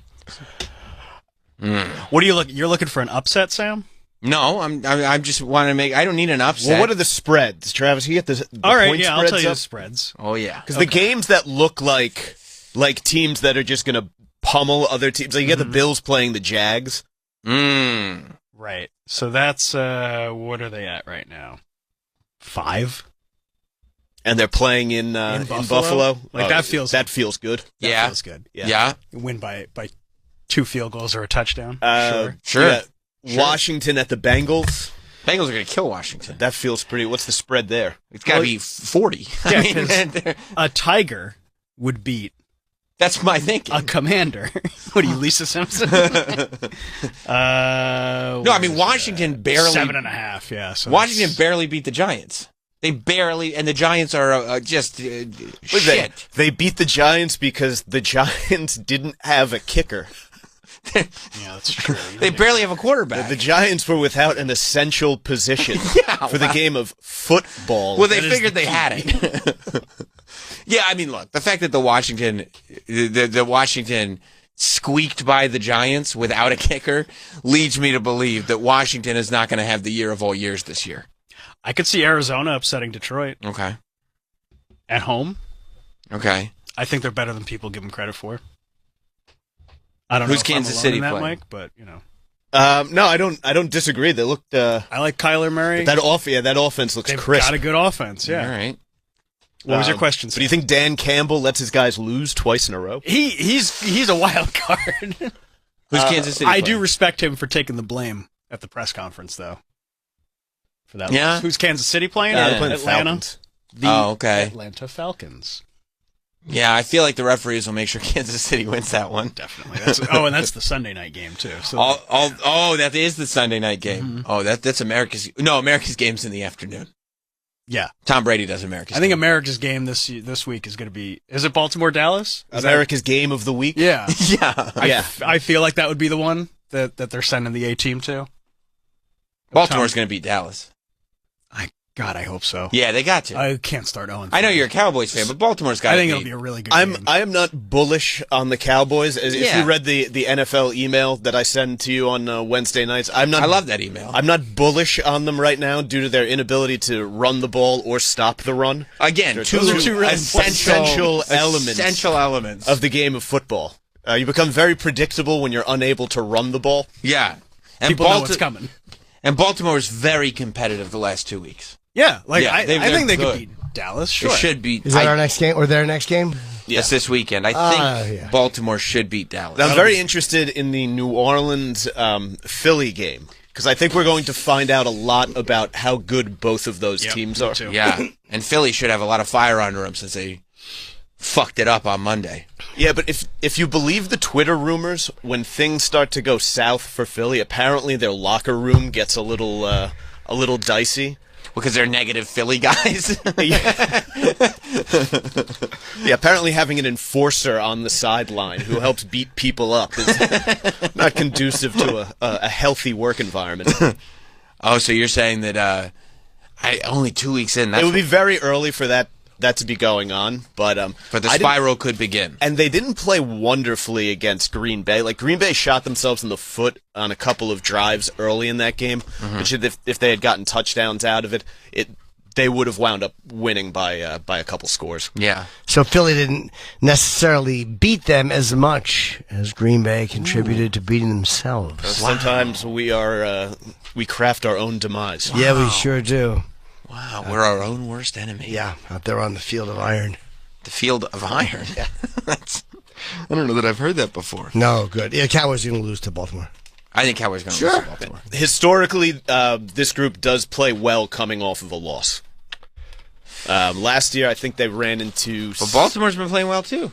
What are you looking? You're looking for an upset, Sam? No, I'm just wanting to make. I don't need an upset. Well, what are the spreads, Travis? You get the All right, point yeah, I'll spreads tell you up? the spreads. Oh yeah. Because the games that look like teams that are just going to pummel other teams, like you get the Bills playing the Jags. Right. So that's what are they at right now? 5. And they're playing in Buffalo. Like, that feels good. That Yeah. feels good. Yeah. You win by 2 field goals or a touchdown. Sure. Yeah. Washington at the Bengals. Bengals are going to kill Washington. That feels pretty. What's the spread there? It's got to be 40. Yeah, I mean, 'cause a Tiger would beat that's my thinking. a Commander. What are you, Lisa Simpson? No, I mean Washington barely. 7.5. Yeah. So Washington barely beat the Giants. They barely, and the Giants are just shit. They beat the Giants because the Giants didn't have a kicker. Yeah, that's true. They barely have a quarterback. The Giants were without an essential position for the game of football. Well, they figured they had it. Yeah, I mean, look, the fact that the Washington squeaked by the Giants without a kicker leads me to believe that Washington is not going to have the year of all years this year. I could see Arizona upsetting Detroit Okay. at home. Okay. I think they're better than people give them credit for. I don't Who's know if Kansas I'm alone City in that, playing? Mike, but you know. No, I don't disagree. They looked. I like Kyler Murray. That offense looks They've crisp. got a good offense. Yeah. All right. What was your question? But do you think Dan Campbell lets his guys lose twice in a row? He's a wild card. Who's Kansas City I playing? do respect him for taking the blame at the press conference, though. For that, Yeah? Who's Kansas City playing? They're playing the Atlanta. Falcons. The Oh, okay. Atlanta Falcons. Yeah, I feel like the referees will make sure Kansas City wins that one. Definitely. And that's the Sunday night game too. So That is the Sunday night game. Mm-hmm. Oh, that's America's game's in the afternoon. yeah, Tom Brady does America's. I think game. America's game this week is going to be. Is it Baltimore Dallas? America's game of the week. Yeah, Yeah, I feel like that would be the one that they're sending the A team to. Baltimore's going to beat Dallas. God, I hope so. Yeah, they got to. I can't start Owen. I know you're a Cowboys fan, but Baltimore's got. I think it'll be a really good game. I am not bullish on the Cowboys. If Yeah. you read the NFL email that I send to you on Wednesday nights, I love that email. I'm not bullish on them right now due to their inability to run the ball or stop the run. Again, Those two are two really essential essential elements of the game of football. You become very predictable when you're unable to run the ball. Yeah, and People know what's coming. And Baltimore is very competitive the last 2 weeks. Yeah, Yeah, I think they could beat Dallas. Sure, They should beat. Is that our next game or their next game? Yes, this weekend. I think Baltimore should beat Dallas. I'm very interested in the New Orleans Philly game because I think we're going to find out a lot about how good both of those teams are. Yeah, and Philly should have a lot of fire under them since they fucked it up on Monday. Yeah, but if you believe the Twitter rumors, when things start to go south for Philly, apparently their locker room gets a little dicey. Because they're negative Philly guys. Yeah, apparently having an enforcer on the sideline who helps beat people up is not conducive to a healthy work environment. Oh, so you're saying that only 2 weeks in. It would be very early for that to be going on, but the spiral could begin. And they didn't play wonderfully against Green Bay. Like Green Bay shot themselves in the foot on a couple of drives early in that game. Which if they had gotten touchdowns out of it, they would have wound up winning by a couple scores. Yeah. So Philly didn't necessarily beat them as much as Green Bay contributed to beating themselves. Sometimes we craft our own demise. Yeah, we sure do. Wow, we're our own worst enemy. Yeah, out there on the field of iron. The field of iron? Yeah. I don't know that I've heard that before. No, good. Yeah, Cowboys are going to lose to Baltimore. I think Cowboys are going to lose to Baltimore. Historically, this group does play well coming off of a loss. Last year, I think they ran into... But Baltimore's been playing well, too.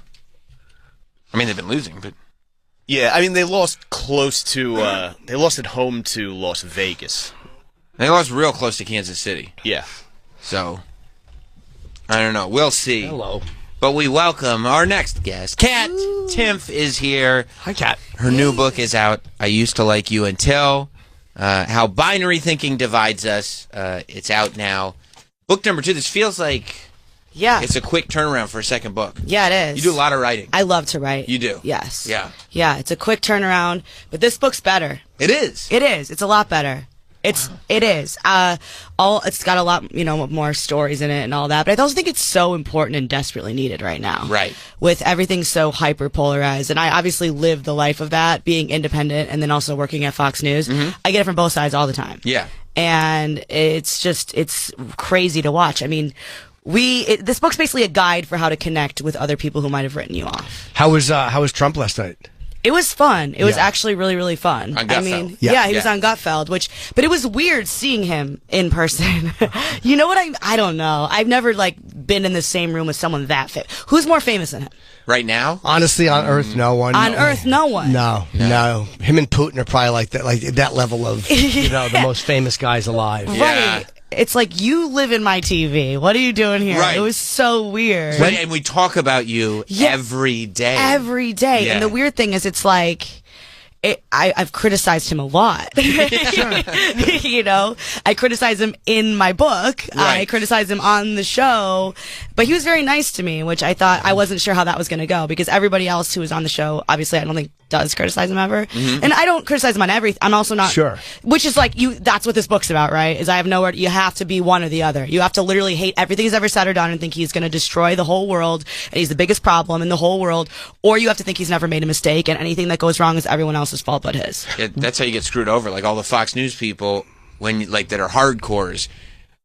I mean, they've been losing, but... Yeah, I mean, they lost close to... they lost at home to Las Vegas. They lost real close to Kansas City. Yeah. So, I don't know. We'll see. Hello. But we welcome our next guest. Kat Timpf is here. Hi, Kat. Her new book is out, I Used to Like You Until. How Binary Thinking Divides Us. It's out now. Book number 2. This feels like it's a quick turnaround for a second book. Yeah, it is. You do a lot of writing. I love to write. You do? Yes. Yeah. Yeah, it's a quick turnaround, but this book's better. It is. It is. It's a lot better. It is. It's got a lot, more stories in it and all that. But I also think it's so important and desperately needed right now. Right. With everything so hyper polarized, and I obviously live the life of that, being independent and then also working at Fox News. I get it from both sides all the time. Yeah. And it's crazy to watch. I mean, this book's basically a guide for how to connect with other people who might have written you off. How was Trump last night? It was fun. It was actually really, really fun. On Gutfeld. I mean, he was on Gutfeld, but it was weird seeing him in person. You know what I don't know. I've never been in the same room with someone that fit. Who's more famous than him? Right now? Honestly, on Earth, no one. On Earth, no one. No. Him and Putin are probably like that level of, the most famous guys alive. Yeah. Right. It's like, you live in my TV. What are you doing here? Right. It was so weird. And we talk about you every day. Every day. Yeah. And the weird thing is, it's like, I've criticized him a lot. I criticize him in my book. Right. I criticize him on the show. But he was very nice to me, which I thought, I wasn't sure how that was going to go, because everybody else who was on the show, obviously, I don't think does criticize him ever. And I don't criticize him on everything. I'm also not. Sure. Which is that's what this book's about, right? Is I have nowhere, you have to be one or the other. You have to literally hate everything he's ever said or done and think he's going to destroy the whole world and he's the biggest problem in the whole world. Or you have to think he's never made a mistake and anything that goes wrong is everyone else's fault but his. Yeah, that's how you get screwed over. Like all the Fox News people, that are hardcores,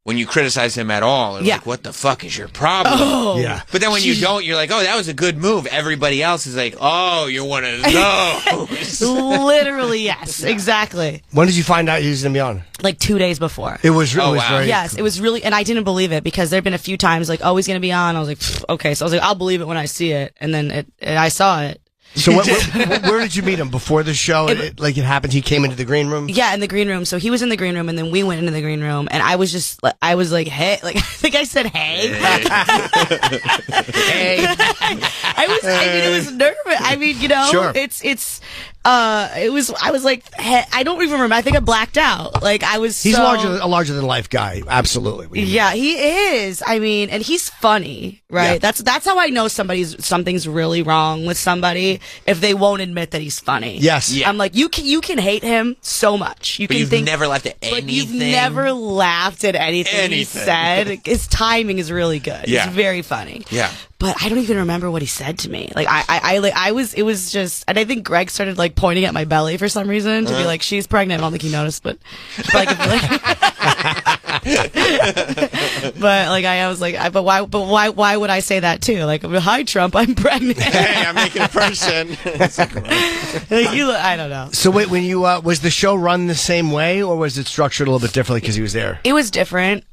when you criticize him at all, like, what the fuck is your problem? Oh, yeah. But then when you don't, you're like, oh, that was a good move. Everybody else is like, oh, you're one of those. Literally, yes, exactly. When did you find out he was going to be on? 2 days before. It was really wow. Yes, it was really, and I didn't believe it because there'd been a few times he's going to be on. I was like, okay. So I was like, I'll believe it when I see it. And then I saw it. So where did you meet him? Before the show? It happened, he came into the green room? Yeah, in the green room. So he was in the green room, and then we went into the green room, and I was like, hey. I think I said, hey. Hey. It was nervous. I mean, sure. I was like, hey, I don't even remember. I think I blacked out. He's a larger than life guy. Absolutely. Yeah, he is. I mean, and he's funny, right? Yeah. That's how I know something's really wrong with somebody if they won't admit that he's funny. Yes. Yeah. I'm like, you can hate him so much. But you've never laughed at anything. But you've never laughed at anything he said. His timing is really good. Yeah. It's very funny. Yeah. But I don't even remember what he said to me. It was just, and I think Greg started pointing at my belly for some reason to be like, she's pregnant. I don't think he noticed, but But like I was like, but why would I say that too? Like, hi Trump, I'm pregnant. Hey, I'm making a person. Like, I don't know. So wait, when you was the show run the same way, or was it structured a little bit differently because he was there? It was different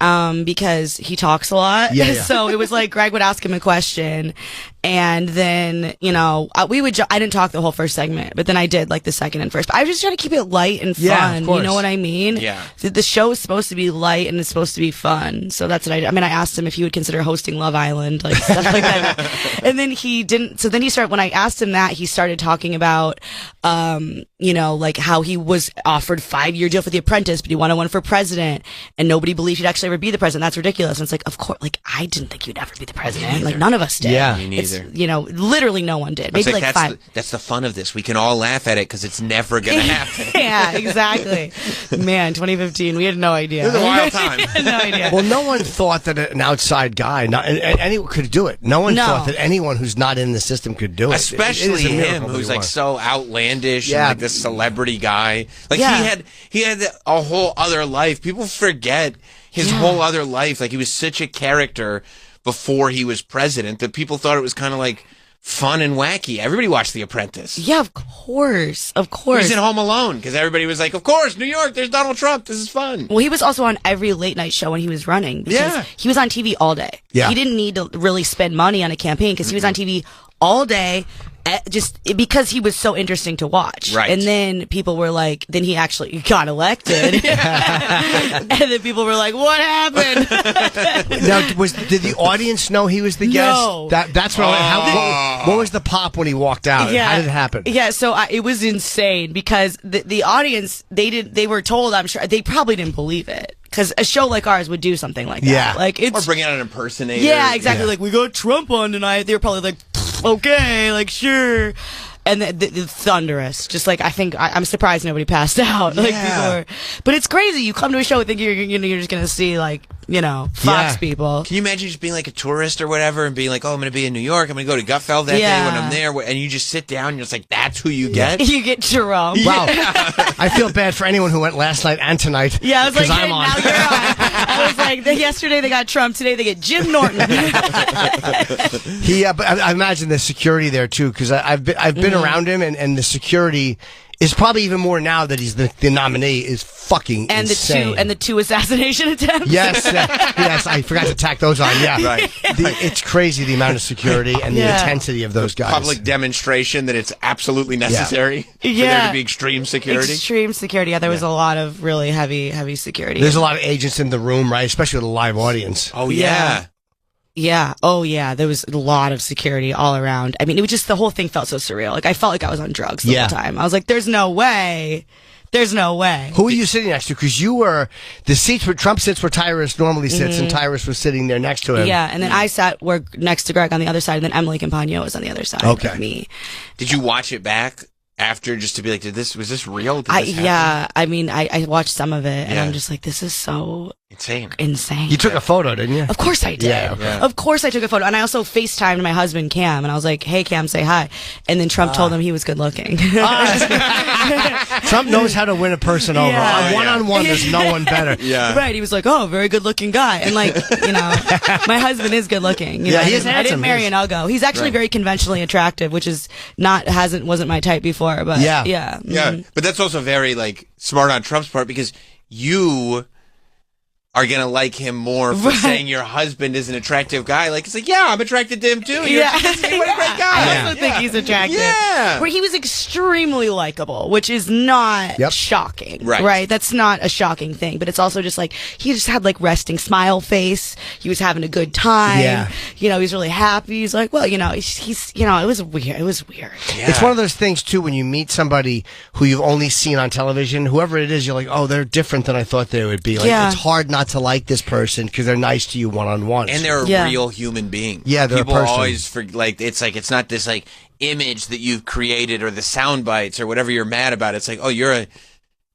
because he talks a lot. Yeah. So it was like Greg would ask him a question, and then I didn't talk the whole first segment, but then I did like the second and first. But I was just trying to keep it light and fun. Yeah, of course. You know what I mean? Yeah. The show is supposed to be light and it's supposed to be fun. So that's what I did. I mean, I asked him if he would consider hosting Love Island, like stuff like that. And then he didn't. So then when I asked him that, he started talking about, like how he was offered 5-year deal for The Apprentice, but he wanted one for president, and nobody believed he'd actually ever be the president. That's ridiculous. And it's like, of course, like I didn't think you'd ever be the president. Like none of us did. Yeah. Me neither. Literally no one did. Maybe like 5. That's the fun of this. We can all laugh at it because it's never going to happen. Yeah, exactly. Man, 2015, we had no idea. It was a wild time. We had no idea. Well, no one thought that an outside guy, anyone could do it. No one thought that anyone who's not in the system could do it. Especially it is a him, miracle who's that he like won. so outlandish, Yeah. and like this celebrity guy. Like Yeah. he had a whole other life. People forget his whole other life. Like he was such a character before he was president that people thought it was kind of like fun and wacky. Everybody watched The Apprentice. Yeah, of course. He was in Home Alone because everybody was like, of course, New York, there's Donald Trump. This is fun. Well, he was also on every late night show when he was running. Because Yeah. he was on TV all day. Yeah. He didn't need to really spend money on a campaign because he was on TV all day. Because he was so interesting to watch. Right. And then people were like, then he actually got elected. And then people were like, what happened? Now, did the audience know he was the guest? No. That's what. What was the pop when he walked out? How did it happen? Yeah, so it was insane because the audience, they were told, I'm sure, they probably didn't believe it. Because a show like ours would do something like that. Yeah. Like Or bring out an impersonator. Yeah, exactly. Like, we got Trump on tonight. They were probably like, okay, like, sure. And the thunderous. Just like, I'm surprised nobody passed out. Like, people were, but it's crazy. You come to a show and think you're just gonna see, like, Fox people. Can you imagine just being like a tourist or whatever and being like, oh, I'm going to be in New York. I'm going to go to Gutfeld that day when I'm there. And you just sit down and you're just like, that's who you get? You get Jerome. Wow. I feel bad for anyone who went last night and tonight. Yeah, I was like, I'm now on. you're on. I was like, yesterday they got Trump, today they get Jim Norton. But I imagine the security there too, because I've been around him, and the security is probably even more now that he's the nominee is fucking insane. the two assassination attempts. Yes, yes, I forgot to tack those on. Yeah, Right. It's crazy the amount of security and the intensity of those guys. Public demonstration that it's absolutely necessary for there to be extreme security. Extreme security. Yeah, there was a lot of really heavy security. There's a lot of agents in the room, right? Especially with a live audience. Oh, yeah. Yeah. Oh, yeah. There was a lot of security all around. I mean, it was just, the whole thing felt so surreal. Like, I felt like I was on drugs the whole time. I was like, there's no way. There's no way. Who were you sitting next to? Because you were, the seats where Trump sits where Tyrus normally sits, and Tyrus was sitting there next to him. Yeah, and then I sat next to Greg on the other side, and then Emily Campagno was on the other side of me. Did you watch it back after just to be like, was this real? Did this happen? Yeah, I mean, I watched some of it, and I'm just like, this is so insane. You took a photo, didn't you? Of course I did. Yeah. Of course I took a photo. And I also FaceTimed my husband, Cam, and I was like, hey, Cam, say hi. And then Trump told him he was good looking. Trump knows how to win a person over. One-on-one, there's no one better. Yeah. Right. He was like, oh, very good looking guy. And like, my husband is good looking. He is handsome. I didn't marry an uggo. He's actually very conventionally attractive, which is wasn't my type before, but yeah. Yeah. But that's also very like smart on Trump's part because you are going to like him more for saying your husband is an attractive guy. Like, it's like, yeah, I'm attracted to him too. What a great guy. I also think he's attractive. Yeah. Where he was extremely likable, which is not shocking. Right. That's not a shocking thing, but it's also just like, he just had like resting smile face. He was having a good time. Yeah. He was really happy. He's like, well, he's it was weird. It was weird. Yeah. It's one of those things too, when you meet somebody who you've only seen on television, whoever it is, you're like, oh, they're different than I thought they would be. Like, it's hard not to like this person because they're nice to you one-on-one. And they're a real human being. Yeah, they're People a person. always it's not this like image that you've created or the sound bites or whatever you're mad about. It's like, oh, you're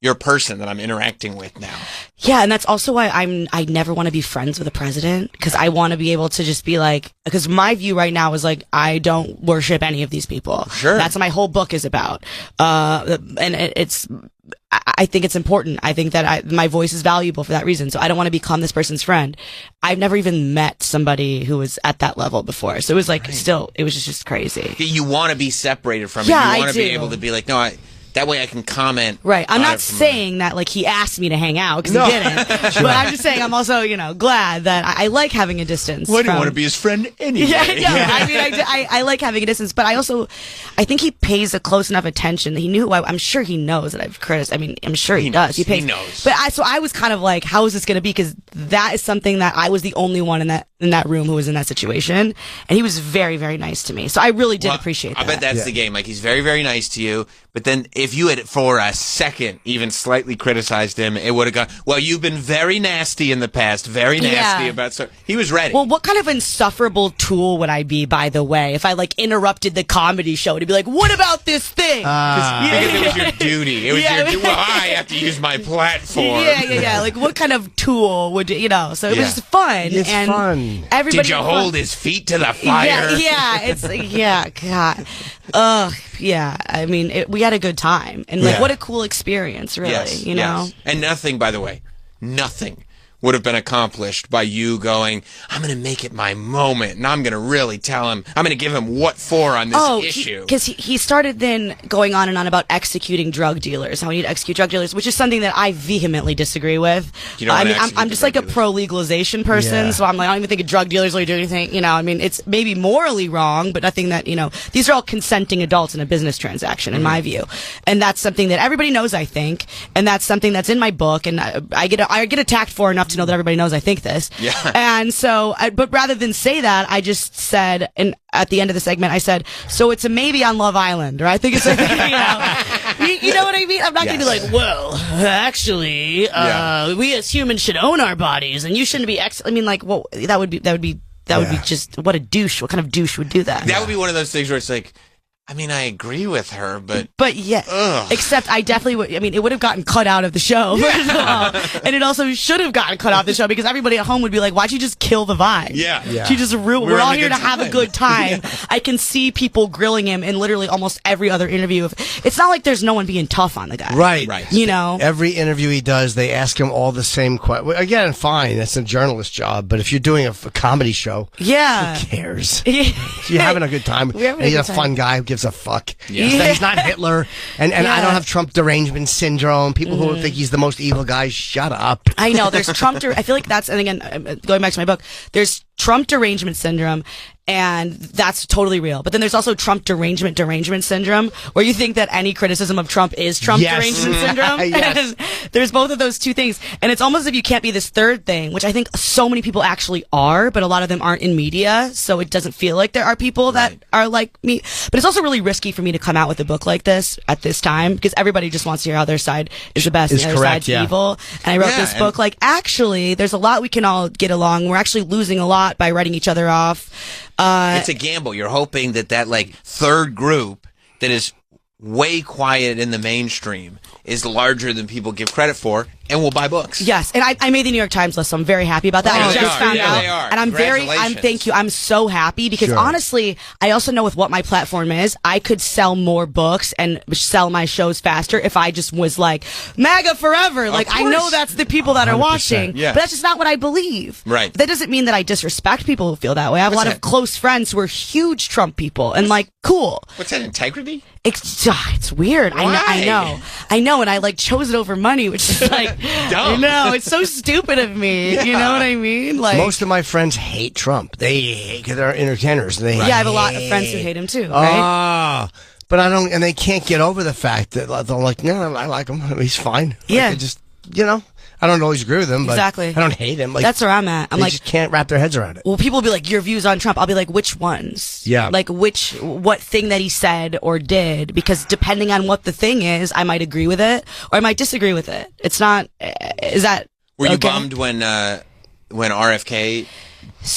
a person that I'm interacting with now. Yeah, and that's also why I never want to be friends with a president, because I want to be able to just be like, because my view right now is like, I don't worship any of these people. Sure. That's what my whole book is about. And it's I think it's important. I think that my voice is valuable for that reason. So I don't want to become this person's friend. I've never even met somebody who was at that level before. So it was like, it was just crazy. You want to be separated from it. Yeah, You want to be able to be like, no, that way I can comment. Right. I'm not saying that like he asked me to hang out because he didn't. But I'm just saying I'm also, glad that I like having a distance. Well, I didn't want to be his friend anyway. Yeah, no, I mean, I like having a distance, but I think he pays a close enough attention. He knew I'm sure he knows that I've criticized. I mean, I'm sure he does. He knows. But I was kind of like, how is this going to be? Because that is something that I was the only one in that room who was in that situation, and he was very, very nice to me. So I really did appreciate that. I bet that's the game. Like, he's very, very nice to you, but then if you had for a second even slightly criticized him, it would have gone, well, you've been very nasty in the past, very nasty about so he was ready. Well, what kind of insufferable tool would I be, by the way, if I like interrupted the comedy show to be like, what about this thing? Because it was your duty. It was well, I have to use my platform. Yeah. Like, what kind of tool would you know? So it was just fun. It's fun. Everybody did you hold his feet to the fire? God. Yeah. I mean, we had a good time, and like, what a cool experience, really. Yes. And nothing, by the way, nothing would have been accomplished by you going, I'm going to make it my moment, and I'm going to really tell him, I'm going to give him what for on this issue. Because he started then going on and on about executing drug dealers, how we need to execute drug dealers, which is something that I vehemently disagree with. I'm just like a pro-legalization person, so I'm like, I don't even think a drug dealers really do anything, I mean, it's maybe morally wrong, but nothing that, these are all consenting adults in a business transaction, in my view. And that's something that everybody knows, I think, and that's something that's in my book, and I get attacked for enough to know that everybody knows I think this. Yeah. And so, but rather than say that, I just said, and at the end of the segment, I said, so it's a maybe on Love Island, or I think it's like, you know what I mean? I'm not going to be like, well, actually, we as humans should own our bodies, and you shouldn't be. I mean, like, well, that would be just what a douche. What kind of douche would do that? That would be one of those things where it's like, I mean, I agree with her, but except I definitely would. I mean, it would have gotten cut out of the show, first of all, and it also should have gotten cut off the show because everybody at home would be like, "Why'd you just kill the vibe?" Yeah. She just we're all here to have a good time. I can see people grilling him in literally almost every other interview. It's not like there's no one being tough on the guy, right? Every interview he does, they ask him all the same questions. Again, fine, that's a journalist job, but if you're doing a comedy show, who cares? You're having a good time. He's a fun guy who gives a fuck. He's not Hitler, and I don't have Trump derangement syndrome. People who think he's the most evil guy, shut up. I know there's Trump. I feel like that's, and again, going back to my book, there's Trump derangement syndrome, and that's totally real. But then there's also Trump derangement syndrome, where you think that any criticism of Trump is Trump derangement syndrome. Yes. There's both of those two things, and it's almost as if you can't be this third thing, which I think so many people actually are, but a lot of them aren't in media, so it doesn't feel like there are people that are like me. But it's also really risky for me to come out with a book like this at this time, because everybody just wants to hear how their side is the best and the other side's evil. And I wrote this book like, actually, there's a lot we can all get along. We're actually losing a lot by writing each other off. It's a gamble. You're hoping that like third group that is way quiet in the mainstream is larger than people give credit for, and will buy books. Yes, and I made the New York Times list, so I'm very happy about that. I just found out, they are. And thank you. I'm so happy because honestly, I also know with what my platform is, I could sell more books and sell my shows faster if I just was like MAGA forever. Like, I know that's the people that are watching, but that's just not what I believe. Right. That doesn't mean that I disrest people who feel that way. I have a lot of close friends who are huge Trump people, and like, cool. What's that, integrity? It's weird. Why? I know, and I like chose it over money, which is like, I know, it's so stupid of me. You know what I mean? Like, most of my friends hate Trump. They hate because they're entertainers. I have a lot of friends who hate him too. Right? But I don't, and they can't get over the fact that they're like, no, I like him. He's fine. Yeah, like, just I don't always agree with him, but I don't hate him. Like, that's where I'm at. I'm they like, just can't wrap their heads around it. Well, people will be like, your views on Trump. I'll be like, which ones? Yeah. Like, what thing that he said or did? Because depending on what the thing is, I might agree with it or I might disagree with it. It's not. Is that? Were you bummed when RFK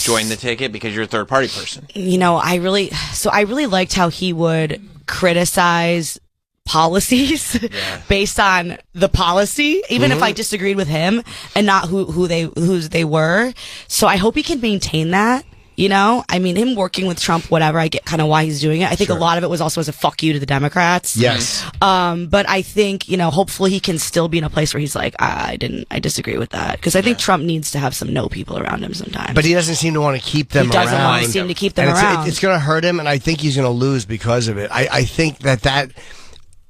joined the ticket because you're a third party person? I really liked how he would criticize policies based on the policy, even if I disagreed with him and not who they were. So I hope he can maintain that. You know, I mean, him working with Trump, whatever, I get kind of why he's doing it. I think a lot of it was also as a fuck you to the Democrats. Yes. But I think, you know, hopefully he can still be in a place where he's like, I disagree with that. Because I think Trump needs to have some no people around him sometimes. But he doesn't seem to want to keep them around. He doesn't want to seem to keep them and around. It's going to hurt him, and I think he's going to lose because of it. I think that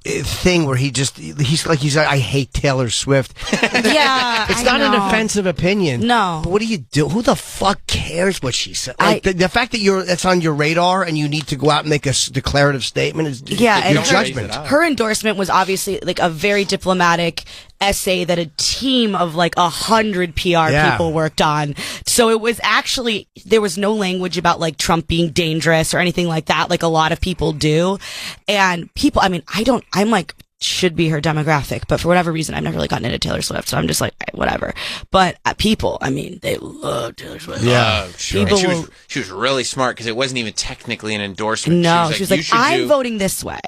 thing where he's like I hate Taylor Swift. Yeah, it's not an offensive opinion. No, but what do you do? Who the fuck cares what she said? Like the fact that that's on your radar and you need to go out and make a declarative statement is your judgment. Her endorsement was obviously like a very diplomatic essay that a team of like 100 PR people worked on. So it was actually, there was no language about like Trump being dangerous or anything like that, like a lot of people do. And people, I mean, I'm like, should be her demographic, but for whatever reason, I've never really gotten into Taylor Swift, so I'm just like, whatever. But people, I mean, they love Taylor Swift. Yeah, sure. She was really smart because it wasn't even technically an endorsement. No, she was like I'm voting this way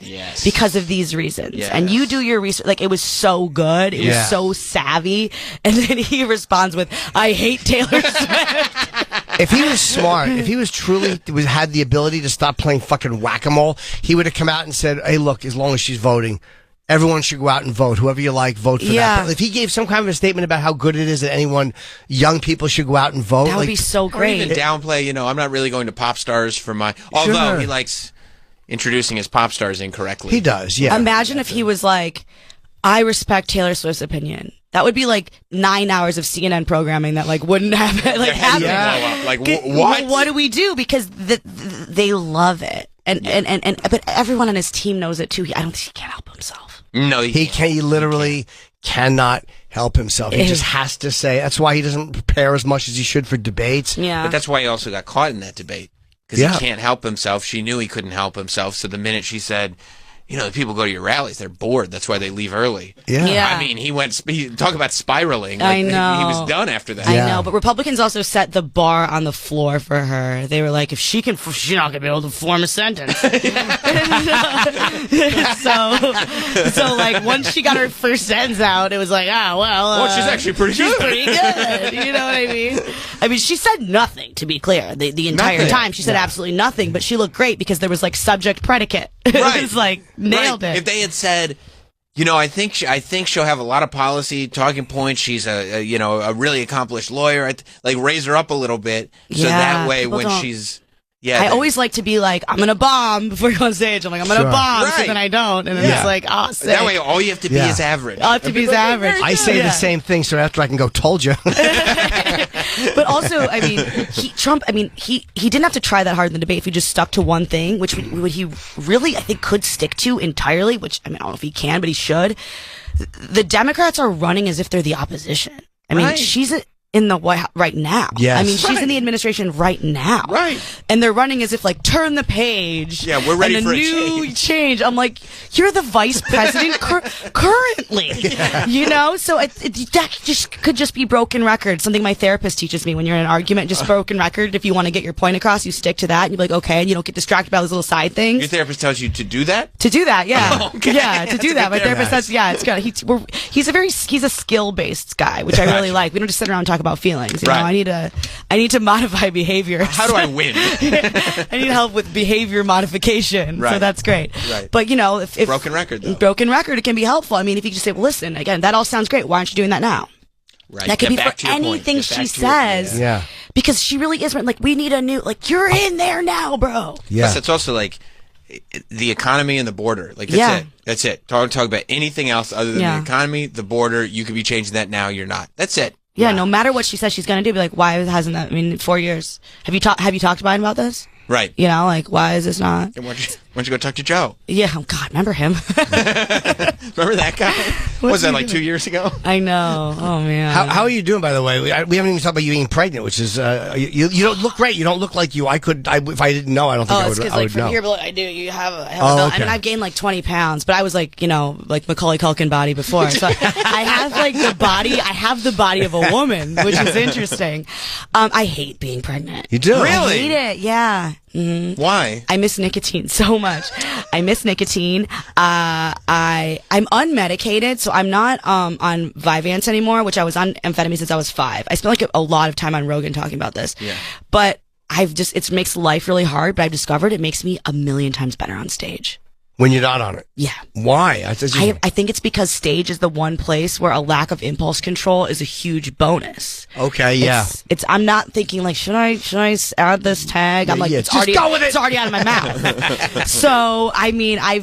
because of these reasons, and you do your research. Like, it was so good, it was so savvy, and then he responds with, "I hate Taylor Swift." If he was smart, if he was truly had the ability to stop playing fucking whack-a-mole, he would have come out and said, "Hey, look, as long as she's voting, everyone should go out and vote. Whoever you like, vote for that." But if he gave some kind of a statement about how good it is that young people should go out and vote, that would be so great. Or even downplay, you know, I'm not really going to pop stars for my. Although he likes introducing his pop stars incorrectly. He does, yeah. Imagine if he was like, "I respect Taylor Swift's opinion." That would be like 9 hours of CNN programming that like wouldn't happen. Like, like what? What do we do? Because they love it, and but everyone on his team knows it too. I don't think he can't help himself. No, he literally cannot help himself. He just has to say. That's why he doesn't prepare as much as he should for debates. Yeah, but that's why he also got caught in that debate because he can't help himself. She knew he couldn't help himself, so the minute she said, you know, the people go to your rallies, they're bored. That's why they leave early. Yeah. I mean, talk about spiraling. Like, I know. He was done after that. I know, but Republicans also set the bar on the floor for her. They were like, if she's not going to be able to form a sentence. So like, once she got her first sentence out, it was like, she's actually pretty good. She's pretty good. You know what I mean? I mean, she said nothing, to be clear, the entire time. She said absolutely nothing, but she looked great because there was like subject predicate. Right. It was like, nailed it. If they had said, you know, I think she'll have a lot of policy talking points. She's a really accomplished lawyer. Like, raise her up a little bit so that way when she's I always like to be like, I'm gonna bomb before you go on stage. I'm like, I'm gonna bomb, so then I don't, and then it's like, sick. That way all you have to be is average. All I have to be is average. I say the same thing, so after I can go, told you. But also, I mean, Trump, he didn't have to try that hard in the debate if he just stuck to one thing, which he really, I think, could stick to entirely, which, I mean, I don't know if he can, but he should. The Democrats are running as if they're the opposition. I mean, she's in the White House right now. Yes. I mean, she's in the administration right now. Right. And they're running as if like, turn the page. Yeah, we're ready for a new change. I'm like, you're the vice president currently. Yeah. You know? So that could just be broken record. Something my therapist teaches me when you're in an argument, just broken record. If you want to get your point across, you stick to that. And you're like, okay, and you don't get distracted by those little side things. Your therapist tells you to do that? To do that, yeah. Oh, okay. Yeah, to do that. My therapist says, it's good. He's a skill-based guy, which I really like. We don't just sit around and talk about feelings. You know, I need to modify behavior. How do I win? I need help with behavior modification. Right. So that's great. Right. But you know, if broken record, though. Broken record, it can be helpful. I mean, if you just say, well, listen, again, that all sounds great. Why aren't you doing that now? Right. That could be for anything she says. Yeah. Because she really is like, we need a new, like, you're in there now, bro. Yeah. Plus, it's also like the economy and the border. Like, that's it. Talk about anything else other than the economy, the border. You could be changing that now. You're not. That's it. Yeah, no matter what she says she's going to do, be like, why hasn't that, 4 years? Have you talked to Biden about this? Right. You know, like, why is this not? Why don't you go talk to Joe? Yeah, oh God, remember him? Remember that guy? Was that like 2 years ago? I know. Oh, man. How are you doing, by the way? We haven't even talked about you being pregnant, which is, you don't look great. You don't look like you. if I didn't know, I don't think I would know. Oh, it's because, from here, but I do. You have a hell of a okay. I mean, I've gained like 20 pounds, but I was like, like Macaulay Culkin body before. So I have like the body of a woman, which is interesting. I hate being pregnant. You do? Really? I hate it, yeah. Mm-hmm. Why? I miss nicotine so much. I miss nicotine. I'm unmedicated, so I'm not on Vyvanse anymore, which I was on amphetamine since I was 5. I spent like a lot of time on Rogan talking about this. Yeah. But it makes life really hard, but I've discovered it makes me a million times better on stage. When you're not on it? Yeah. Why? I think it's because stage is the one place where a lack of impulse control is a huge bonus. Okay, yeah. I'm not thinking like, should I add this tag? I'm like, yeah, it's just go with it. It's already out of my mouth. So, I mean, I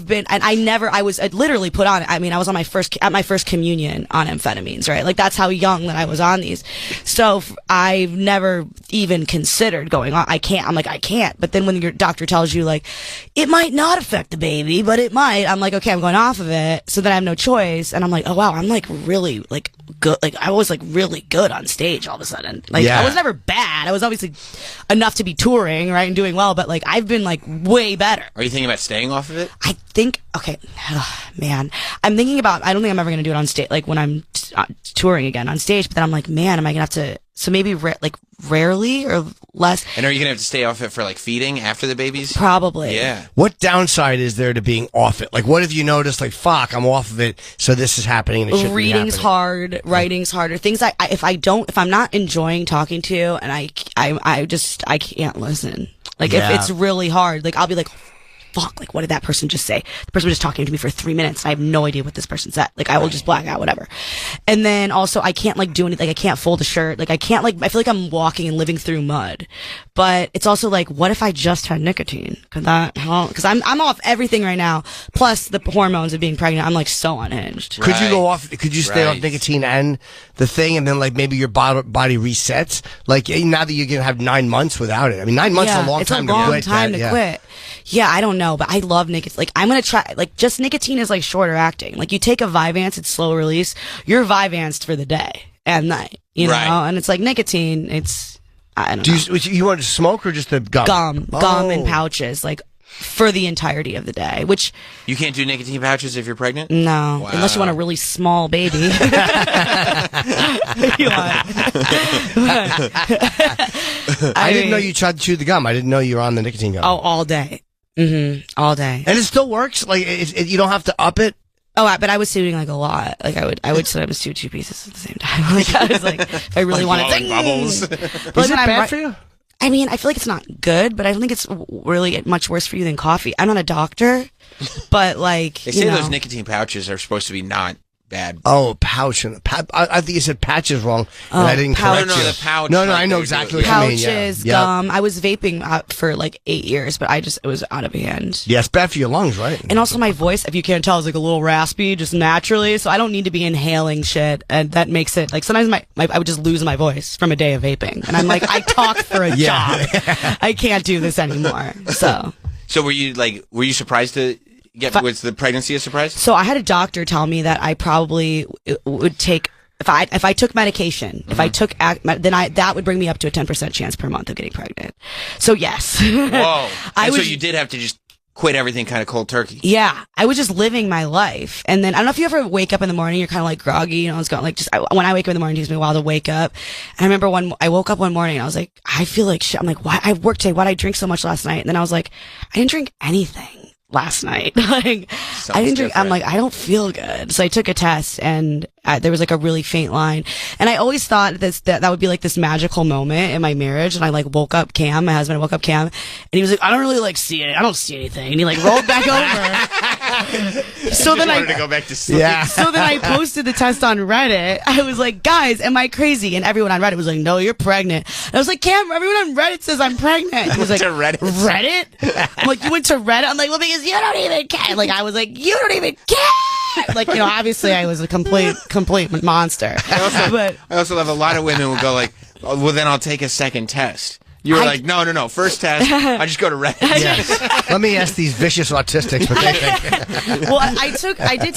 literally put on, I was on at my first communion on amphetamines, right? Like, that's how young that I was on these. So, I've never even considered going on. I can't. But then when your doctor tells you, like, it might not affect the baby, but it might. I'm like, okay, I'm going off of it. So then I have no choice. And I'm like, oh wow, I'm like really like good. Like I was like really good on stage all of a sudden. Like I was never bad. I was obviously enough to be touring, right, and doing well. But like I've been like way better. Are you thinking about staying off of it? I think, okay, man, I'm thinking about, I don't think I'm ever going to do it on stage, like when I'm touring again on stage. But then I'm like, man, am I going to have to, so maybe rarely or less. And are you going to have to stay off it for like feeding after the babies? Probably. Yeah. What downside is there to being off it? Like, what if you notice, like, fuck, I'm off of it, so this is happening and it shouldn't be Reading's happening? hard, writing's harder. Things if I'm not enjoying talking to you and I can't listen. Like, if it's really hard, like, I'll be like, fuck, like, what did that person just say? The person was just talking to me for 3 minutes and I have no idea what this person said. Like, I will just black out, whatever. And then also, I can't, like, do anything. Like, I can't fold a shirt. Like, I can't, like, I feel like I'm walking and living through mud. But it's also like, what if I just had nicotine? Could that help? Because I'm off everything right now. Plus the hormones of being pregnant. I'm, like, so unhinged. Could you go off, could you stay off nicotine and the thing, and then, like, maybe your body resets? Like, now that you're going to have 9 months without it. I mean, 9 months is a long time to quit. It's a long time to quit. Yeah, I don't know, but I love nicotine. Like, I'm gonna try, like, just nicotine is, like, shorter acting. Like, you take a Vyvanse, it's slow release. You're Vyvanced for the day and night, you know? And it's like nicotine, it's, I don't know. You want to smoke or just the gum? Gum in pouches, like, for the entirety of the day, which... You can't do nicotine pouches if you're pregnant? No, wow. Unless you want a really small baby. I didn't know you tried to chew the gum. I didn't know you were on the nicotine gum. Oh, all day. All day. And it still works? Like, you don't have to up it? Oh, but I was chewing like a lot. Like I would sometimes chew 2 pieces at the same time. Like I was like, if I really wanted to. Bubbles. Is it bad for you? I mean, I feel like it's not good, but I don't think it's really much worse for you than coffee. I'm not a doctor, but like, they say those nicotine pouches are supposed to be not bad. Oh, pouch. I think you said patches wrong, and I didn't correct you. The pouch. No, I know exactly what you mean. Pouches, gum. I was vaping for like 8 years, but it was out of hand. Yeah, it's bad for your lungs, right? And also my voice, if you can't tell, is like a little raspy, just naturally, so I don't need to be inhaling shit, and that makes it, like, sometimes I would just lose my voice from a day of vaping, and I'm like, I talk for a job. I can't do this anymore, so. So were you surprised to... was the pregnancy a surprise? So I had a doctor tell me that I probably would take, if I took medication, if I took then that would bring me up to a 10% chance per month of getting pregnant. So yes. Whoa. So you did have to just quit everything kind of cold turkey. Yeah. I was just living my life. And then I don't know if you ever wake up in the morning, you're kind of like groggy, you know, it's going like when I wake up in the morning, it takes me a while to wake up. And I remember I woke up one morning and I was like, I feel like shit. I'm like, why? I worked today. Why did I drink so much last night? And then I was like, I didn't drink anything last night. Like, I didn't drink. I'm like, I don't feel good. So I took a test and there was like a really faint line. And I always thought that would be like this magical moment in my marriage. And I like woke up Cam, my husband, woke up Cam, and he was like, I don't really like see it. I don't see anything. And he like rolled back over. So then I wanted to go back to sleep. Yeah. So then I posted the test on Reddit. I was like, guys, am I crazy? And everyone on Reddit was like, no, you're pregnant. And I was like, Cam, everyone on Reddit says I'm pregnant. He was like, to Reddit? Reddit? I'm like, you went to Reddit? I'm like, well, because you don't even care. Like, I was like, you don't even care. Like, you know, obviously I was a complete monster. I also have a lot of women will go like, oh, well, then I'll take a second test. You were like, no. First test, I just go to Reddit. Yes. Let me ask these vicious autistics what they think. Well, I did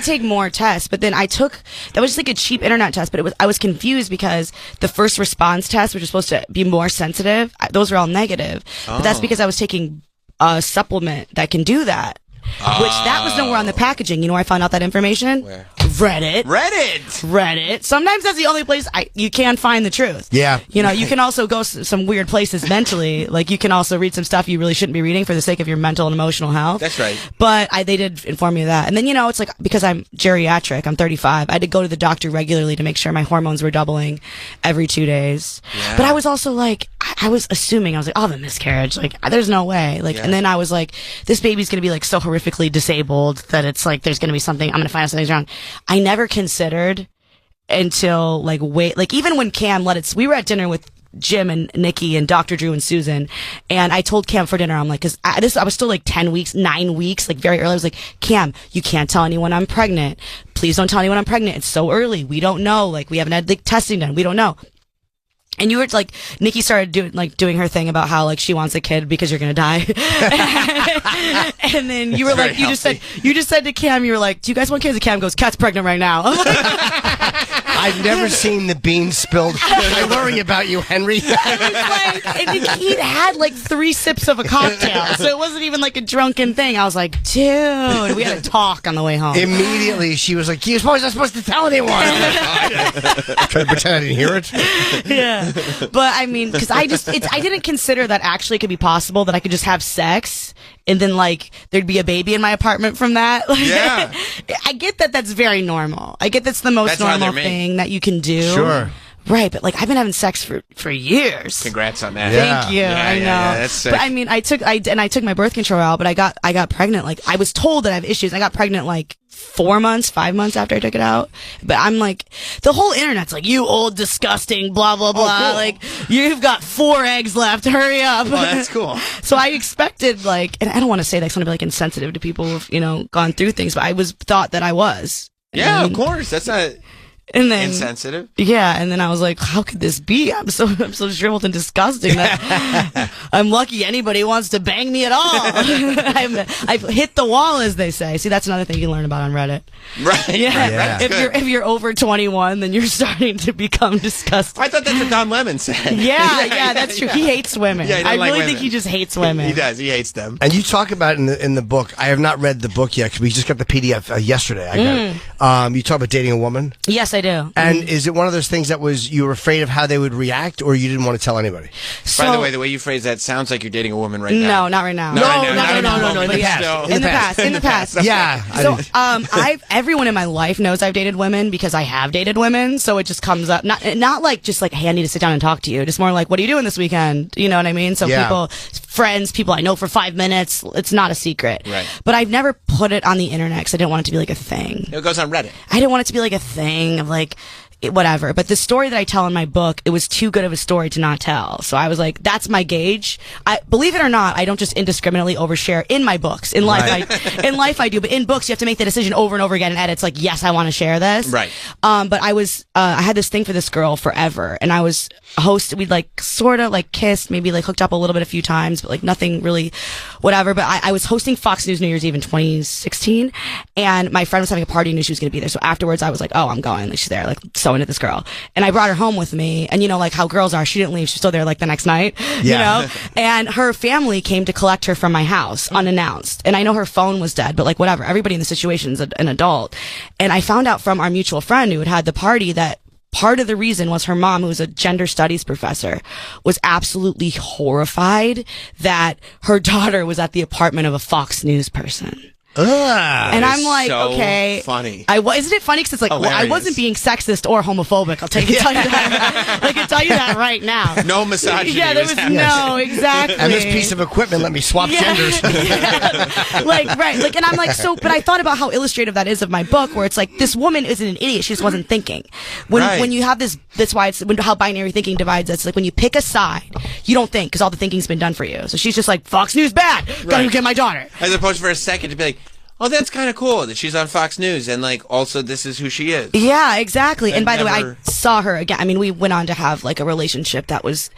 take more tests, but then that was just like a cheap internet test, but I was confused because the first response test, which was supposed to be more sensitive, those were all negative. But that's because I was taking a supplement that can do that. which that was nowhere on the packaging. You know where I found out that information? Where? Reddit. Sometimes that's the only place you can find the truth. Yeah. You know, you can also go some weird places mentally. Like, you can also read some stuff you really shouldn't be reading for the sake of your mental and emotional health. That's right. But they did inform me of that. And then, you know, it's like, because I'm geriatric, I'm 35, I had to go to the doctor regularly to make sure my hormones were doubling every 2 days. Yeah. But I was also like, I was assuming, I was like, oh, the miscarriage, like, there's no way. Like, and then I was like, this baby's gonna be like so horrifically disabled that it's like, there's gonna be something, I'm gonna find out something's wrong. I never considered until even when Cam we were at dinner with Jim and Nikki and Dr. Drew and Susan, and I told Cam for dinner, I'm like, cause I was still like 9 weeks, like very early. I was like, Cam, you can't tell anyone I'm pregnant. Please don't tell anyone I'm pregnant. It's so early. We don't know. Like, we haven't had like testing done. We don't know. And you were like, Nikki started doing her thing about how like she wants a kid because you're gonna die. And then you were like, you just said to Cam, you were like, do you guys want kids? And Cam goes, Kat's pregnant right now. I'm like, I've never seen the beans spilled. I worry about you, Henry. I was like, and he'd had like 3 sips of a cocktail, so it wasn't even like a drunken thing. I was like, dude, we had a talk on the way home. Immediately, she was like, you're not supposed to tell anyone. Trying to pretend I didn't hear it. Yeah. But I mean, because I didn't consider that actually could be possible, that I could just have sex and then like there'd be a baby in my apartment from that. Like, yeah. I get that that's very normal. I get that's the most normal thing that you can do. Sure. Right, but like I've been having sex for years. Congrats on that. Thank you. Yeah, I know. Yeah, that's sick. But I mean, I took my birth control out, but I got pregnant. Like, I was told that I have issues. I got pregnant like 5 months after I took it out. But I'm like, the whole internet's like, you old disgusting blah blah blah. Oh, cool. Like, you've got 4 eggs left. Hurry up. Oh, that's cool. So I expected, like, and I don't want to say that 'cause I'm gonna be like insensitive to people who've gone through things, but I thought that I was. Yeah, of course. That's not. And then, insensitive. Yeah, and then I was like, how could this be? I'm so shriveled and disgusting that I'm lucky anybody wants to bang me at all. I've hit the wall, as they say. See, that's another thing you can learn about on Reddit. Right. Yeah. Right. If you're over 21, then you're starting to become disgusting. I thought that's what Don Lemon said. Yeah, that's true. He hates women. Yeah, I like really women. think he just hates women. He does. He hates them. And you talk about in the book. I have not read the book yet because we just got the PDF yesterday. I got it. You talk about dating a woman. Yes, I do. And is it one of those things that you were afraid of how they would react, or you didn't want to tell anybody? By the way, the way you phrase that sounds like you're dating a woman right now. No, not right now. No. In the past. Yeah. So, everyone in my life knows I've dated women because I have dated women. So it just comes up, not like just like, hey, I need to sit down and talk to you. Just more like, what are you doing this weekend? You know what I mean? So friends, people I know for 5 minutes, it's not a secret. Right. But I've never put it on the internet because I didn't want it to be like a thing. It goes on Reddit. I didn't want it to be like a thing of like, whatever. But the story that I tell in my book, it was too good of a story to not tell. So I was like, that's my gauge. Believe it or not, I don't just indiscriminately overshare in my books. In life, I do, but in books, you have to make the decision over and over again. And edits like, yes, I want to share this. Right. But I had this thing for this girl forever, and I was we'd like sort of like kissed, maybe like hooked up a little bit a few times, but like nothing really, whatever. But I was hosting Fox News New Year's Eve in 2016, and my friend was having a party and knew she was going to be there. So afterwards, I was like, oh, I'm going. Like, she's there, like so into this girl, and I brought her home with me. And you know, like how girls are, she didn't leave. She's still there like the next night. Yeah. You know, and her family came to collect her from my house unannounced. And I know her phone was dead, but like whatever. Everybody in the situation is an adult. And I found out from our mutual friend who had the party that part of the reason was her mom, who was a gender studies professor, was absolutely horrified that her daughter was at the apartment of a Fox News person. And I'm like, so okay, funny. Isn't it funny? Because it's like, well, I wasn't being sexist or homophobic. I'll tell you that. I can tell you that right now. No misogyny. Yeah, there was no, exactly. And this piece of equipment let me swap genders. Like, right. Like, and I'm like, so, but I thought about how illustrative that is of my book, where it's like, this woman isn't an idiot. She just wasn't thinking. When you have this, that's why it's how binary thinking divides us. It's like when you pick a side, you don't think because all the thinking's been done for you. So she's just like, Fox News bad. Gotta get my daughter. As opposed for a second to be like, oh, that's kind of cool that she's on Fox News, and like also this is who she is. Yeah, exactly. And by the way, I saw her again. I mean, we went on to have like a relationship that was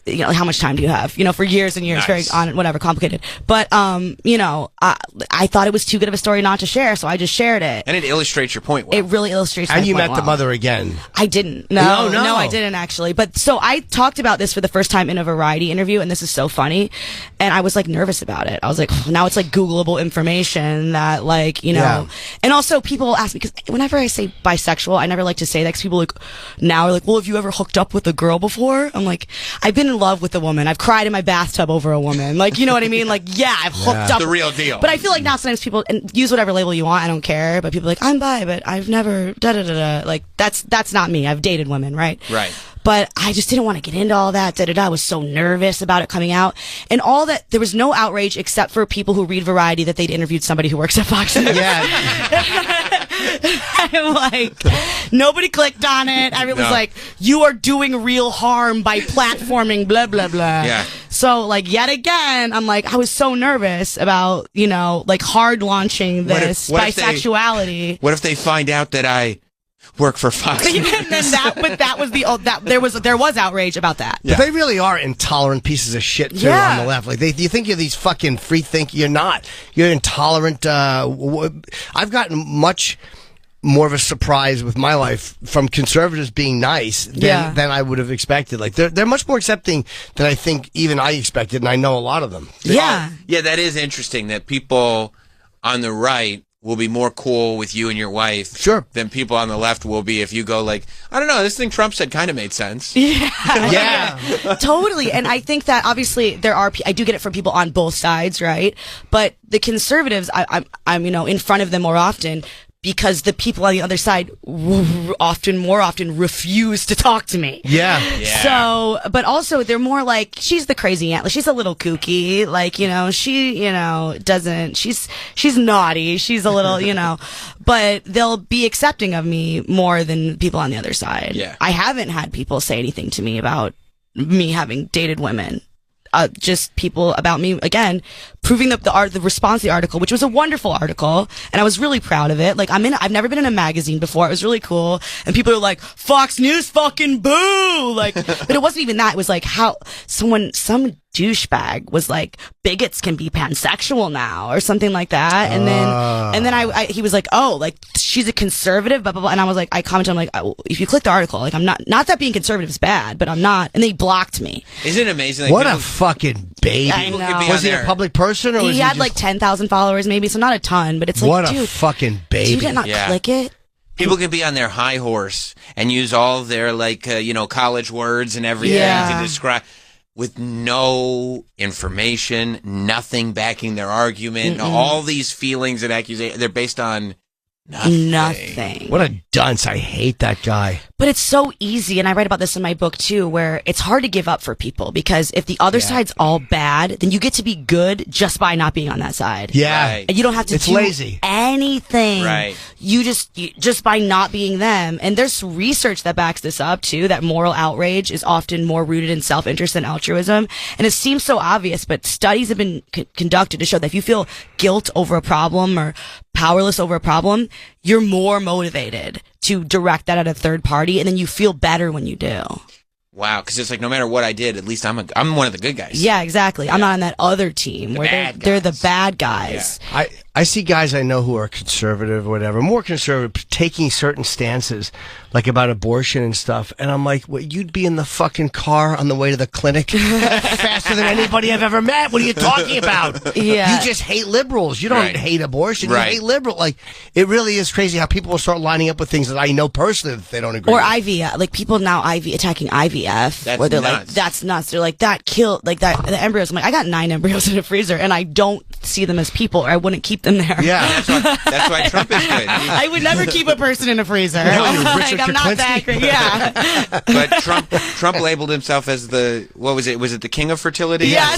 how much time do you have? For years and years, Nice. very whatever, complicated. But, I thought it was too good of a story not to share, so I just shared it. And it illustrates your point well. It really illustrates. And my you point met the well. mother again. I didn't. No. No, I didn't actually. But so I talked about this for the first time in a Variety interview, and this is so funny. And I was like nervous about it. I was like, now it's like Googleable information that Yeah. And also people ask me, because whenever I say bisexual, I never like to say that because people now are like, well, have you ever hooked up with a girl before? I'm like, I've been in love with a woman. I've cried in my bathtub over a woman. You know what I mean? Yeah, I've hooked up. The real deal. But I feel like now sometimes people, and use whatever label you want, I don't care, but people are like, I'm bi, but I've never da-da-da-da. That's not me. I've dated women, right? Right. But I just didn't want to get into all that, da-da-da. I was so nervous about it coming out. And all that, there was no outrage except for people who read Variety that they'd interviewed somebody who works at Fox News. Yeah. I'm like, nobody clicked on it. Everyone was like, you are doing real harm by platforming blah, blah, blah. Yeah. So, yet again, I'm like, I was so nervous about, hard launching this what if bisexuality. What if they find out that I work for Fox? That was there was outrage about that. But they really are intolerant pieces of shit too on the left. You think you're these fucking free think. You're not. You're intolerant. I've gotten much more of a surprise with my life from conservatives being nice than I would have expected. They're much more accepting than I think even I expected, and I know a lot of them. Yeah. Yeah, that is interesting that people on the right will be more cool with you and your wife than people on the left will be if you go I don't know, this thing Trump said kind of made sense. Yeah. Totally. And I think that obviously I do get it from people on both sides, right? But the conservatives, I'm in front of them more often because the people on the other side more often refuse to talk to me. Yeah. So, but also they're more like, she's the crazy aunt. She's a little kooky. She's naughty. She's a little, but they'll be accepting of me more than people on the other side. Yeah. I haven't had people say anything to me about me having dated women. Just people about me, again, proving the response to the article, which was a wonderful article, and I was really proud of it. I've never been in a magazine before. It was really cool, and people are like, Fox News fucking boo! But it wasn't even that. It was how some douchebag was like, bigots can be pansexual now, or something like that, and then he was like, she's a conservative, blah blah blah, and I was like, I commented, I'm like, if you click the article, I'm not that being conservative is bad, but I'm not, and they blocked me. Isn't it amazing? What a fucking baby! I know. Was he a public person, or was he had just 10,000 followers, maybe, so not a ton, but it's what dude, a fucking baby! Do you not click it? People can be on their high horse and use all their college words and everything to describe, with no information, nothing backing their argument. All these feelings and accusations, they're based on nothing. What a dunce. I hate that guy. But it's so easy, and I write about this in my book too, where it's hard to give up for people, because if the other side's all bad, then you get to be good just by not being on that side. Yeah. Right. And you don't have to do lazy. anything. Right. You just by not being them. And there's research that backs this up too, that moral outrage is often more rooted in self-interest than altruism. And it seems so obvious, but studies have been conducted to show that if you feel guilt over a problem or powerless over a problem, you're more motivated to direct that at a third party, and then you feel better when you do. Wow, because it's no matter what I did, at least I'm one of the good guys. Yeah, exactly. Yeah. I'm not on that other team where they're the bad guys. Yeah. I see guys I know who are conservative or whatever, more conservative, taking certain stances, about abortion and stuff, and I'm like, you'd be in the fucking car on the way to the clinic faster than anybody I've ever met. What are you talking about? Yeah. You just hate liberals. You don't hate abortion. Right. You hate liberal. It really is crazy how people will start lining up with things that I know personally that they don't agree or with. IVF. People now attacking IVF. That's where they're nuts. that's nuts. They're that killed, the embryos. I'm like, I got 9 embryos in a freezer, and I don't see them as people, or I wouldn't keep them there. Yeah. That's why Trump is good. I would never keep a person in a freezer. Richard I'm not that great. Yeah. But Trump labeled himself as what was it? Was it the king of fertility? Yeah.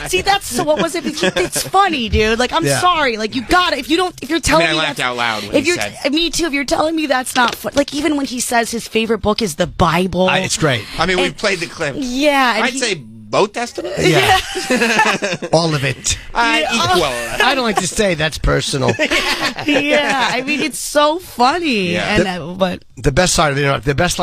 See, what was it? It's funny, dude. I'm sorry. You got it. If you're telling me, I laughed out loud when he said. Me too. If you're telling me that's not fun, even when he says his favorite book is the Bible. It's great. We've played the clip. Yeah. I'd say both testaments? Yeah. All of it. Equal. I don't like to say that's personal. Yeah, I mean it's so funny. Yeah. And but The best line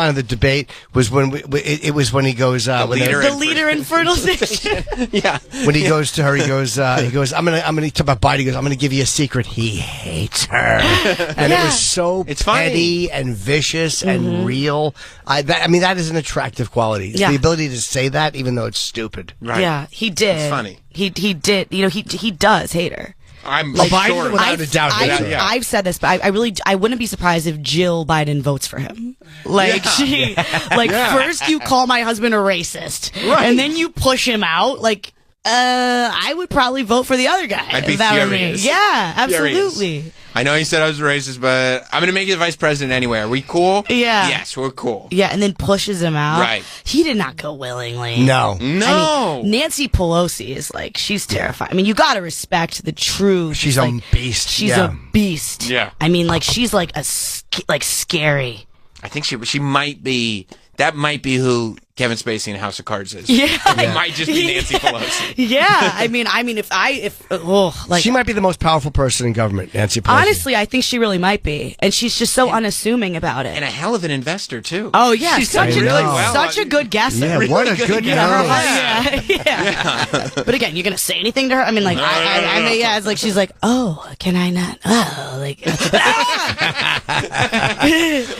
of the debate was when it was when he goes the leader in fertilization. Yeah. when he goes to her, he goes I'm gonna talk about Biden. He goes, I'm gonna give you a secret. He hates her, and it was so It's funny. petty and vicious and real. I mean that is an attractive quality. It's Yeah. the ability to say that even though it's stupid. Right. Yeah, he did. It's funny. He did. You know, he does hate her. I'm Biden sure. without a doubt. I've said this, but I wouldn't be surprised if Jill Biden votes for him. Like first you call my husband a racist, and then you push him out. Like, I would probably vote for the other guy. I'd be if that were furious. me. Yeah, Furious. absolutely. I know he said I was racist, but I'm going to make you the vice president anyway. Are we cool? Yeah. Yes, we're cool. Yeah, and then pushes him out. Right. He did not go willingly. No. No. I mean, Nancy Pelosi is like, she's terrifying. I mean, you got to respect the truth. She's like, a beast. She's a beast. Yeah. I mean, like, she's like scary. I think she might be. That might be who Kevin Spacey in House of Cards is. Yeah. It might just be Nancy Pelosi. Yeah. I mean, she might be the most powerful person in government, Nancy Pelosi. honestly, I think she really might be, and she's just so unassuming about it. And a hell of an investor too. Oh yeah, She's such done a really good, well. such a good guesser. Yeah, Really what a good good guess. nose. Yeah. But again, you're gonna say anything to her? I mean, like, I mean, yeah, it's like she's like, oh, can I not? Oh, like,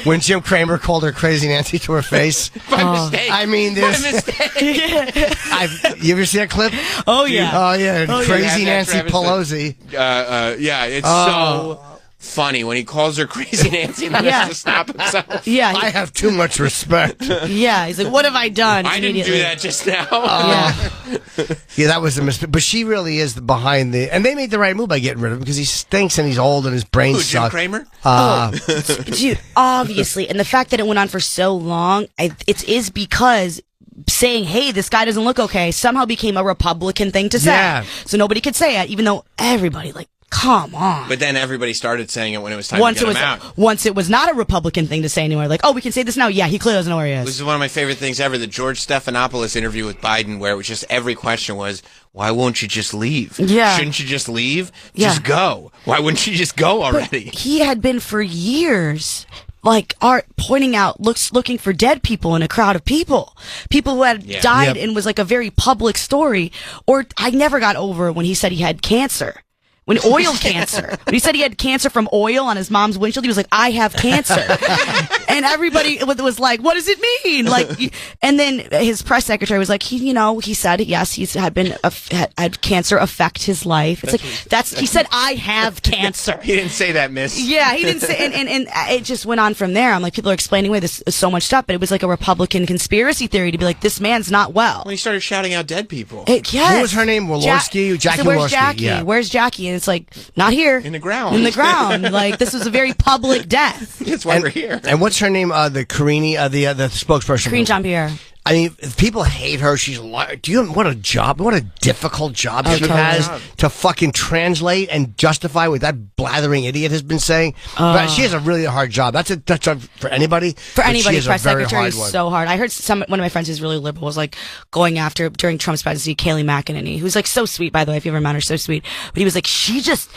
When Jim Cramer called her crazy Nancy to her face. By mistake. I mean, By there's. mistake. You ever see that clip? oh yeah. Oh yeah, crazy Yeah, Nancy Travis, Pelosi. Yeah, it's so funny when he calls her crazy Nancy and then Yeah. has to stop himself. Yeah, I have too much respect. yeah. He's like, what have I done? I didn't do Immediately. that just now. Yeah. Yeah, that was a mistake. But she really is behind the. And they made the right move by getting rid of him because he stinks and he's old and his brain Who, Jim sucks. Cramer? Dude, obviously, and the fact that it went on for so long, it is because saying, hey, this guy doesn't look okay, somehow became a Republican thing to say. Yeah. So nobody could say it, even though everybody, like, come on. But then everybody started saying it when it was time to get him out. Once it was not a Republican thing to say anymore, like, oh, we can say this now. Yeah, he clearly doesn't know where he is. This is one of my favorite things ever, the George Stephanopoulos interview with Biden, where it was just every question was, why won't you just leave? Yeah. Shouldn't you just leave? Yeah. Just go. Why wouldn't you just go already? He had been for years, like, pointing out, looking for dead people in a crowd of people who had died, and was like a very public story. Or I never got over when he said he had cancer. When oil cancer. When he said he had cancer from oil on his mom's windshield, he was like, I have cancer. And everybody was like, what does it mean? Like, and then his press secretary was like, he said, yes, he's had cancer affect his life. It's he said, I have cancer. He didn't say that, miss. Yeah, he didn't say, and it just went on from there. I'm like, people are explaining away this so much stuff, but it was like a Republican conspiracy theory to be like, this man's not well. When he started shouting out dead people. Yes. What was her name? Walorski? Jackie so where's Walorski. Jackie? Yeah. Where's Jackie? And it's like, not here. In the ground. In the ground. Like, this was a very public death. That's why we're here. And what's her name? The Carini, the spokesperson. Karine Jean-Pierre. I mean, people hate her. She's what a job, what a difficult job she totally. has to fucking translate and justify what that blathering idiot has been saying. But she has a really hard job. That's a job for anybody. For anybody, she has press a very secretary hard is one. so hard. I heard one of my friends who's really liberal was like going after during Trump's presidency, Kayleigh McEnany, who's like so sweet, by the way, if you ever met her, so sweet. But he was like, she just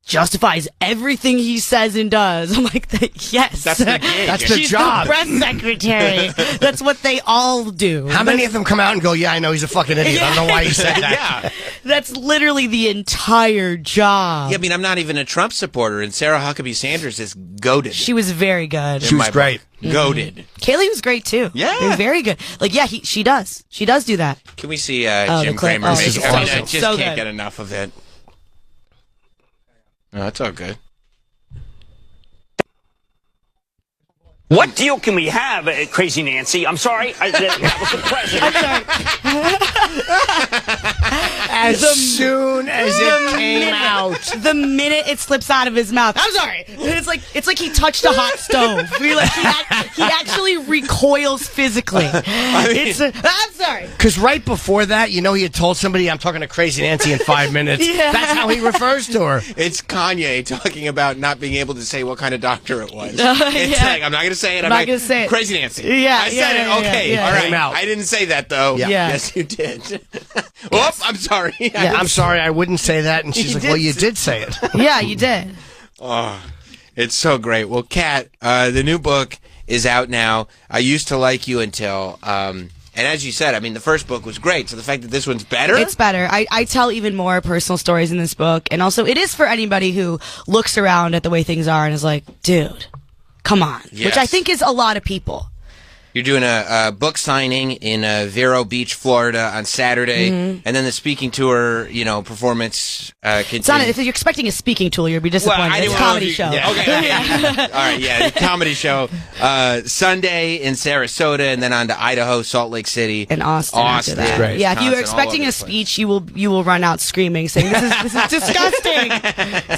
justifies everything he says and does. I'm like, yes, That's the gig. That's the She's job. the press secretary. That's what they all do. How many of them come out and go, yeah, I know he's a fucking idiot. I don't know why he said that. Yeah. That's literally the entire job. Yeah, I mean, I'm not even a Trump supporter, and Sarah Huckabee Sanders is goated. She was very good. She was great. Goated. Kayleigh was great too. Yeah. She was very good. Like, yeah, she does do that. Can we see the Jim clip. Cramer? Oh, make this it? is I mean, I awesome. just So can't good. get enough of it. No, that's all good. What deal can we have, Crazy Nancy? I'm sorry, that was the president. As soon as it came out. the minute it slips out of his mouth. I'm sorry. It's like he touched a hot stove. He actually recoils physically. I'm sorry. Because right before that, he had told somebody, I'm talking to Crazy Nancy in 5 minutes. Yeah. That's how he refers to her. It's Kanye talking about not being able to say what kind of doctor it was. It's like, I'm not going to say it. I'm not going to say it. Crazy Nancy. Yeah, I said it. Okay, all right. I didn't say that, though. Yeah. Yes, you did. Whoop, I'm sorry. I'm sorry, I wouldn't say that. And she's like, well, you did say it. Yeah, you did. Oh, it's so great. Well, Kat, the new book is out now. I used to like you until... and as you said, I mean, the first book was great. So the fact that this one's better? It's better. I tell even more personal stories in this book. And also, it is for anybody who looks around at the way things are and is like, dude, come on. Yes. Which I think is a lot of people. You're doing a book signing in Vero Beach, Florida on Saturday. Mm-hmm. And then the speaking tour, performance It's not, if you're expecting a speaking tour, you'll be disappointed. Well, it's a comedy show. Yeah, okay. All right, the comedy show. Sunday in Sarasota, and then on to Idaho, Salt Lake City. And Austin. After that. Great. Yeah, if you were expecting a speech, you will run out screaming, saying, this is disgusting.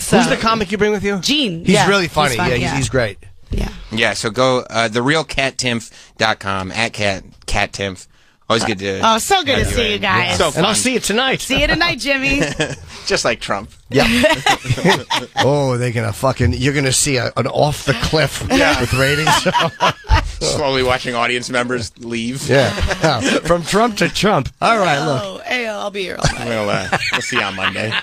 So, Who's the comic you bring with you? Gene. He's really funny. He's great. Yeah. Yeah, so go therealcattimph.com @cattimph. Always good to. Oh, so good to see you guys. So fun. And I'll see you tonight. See you tonight, Jimmy. Just like Trump. Yeah. Oh, they're gonna you're gonna see an off the cliff with ratings. Slowly watching audience members leave. Yeah. From Trump to Trump. All right, look. Hey, I'll be here all night. We'll see you on Monday.